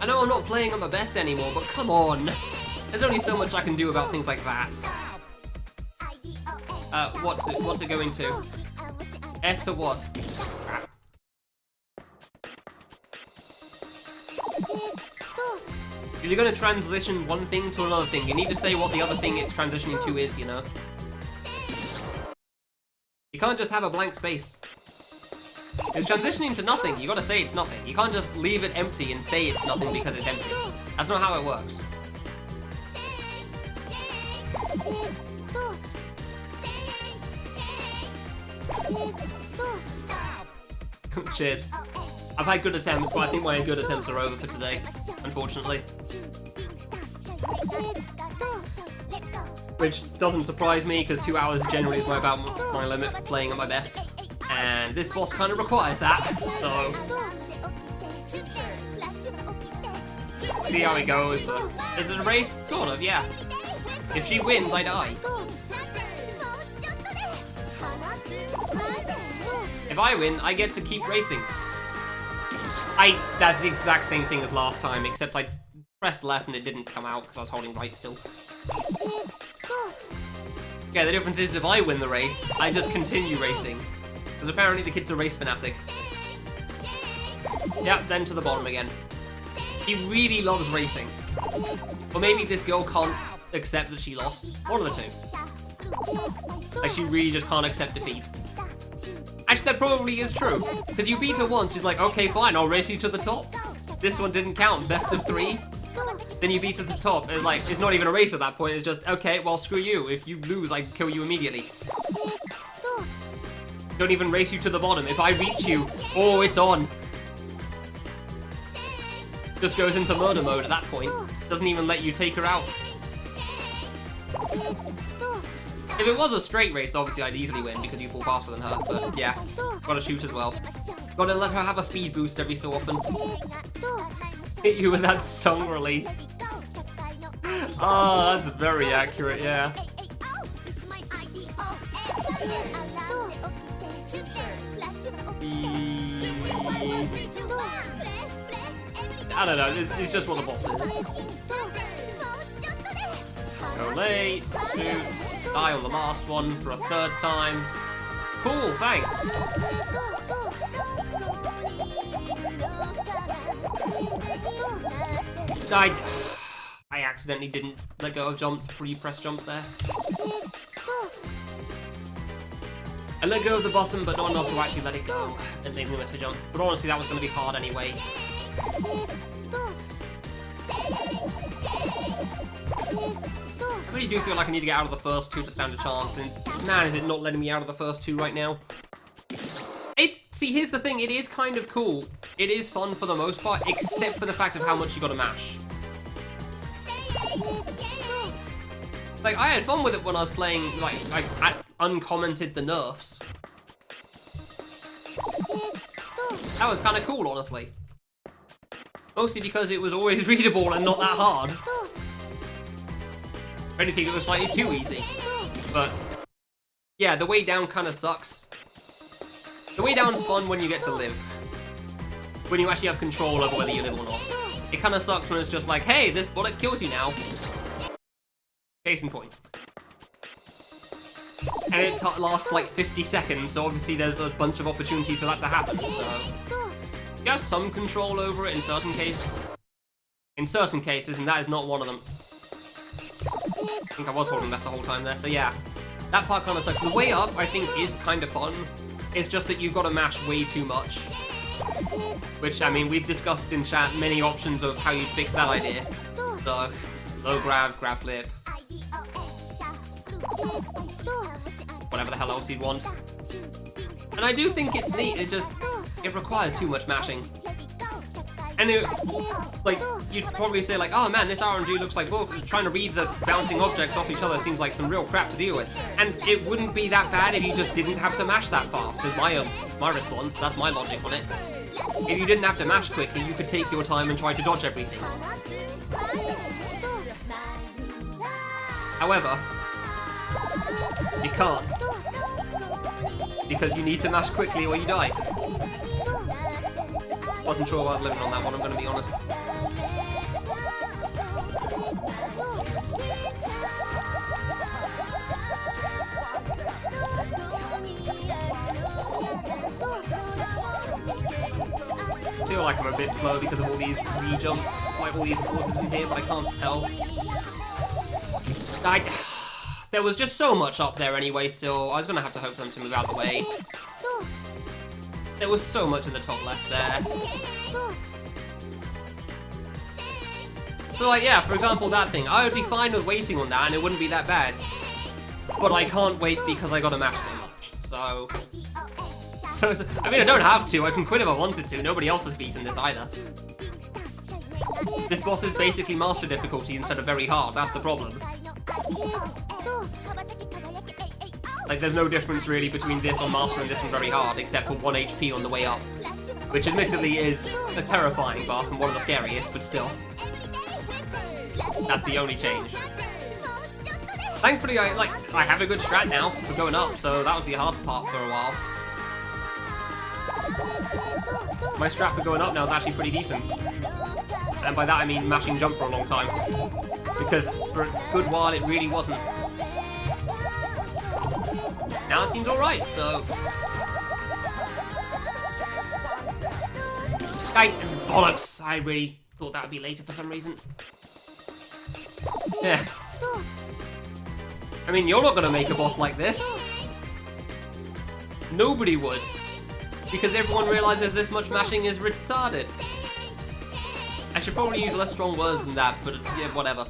I know I'm not playing at my best anymore, but come on. There's only so much I can do about things like that. What's it going to? To what? Crap. If you're gonna transition one thing to another thing, you need to say what the other thing it's transitioning to is, you know? You can't just have a blank space. It's transitioning to nothing, you gotta say it's nothing. You can't just leave it empty and say it's nothing because it's empty. That's not how it works. Cheers. I've had good attempts, but I think my good attempts are over for today, unfortunately. Which doesn't surprise me, because 2 hours generally is about my limit for playing at my best. And this boss kind of requires that, so... see how it goes, but... is it a race? Sort of, yeah. If she wins, I die. If I win, I get to keep racing. That's the exact same thing as last time, except I pressed left and it didn't come out because I was holding right still. Yeah, the difference is if I win the race, I just continue racing. Because apparently the kid's a race fanatic. Yep, then to the bottom again. He really loves racing. Or maybe this girl can't accept that she lost. One of the two. Like, she really just can't accept defeat. Actually, that probably is true. Because you beat her once, she's like, okay, fine, I'll race you to the top. This one didn't count, best of 3. Then you beat her to the top. And like, it's not even a race at that point, it's just, okay, well, screw you. If you lose, I kill you immediately. Don't even race you to the bottom. If I reach you, oh, it's on. Just goes into murder mode at that point. Doesn't even let you take her out. If it was a straight race, obviously I'd easily win because you fall faster than her, but yeah, gotta shoot as well. Gotta let her have a speed boost every so often. Hit you with that song release. Oh, that's very accurate, yeah. I don't know, it's just what the boss is. Go late, shoot, die on the last one for a third time. Cool, thanks. I accidentally didn't let go of jump before you press jump there. I let go of the bottom, but not enough to actually let it go and made me miss a jump. But honestly, that was going to be hard anyway. I really do feel like I need to get out of the first two to stand a chance, and man, is it not letting me out of the first two right now. See, here's the thing, it is kind of cool. It is fun for the most part, except for the fact of how much you gotta mash. Like, I had fun with it when I was playing, like I uncommented the nerfs. That was kind of cool, honestly. Mostly because it was always readable and not that hard. If anything, it was slightly too easy. But, yeah, the way down kind of sucks. The way down's fun when you get to live. When you actually have control over whether you live or not. It kind of sucks when it's just like, hey, this bullet kills you now. Case in point. And it lasts like 50 seconds, so obviously there's a bunch of opportunities for that to happen, so... You have some control over it in certain cases. In certain cases, and that is not one of them. I think I was holding left the whole time there, so yeah. That part kind of sucks. The way up, I think, is kind of fun. It's just that you've got to mash way too much. Which, I mean, we've discussed in chat many options of how you'd fix that idea. So, low grab, grab flip. Whatever the hell else you'd want. And I do think it's neat, it requires too much mashing. And it, like, you'd probably say like, oh man, this RNG looks like bull, trying to read the bouncing objects off each other seems like some real crap to deal with. And it wouldn't be that bad if you just didn't have to mash that fast, is my response, that's my logic on it. If you didn't have to mash quickly, you could take your time and try to dodge everything. However, you can't. Because you need to mash quickly or you die. Wasn't sure I was living on that one, I'm gonna be honest. I feel like I'm a bit slow because of all these re-jumps, like all these pauses in here, but I can't tell. There was just so much up there anyway still. I was gonna have to hope for them to move out of the way. There was so much in the top left there. So like, yeah, for example, that thing. I would be fine with waiting on that and it wouldn't be that bad. But I can't wait because I gotta mash so much. So, I mean, I don't have to. I can quit if I wanted to. Nobody else has beaten this either. This boss is basically master difficulty instead of very hard. That's the problem. Like, there's no difference really between this on master and this on very hard, except for 1 HP on the way up. Which admittedly is a terrifying buff and one of the scariest, but still. That's the only change. Thankfully, I have a good strat now for going up, so that was the hard part for a while. My strat for going up now is actually pretty decent. And by that I mean mashing jump for a long time. Because for a good while it really wasn't. Now it seems alright, so... bollocks! I really thought that would be later for some reason. Yeah. I mean, you're not gonna make a boss like this. Nobody would. Because everyone realizes this much mashing is retarded. I should probably use less strong words than that, but yeah, whatever.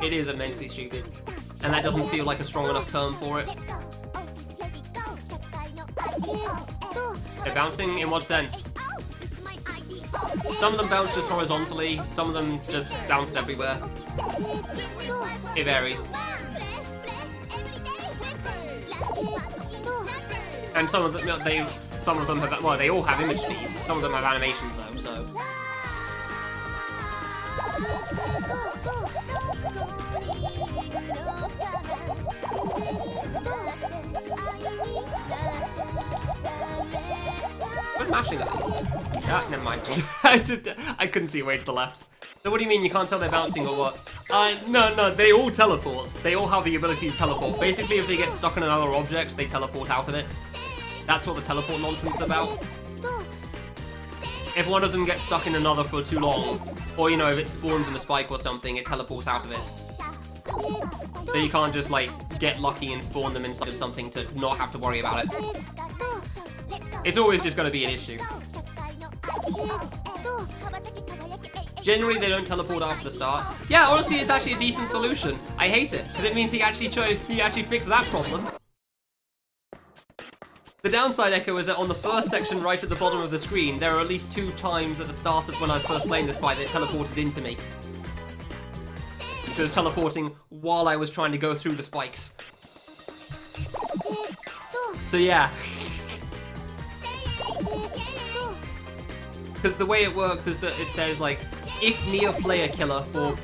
It is immensely stupid. And that doesn't feel like a strong enough term for it. They're bouncing? In what sense? Some of them bounce just horizontally, some of them just bounce everywhere. It varies. And some of them, have, well, they all have image speeds. Some of them have animations though, so. Where's mashing at least? Ah, never mind. I couldn't see way to the left. So what do you mean you can't tell they're bouncing or what? No, they all teleport. They all have the ability to teleport. Basically, if they get stuck in another object, they teleport out of it. That's what the teleport nonsense is about. If one of them gets stuck in another for too long, or, you know, if it spawns in a spike or something, it teleports out of it. So you can't just, like, get lucky and spawn them inside of something to not have to worry about it. It's always just going to be an issue. Generally, they don't teleport after the start. Yeah, honestly, it's actually a decent solution. I hate it, because it means he actually fixed that problem. The downside, Echo, is that on the first section right at the bottom of the screen, there are at least 2 times at the start of when I was first playing this fight that it teleported into me. It was teleporting while I was trying to go through the spikes. So yeah. Because the way it works is that it says, like, if near player killer for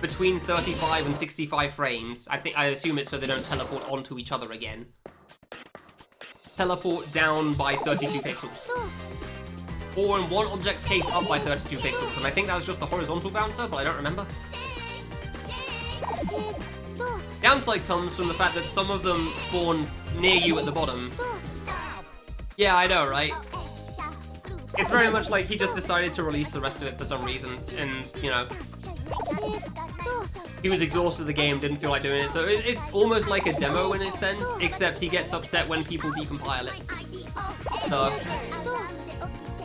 between 35 and 65 frames, I assume it's so they don't teleport onto each other again. Teleport down by 32 pixels. Or in one object's case, up by 32 pixels. And I think that was just the horizontal bouncer, but I don't remember. Downside comes from the fact that some of them spawn near you at the bottom. Yeah, I know, right? It's very much like he just decided to release the rest of it for some reason, and, you know, he was exhausted of the game, didn't feel like doing it, so it's almost like a demo in a sense, except he gets upset when people decompile it. So,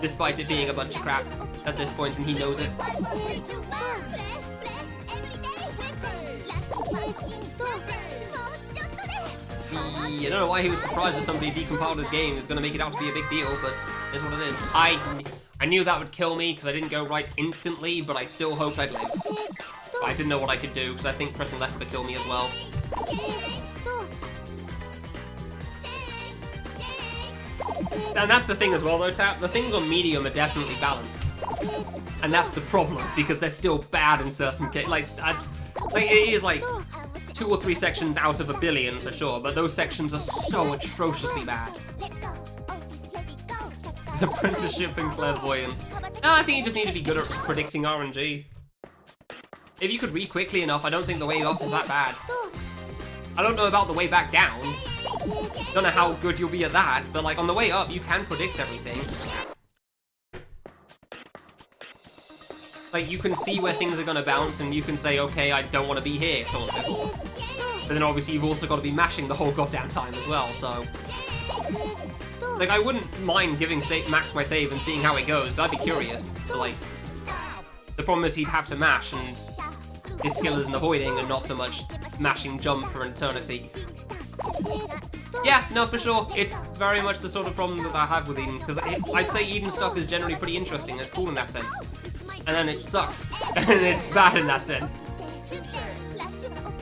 despite it being a bunch of crap at this point, and he knows it. I don't know why he was surprised that somebody decompiled his game. Is going to make it out to be a big deal, but it's what it is. I knew that would kill me because I didn't go right instantly, but I still hoped I'd live. But I didn't know what I could do because I think pressing left would have killed me as well. And that's the thing as well, though, Tap. The things on medium are definitely balanced, and that's the problem because they're still bad in certain cases. Like it is like 2 or 3 sections out of a billion for sure, but those sections are so atrociously bad. Apprenticeship and clairvoyance. No, I think you just need to be good at predicting RNG. If you could read quickly enough, I don't think the way up is that bad. I don't know about the way back down. Don't know how good you'll be at that, but like on the way up, you can predict everything. Like, you can see where things are gonna bounce, and you can say, okay, I don't want to be here, so on and so forth. But then obviously you've also got to be mashing the whole goddamn time as well, so... Like, I wouldn't mind giving Max my save and seeing how it goes, 'cause I'd be curious. But like, the problem is he'd have to mash, and his skill is in avoiding and not so much mashing jump for an eternity. Yeah, no, for sure. It's very much the sort of problem that I have with Eden, because I'd say Eden stuff is generally pretty interesting, it's cool in that sense. And then it sucks, and it's bad in that sense.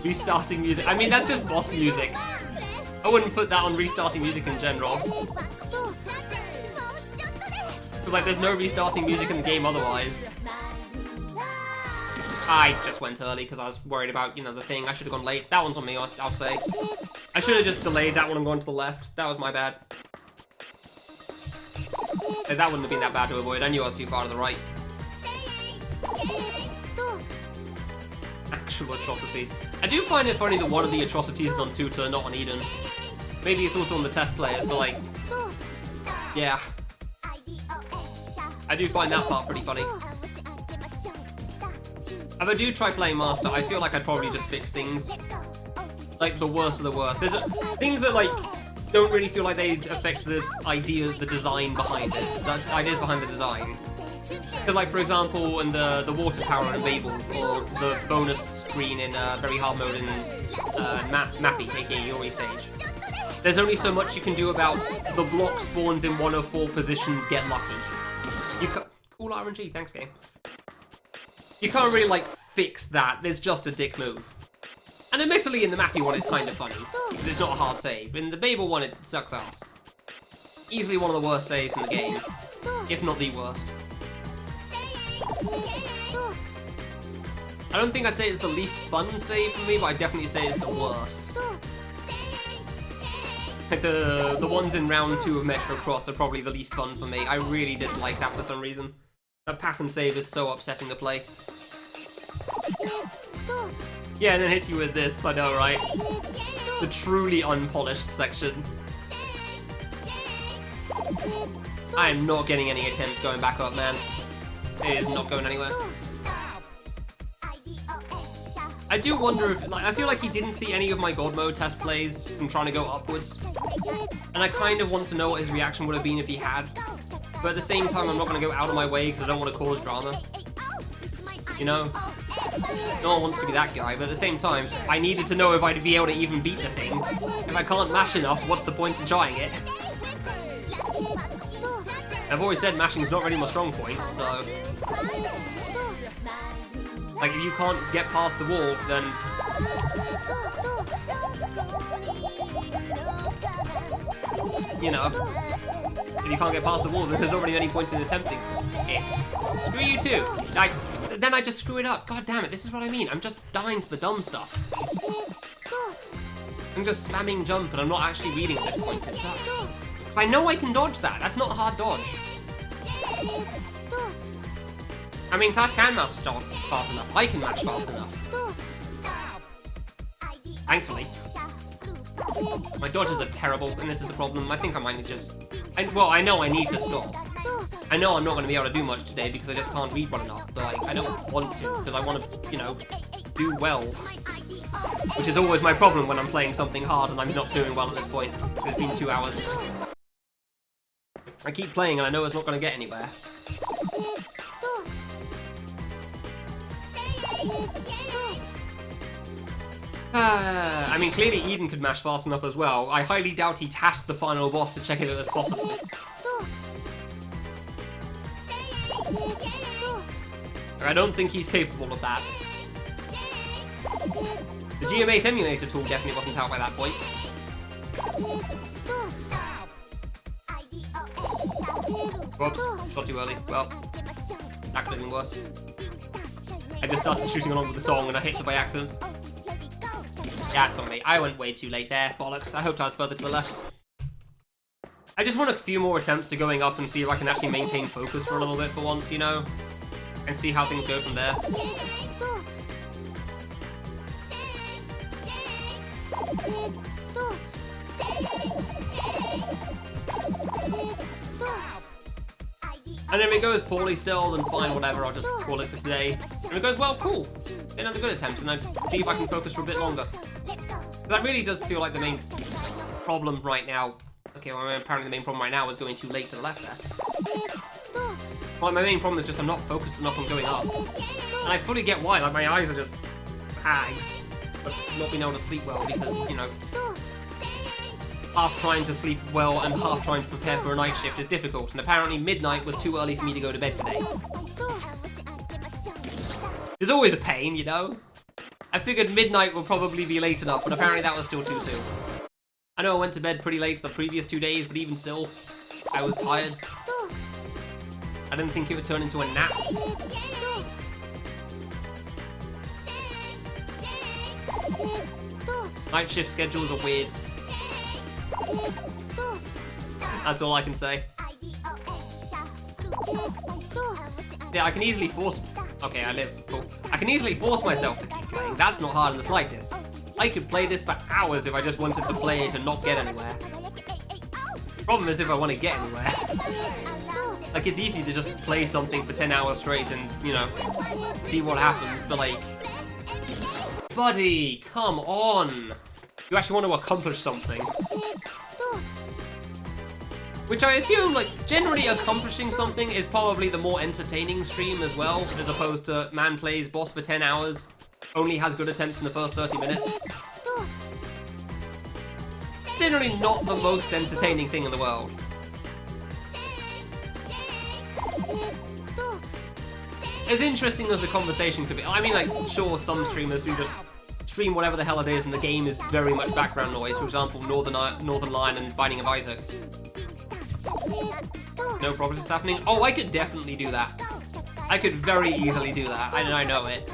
Restarting music. I mean, that's just boss music. I wouldn't put that on restarting music in general. Because, like, there's no restarting music in the game otherwise. I just went early because I was worried about, you know, the thing. I should have gone late. That one's on me, I'll say. I should have just delayed that one and gone to the left. That was my bad. That wouldn't have been that bad to avoid. I knew I was too far to the right. Actual atrocities. I do find it funny that one of the atrocities is on Tutor, not on Eden. Maybe it's also on the test players, but like... Yeah. I do find that part pretty funny. If I do try playing Master, I feel like I'd probably just fix things. Like, the worst of the worst. There's things that, like, don't really feel like they'd affect the idea, the design behind it. The ideas behind the design. Because, like, for example, in the water tower in Babel, or the bonus screen in Very Hard Mode in Mappy, aka Yuri stage, there's only so much you can do about the block spawns in 1 of 4 positions get lucky. You can't... Cool RNG, thanks game. You can't really, like, fix that. It's just a dick move. And admittedly, in the Mappy one, it's kind of funny, because it's not a hard save. In the Babel one, it sucks ass. Easily one of the worst saves in the game, if not the worst. I don't think I'd say it's the least fun save for me, but I'd definitely say it's the worst. Like the ones in round 2 of Metro Cross are probably the least fun for me. I really dislike that for some reason. That pattern save is so upsetting to play. Yeah, and then hits you with this, I know, right? The truly unpolished section. I am not getting any attempts going back up, man. It is not going anywhere. I do wonder if, like, I feel like he didn't see any of my God Mode test plays from trying to go upwards. And I kind of want to know what his reaction would have been if he had. But at the same time, I'm not going to go out of my way because I don't want to cause drama. You know? No one wants to be that guy, but at the same time, I needed to know if I'd be able to even beat the thing. If I can't mash enough, what's the point in trying it? I've always said mashing's not really my strong point, so... Like, if you can't get past the wall, then... You know... If you can't get past the wall, then there's not really any point in attempting it. Screw you too! Then I just screw it up. God damn it, this is what I mean. I'm just dying to the dumb stuff. I'm just spamming jump and I'm not actually reading at this point. It sucks. Because I know I can dodge that. That's not a hard dodge. I mean, Taz can match fast enough. I can match fast enough. Thankfully. My dodges are terrible, and this is the problem. I think I might need to just... well, I know I need to stop. I know I'm not going to be able to do much today because I just can't read well enough, but like, I don't want to, because I want to, you know, do well. Which is always my problem when I'm playing something hard and I'm not doing well at this point. It's been 2 hours. I keep playing and I know it's not going to get anywhere. I mean, clearly Eden could mash fast enough as well. I highly doubt he tasked the final boss to check if it was possible. I don't think he's capable of that. The GM8 emulator tool definitely wasn't out by that point. Whoops, shot too early. Well, that could have been worse. I just started shooting along with the song and I hit it by accident. Yeah, it's on me. I went way too late there. Bollocks. I hoped I was further to the left. I just want a few more attempts to going up and see if I can actually maintain focus for a little bit for once, you know? And see how things go from there. And if it goes poorly still, then fine, whatever, I'll just call it for today. And if it goes well, cool. Another good attempt, and then see if I can focus for a bit longer. That really does feel like the main problem right now. Okay, well, apparently the main problem right now is going too late to the left there. Well, my main problem is just I'm not focused enough on going up. And I fully get why, like my eyes are just hags. But not being able to sleep well because, you know, half trying to sleep well and half trying to prepare for a night shift is difficult. And apparently midnight was too early for me to go to bed today. There's always a pain, you know? I figured midnight would probably be late enough, but apparently that was still too soon. I know I went to bed pretty late the previous 2 days, but even still, I was tired. I didn't think it would turn into a nap. Night shift schedules are weird. That's all I can say. Yeah, I can easily force... Okay, I live. Cool. I can easily force myself to keep playing. That's not hard in the slightest. I could play this for hours if I just wanted to play it and not get anywhere. Problem is if I want to get anywhere. Like, it's easy to just play something for 10 hours straight and, you know, see what happens, but like... Buddy, come on! You actually want to accomplish something. Which I assume, like, generally accomplishing something is probably the more entertaining stream as well, as opposed to man plays boss for 10 hours, only has good attempts in the first 30 minutes. Generally not the most entertaining thing in the world. as interesting as the conversation could be, I mean, like, sure, some streamers do just stream whatever the hell it is, and the game is very much background noise. For example, Northern Lion and Binding of Isaac. No progress is happening. Oh, I could definitely do that. I could very easily do that. I know it.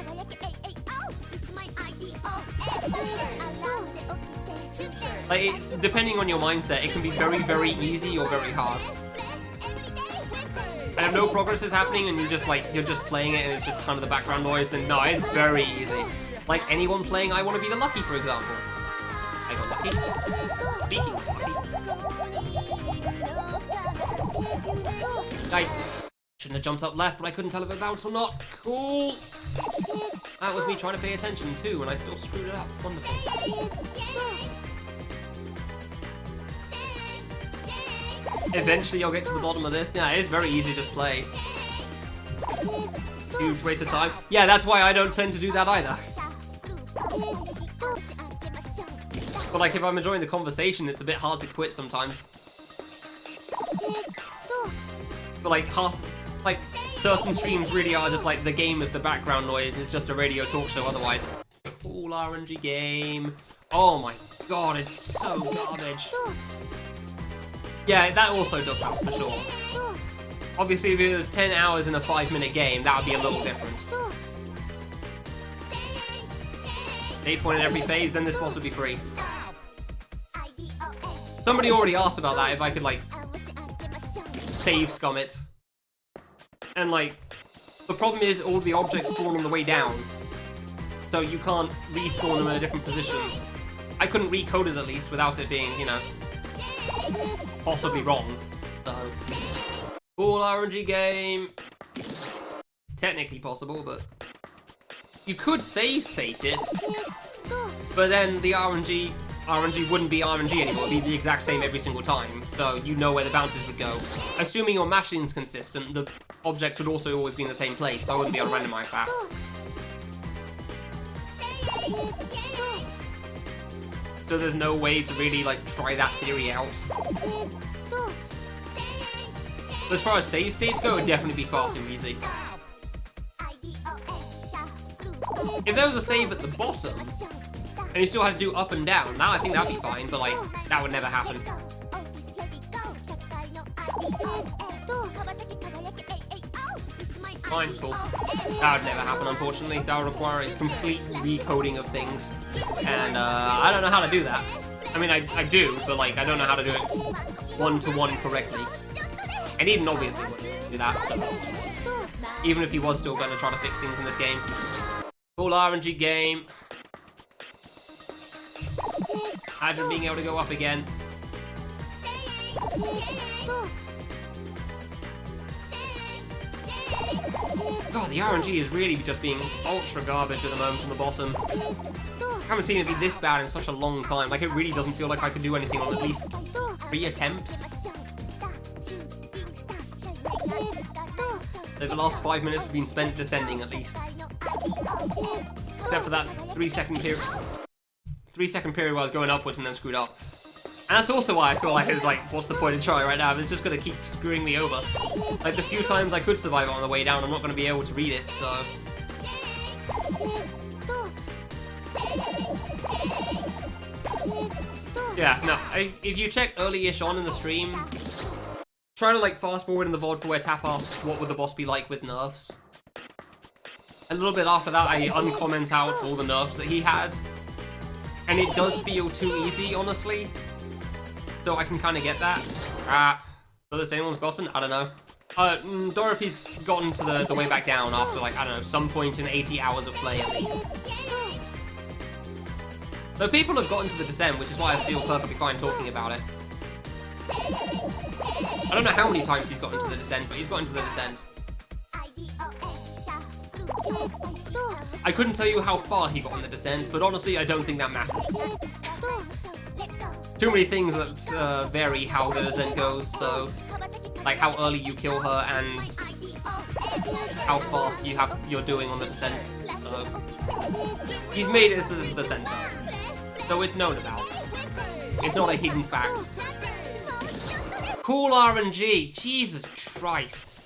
Like, it's, depending on your mindset, it can be very, very easy or very hard. And if no progress is happening and you're just playing it and it's just kind of the background noise, then no, it's very easy. Like anyone playing I Wanna Be The Lucky, for example. I got lucky. Speaking of lucky. I shouldn't have jumped up left, but I couldn't tell if it bounced or not. Cool. That was me trying to pay attention too, and I still screwed it up. Wonderful. Eventually I'll get to the bottom of this. Yeah, it's very easy to just play. Huge waste of time. Yeah, that's why I don't tend to do that either. But like, if I'm enjoying the conversation, it's a bit hard to quit sometimes. But like, certain streams really are just like, the game is the background noise, it's just a radio talk show otherwise. Cool RNG game. Oh my god, it's so garbage. Yeah, that also does help, for sure. Obviously, if it was 10 hours in a 5-minute game, that would be a little different. 8 point in every phase, then this boss would be free. Somebody already asked about that, if I could, like, save scum it. And, like, the problem is all the objects spawn on the way down. So you can't respawn them in a different position. I couldn't recode it, at least, without it being, you know, possibly wrong. So, cool RNG game. Technically possible, but you could save state it, but then the RNG wouldn't be RNG anymore. It'd be the exact same every single time, so you know where the bounces would go. Assuming your mashing's consistent, the objects would also always be in the same place, so I wouldn't be able to randomize that. So there's no way to really, like, try that theory out. But as far as save states go, it would definitely be far too easy. If there was a save at the bottom, and you still had to do up and down, now I think that'd be fine, but, like, that would never happen. Fine, cool. That would never happen, unfortunately. That would require a complete recoding of things. And, I don't know how to do that. I mean, I do, but, like, I don't know how to do it one-to-one correctly. And Eden obviously wouldn't do that, so. Even if he was still going to try to fix things in this game. Cool RNG game. Imagine being able to go up again. God, the RNG is really just being ultra garbage at the moment on the bottom. I haven't seen it be this bad in such a long time. Like, it really doesn't feel like I could do anything on at least 3 attempts. The last 5 minutes have been spent descending, at least. Except for that 3-second period. 3-second period where I was going upwards and then screwed up. And that's also why I feel like it's like, what's the point in trying right now? It's just gonna keep screwing me over. Like, the few times I could survive it on the way down, I'm not gonna be able to read it, so. Yeah, no, if you check early-ish on in the stream, try to, like, fast forward in the VOD for where Tap asks what would the boss be like with nerfs. A little bit after that, I uncomment out all the nerfs that he had. And it does feel too easy, honestly. So I can kind of get that. Whether anyone's gotten, I don't know. Dorothy's gotten to the way back down after, like, I don't know, some point in 80 hours of play at least. Though people have gotten to the descent, which is why I feel perfectly fine talking about it. I don't know how many times he's gotten to the descent, but he's gotten to the descent. I couldn't tell you how far he got on the descent, but honestly, I don't think that matters. Too many things that vary how the descent goes, so like how early you kill her and how fast you're doing on the descent. So he's made it to the descent, so it's known about. It's not a hidden fact. Cool RNG, Jesus Christ.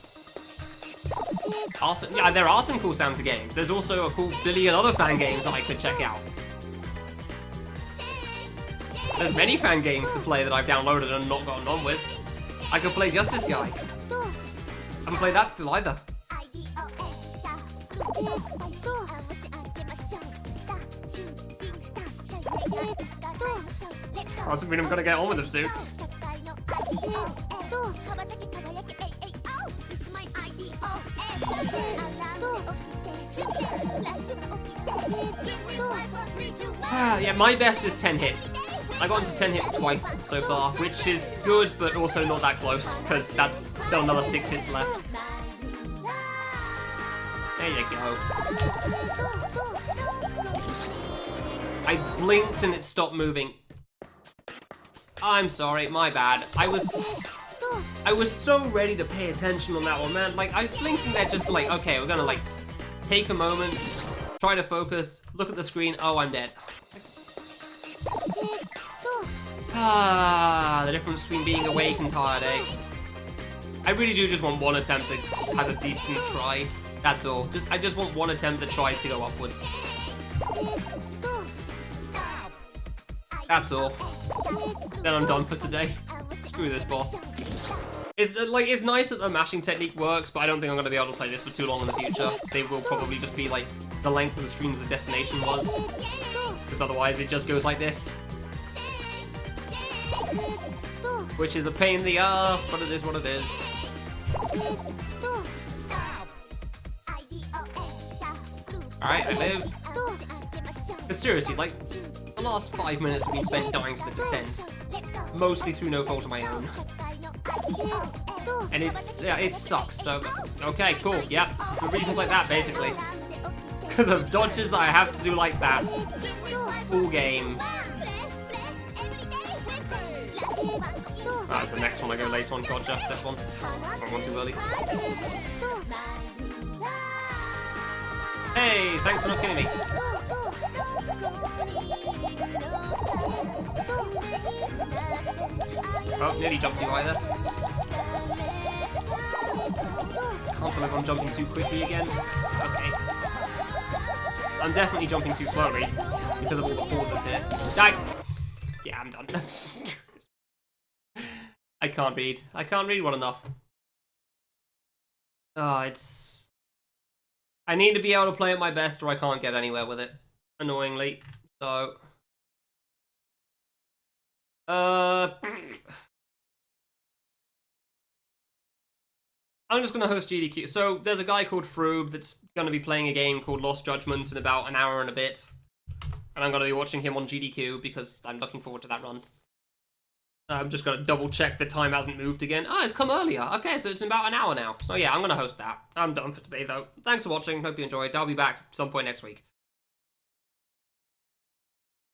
Awesome. Yeah, there are some cool Santa games. There's also a cool billion other fan games that I could check out. There's many fan games to play that I've downloaded and not gotten on with. I could play Justice Guy. I haven't played that still either. Doesn't mean I'm gonna get on with them soon. Yeah, my best is 10 hits. I got into 10 hits twice so far, which is good, but also not that close, because that's still another 6 hits left. There you go. I blinked and it stopped moving. I'm sorry, my bad. I was so ready to pay attention on that one, man. Like, I was blinking there just like, okay, we're gonna like take a moment, try to focus, look at the screen. Oh, I'm dead. The difference between being awake and tired, eh? I really do just want one attempt that has a decent try. That's all. I just want one attempt that tries to go upwards. That's all. Then I'm done for today. Screw this boss. It's nice that the mashing technique works, but I don't think I'm going to be able to play this for too long in the future. They will probably just be like the length of the streams the destination was. Because otherwise it just goes like this. Which is a pain in the ass, but it is what it is. Alright, I lived. But seriously, like, the last 5 minutes have been spent dying to the descent. Mostly through no fault of my own. And it sucks, so, okay, cool, yeah. For reasons like that, basically. Because of dodges that I have to do like that. Full game. That's the next one I go late on, gotcha, this one. Not one too early. Hey, thanks for not killing me. Oh, nearly jumped too high there. Can't tell if I'm jumping too quickly again. Okay. I'm definitely jumping too slowly because of all the pauses here. Yeah, I'm done. I can't read. I can't read well enough. It's... I need to be able to play at my best or I can't get anywhere with it. Annoyingly. So... I'm just going to host GDQ. So, there's a guy called Froob that's going to be playing a game called Lost Judgment in about an hour and a bit. And I'm going to be watching him on GDQ because I'm looking forward to that run. I'm just going to double check the time hasn't moved again. Oh, it's come earlier. Okay, so it's about an hour now. So yeah, I'm going to host that. I'm done for today though. Thanks for watching. Hope you enjoyed. I'll be back some point next week.